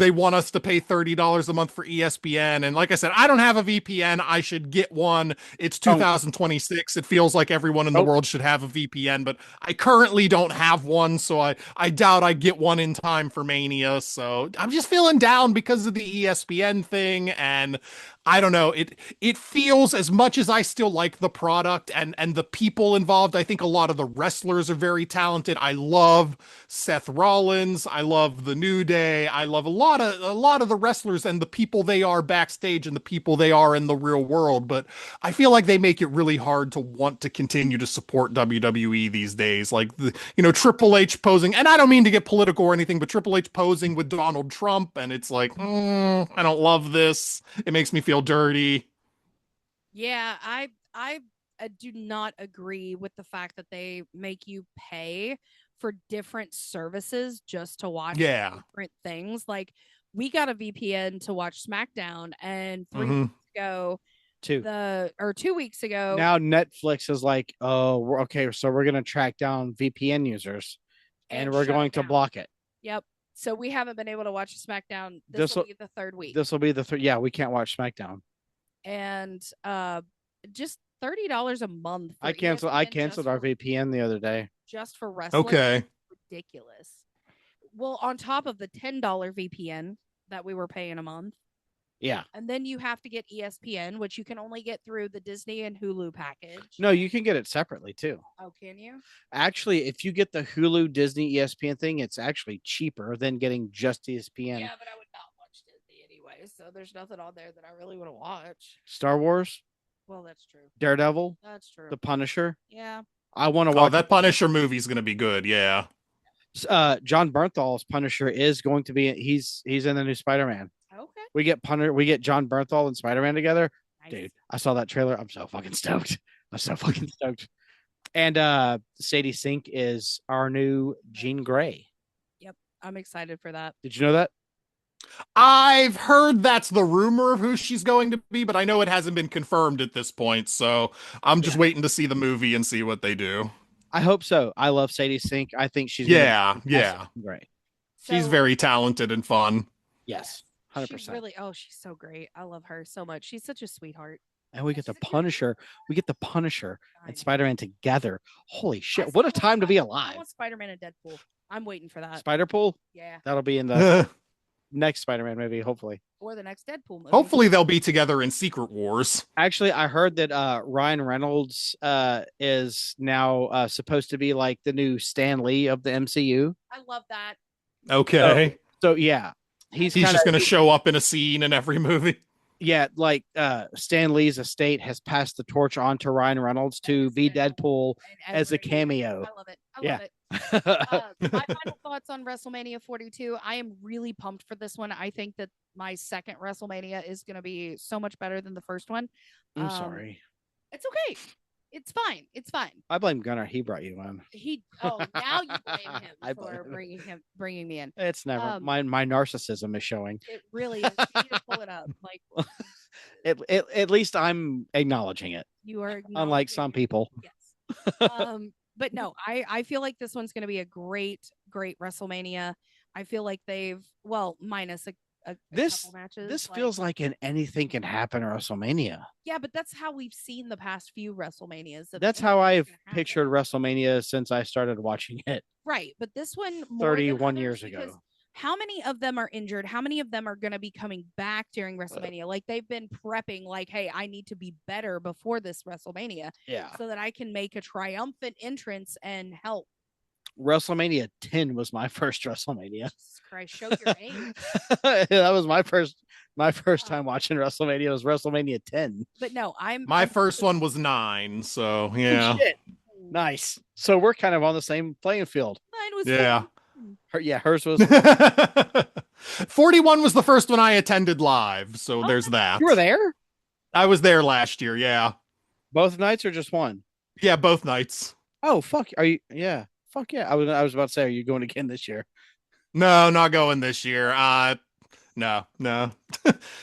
want us to pay $30 a month for ESPN. And like I said, I don't have a VPN. I should get one. It's 2026. It feels like everyone in the world should have a VPN, but I currently don't have one. So I doubt I get one in time for Mania. So I'm just feeling down because of the ESPN thing. And I don't know. It feels, as much as I still like the product and the people involved, I think a lot of the wrestlers are very talented. I love Seth Rollins. I love the New Day. I love a lot of the wrestlers and the people they are backstage and the people they are in the real world. But I feel like they make it really hard to want to continue to support WWE these days. Like Triple H posing, and I don't mean to get political or anything, but Triple H posing with Donald Trump, and it's like, I don't love this. It makes me feel dirty. Yeah, I do not agree with the fact that they make you pay for different services just to watch different things. Like we got a VPN to watch SmackDown, and 2 weeks ago. Now Netflix is like, oh, okay, so we're gonna track down VPN users, and we're going to block it. Yep. So we haven't been able to watch SmackDown. This will be the third week. This will be the third. Yeah, we can't watch SmackDown. And just $30 a month. I canceled our VPN the other day just for wrestling. Okay. Ridiculous. Well, on top of the $10 VPN that we were paying a month. Yeah. And then you have to get ESPN, which you can only get through the Disney and Hulu package. No, you can get it separately too. Oh, can you? Actually, if you get the Hulu Disney ESPN thing, it's actually cheaper than getting just ESPN. Yeah, but I would not watch Disney anyway, so there's nothing on there that I really want to watch. Star Wars? Well, that's true. Daredevil? That's true. The Punisher? Yeah. I want to watch. Oh, that Punisher movie's going to be good. Yeah. John Bernthal's Punisher is going to be. He's in the new Spider-Man. Okay. We get John Bernthal and Spider-Man together. Nice. Dude, I saw that trailer. I'm so fucking stoked. And Sadie Sink is our new Jean Grey. Yep. I'm excited for that. Did you know that? I've heard that's the rumor of who she's going to be, but I know it hasn't been confirmed at this point. So I'm just waiting to see the movie and see what they do. I hope so. I love Sadie Sink. I think she's great. She's very talented and fun. Yes. 100%. She's so great. I love her so much. She's such a sweetheart. And we get the Punisher. And Spider-Man together. Holy shit. What a time to be alive. I want Spider-Man and Deadpool. I'm waiting for that. Spider-Pool? Yeah. That'll be in the next Spider-Man movie, hopefully. Or the next Deadpool movie. Hopefully they'll be together in Secret Wars. Actually, I heard that Ryan Reynolds is now supposed to be like the new Stan Lee of the MCU. I love that. Okay. So yeah. He's just going to show up in a scene in every movie. Yeah, like Stan Lee's estate has passed the torch on to Ryan Reynolds to be Deadpool as a cameo. I love it. My final thoughts on WrestleMania 42. I am really pumped for this one. I think that my second WrestleMania is going to be so much better than the first one. I'm sorry. It's okay. It's fine. It's fine. I blame Gunnar. He brought you in. Now you blame him I for blame bringing me in. It's never my narcissism is showing. It really is. You need to pull it up. Like at least I'm acknowledging it. You are unlike some people. Yes. But no, I feel like this one's going to be a great WrestleMania. I feel like minus a couple matches. This feels like an anything can happen WrestleMania. Yeah, but that's how we've seen the past few WrestleManias. That's how I've pictured WrestleMania since I started watching it. Right, but this one 31 years ago. How many of them are injured? How many of them are going to be coming back during WrestleMania? Like they've been prepping, like, hey, I need to be better before this WrestleMania, so that I can make a triumphant entrance and help. WrestleMania 10 was my first WrestleMania. Jesus Christ, show your age. That was my first time watching WrestleMania was WrestleMania 10. But no, my first one was 9, so yeah. Oh, shit. Nice. So we're kind of on the same playing field. Mine was 10. Hers was 41 was the first one I attended live, so there's that. You were there? I was there last year, yeah. Both nights or just one? Yeah, both nights. Oh, fuck. Are you? Yeah. Fuck yeah. I was about to say, are you going again this year? No, not going this year. No.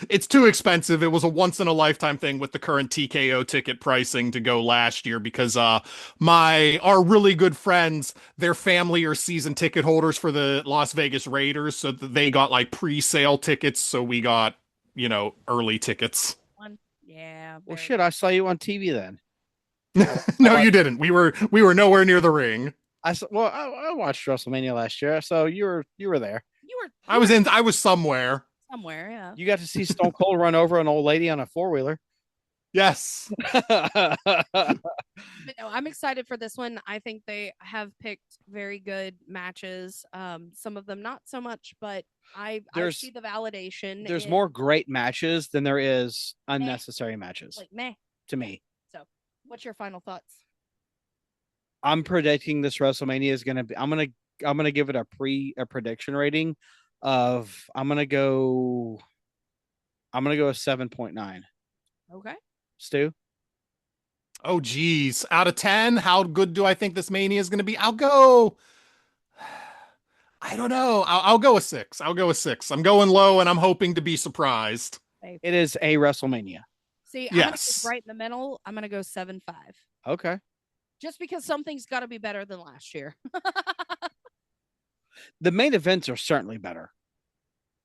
It's too expensive. It was a once in a lifetime thing with the current TKO ticket pricing to go last year because our really good friends, their family are season ticket holders for the Las Vegas Raiders, so they got like pre-sale tickets, so we got, early tickets. Yeah. Well, shit, I saw you on TV then. No, you didn't. We were nowhere near the ring. I watched WrestleMania last year, so you were there. I was somewhere. Somewhere, yeah. You got to see Stone Cold run over an old lady on a 4-wheeler. Yes. But no, I'm excited for this one. I think they have picked very good matches. Some of them not so much, but I see the validation. There's more great matches than there is unnecessary matches. Like meh. To me. So, what's your final thoughts? I'm predicting this WrestleMania is gonna be. I'm gonna give it a prediction rating of. I'm gonna go a 7.9. Okay. Stu? Oh, geez. Out of 10, how good do I think this Mania is going to be? I'll go... I don't know. I'll go a 6. I'm going low, and I'm hoping to be surprised. It is a WrestleMania. See, I'm going to go right in the middle. I'm going to go 7.5. Okay. Just because something's got to be better than last year. The main events are certainly better.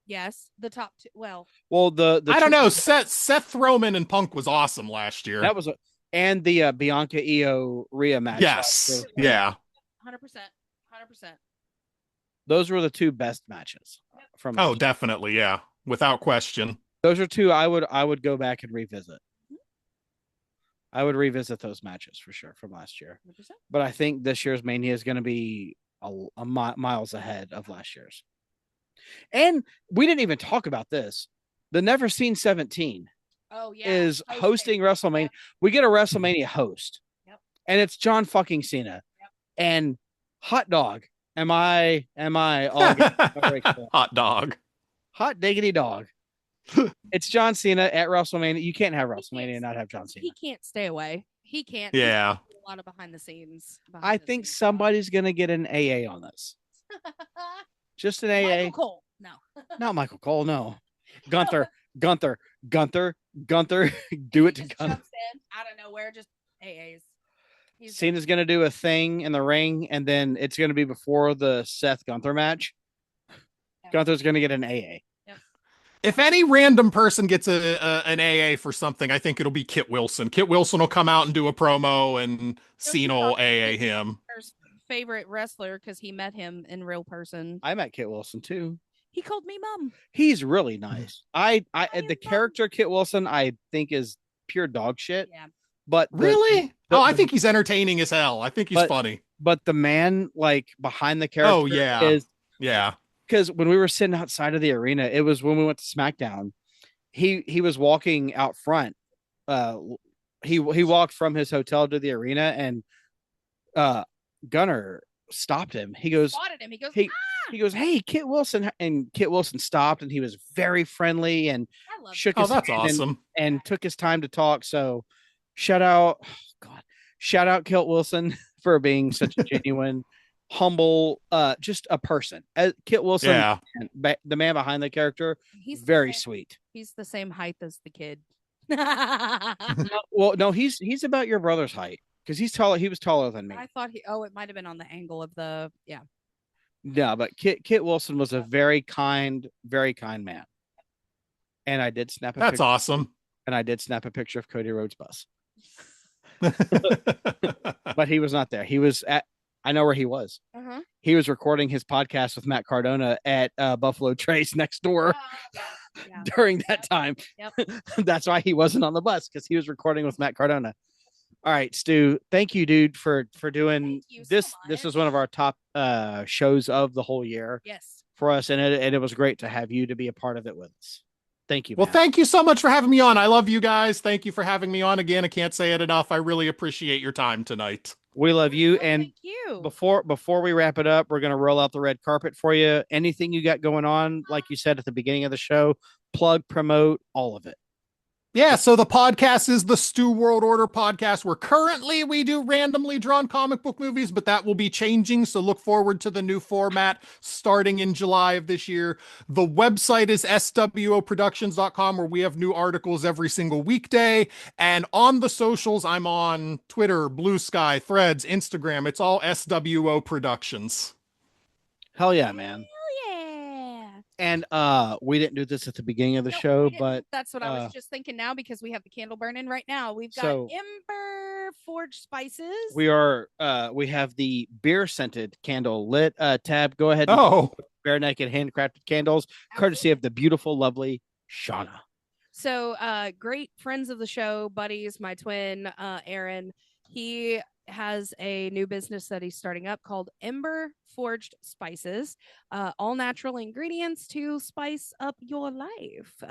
Yes, the top two. Well, the I don't know. Seth Roman and Punk was awesome last year. That was and the Bianca Io Rhea match. Yes, yeah, 100%. Those were the two best matches from. Oh, definitely, yeah, without question. Those are two I would go back and revisit. I would revisit those matches for sure from last year. 100%. But I think this year's Mania is going to be miles ahead of last year's. And we didn't even talk about this. The Never Seen 17 is hosting WrestleMania. Yep. We get a WrestleMania host. Yep. And it's John fucking Cena. Yep. And hot dog. Am I all hot dog. Hot diggity dog. It's John Cena at WrestleMania. You can't have WrestleMania and not have John Cena. He can't stay away. He can't. Yeah. A lot of behind the scenes. I think somebody's going to get an AA on this. Just an AA. Michael Cole. No. Not Michael Cole. No. Gunther. Do it to Gunther. Out of nowhere, just AAs. Cena's going to do a thing in the ring, and then it's going to be before the Seth Gunther match. Yeah. Gunther's going to get an AA. Yep. If any random person gets an AA for something, I think it'll be Kit Wilson. Kit Wilson will come out and do a promo, and Cena will AA him. Favorite wrestler because he met him in real person. I met Kit Wilson too. He called me mom. He's really nice. The character Kit Wilson I think is pure dog shit. Yeah. But really? I think he's entertaining as hell. I think he's funny. But the man like behind the character is because when we were sitting outside of the arena, it was when we went to SmackDown. He was walking out front. He walked from his hotel to the arena and Gunnar stopped him. He goes, he goes, hey, Kit Wilson. And Kit Wilson stopped and he was very friendly and shook his hand awesome. and took his time to talk. So shout out shout out Kilt Wilson for being such a genuine, humble, just a person. Kit Wilson, Yeah. the man behind the character, He's very sweet. He's the same height as the kid. Well, no, he's about your brother's height because he's taller. He was taller than me. I thought it might have been on the angle of the No, but Kit Wilson was a very kind man. And I did snap a That's picture, awesome. and I did snap a picture of Cody Rhodes' bus. But he was not there. He was at, I know where he was. He was recording his podcast with Matt Cardona at Buffalo Trace next door during that time. Yep. That's why he wasn't on the bus, because he was recording with Matt Cardona. All right, Stu, thank you, dude, for doing this. So this is one of our top shows of the whole year. Yes. For us, and it was great to have you to be a part of it with us. Thank you. Well, Matt. thank you so much for having me on. I love you guys. Thank you for having me on again. I can't say it enough. I really appreciate your time tonight. We love you. And thank you. Before we wrap it up, we're going to roll out the red carpet for you. Anything you got going on, like you said at the beginning of the show, plug, promote, all of it. Yeah, so the podcast is the Stu World Order podcast, where currently we do randomly drawn comic book movies, but that will be changing. So look forward to the new format starting in July of this year. The website is swoproductions.com, where we have new articles every single weekday. And on the socials, I'm on Twitter, Blue Sky, Threads, Instagram. It's all SWO Productions. Hell yeah, man. Yeah. And we didn't do this at the beginning of the show, but that's what I was just thinking now, because we have the candle burning right now. We've got Ember Forged Spices. We have the beer scented candle lit. Tab, go ahead. Bare Naked handcrafted candles, courtesy of the beautiful, lovely Shauna. So great friends of the show, buddies, my twin, Aaron. He has a new business that he's starting up called Ember Forged Spices, all natural ingredients to spice up your life.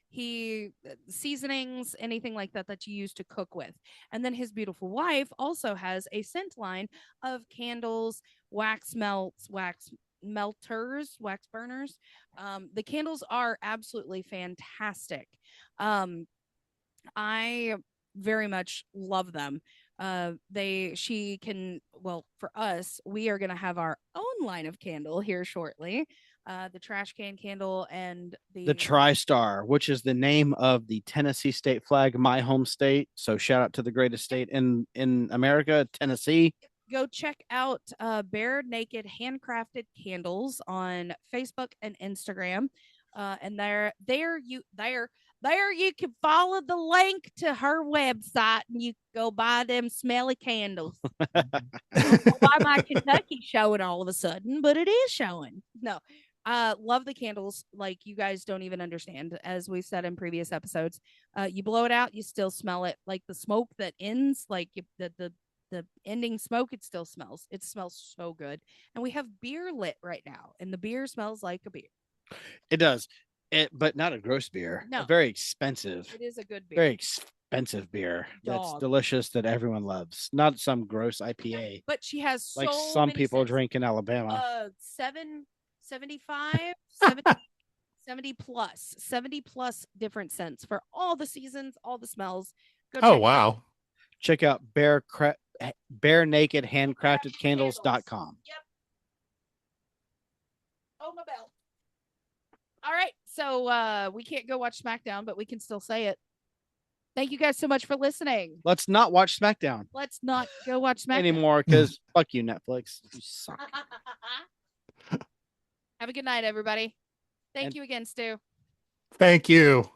He seasonings, anything like that you use to cook with. And then his beautiful wife also has a scent line of candles, wax melts, wax melters, wax burners. The candles are absolutely fantastic. I very much love them. For us, we are going to have our own line of candle here shortly. The trash can candle and the TriStar, which is the name of the Tennessee state flag, my home state. So shout out to the greatest state in America, Tennessee. Go check out Bare Naked handcrafted candles on Facebook and Instagram. And there you can follow the link to her website, and you go buy them smelly candles. I don't know why my Kentucky's showing all of a sudden, but it is showing. No, love the candles like you guys don't even understand. As we said in previous episodes, you blow it out, you still smell it. Like the smoke that ends, like the ending smoke, it still smells. It smells so good. And we have beer lit right now, and the beer smells like a beer. It does. But not a gross beer. No. A very expensive. It is a good beer. Very expensive beer. That's delicious, that everyone loves. Not some gross IPA. But she has like some people drink in Alabama. 75, 70 plus different scents for all the seasons, all the smells. Wow. Check out Bare Naked handcrafted candles.com. Yep. Oh, my bell. All right, so we can't go watch SmackDown, but we can still say it. Thank you guys so much for listening. Let's not watch SmackDown. Let's not go watch SmackDown anymore, because fuck you, Netflix. You suck. Have a good night, everybody. Thank you again, Stu. Thank you.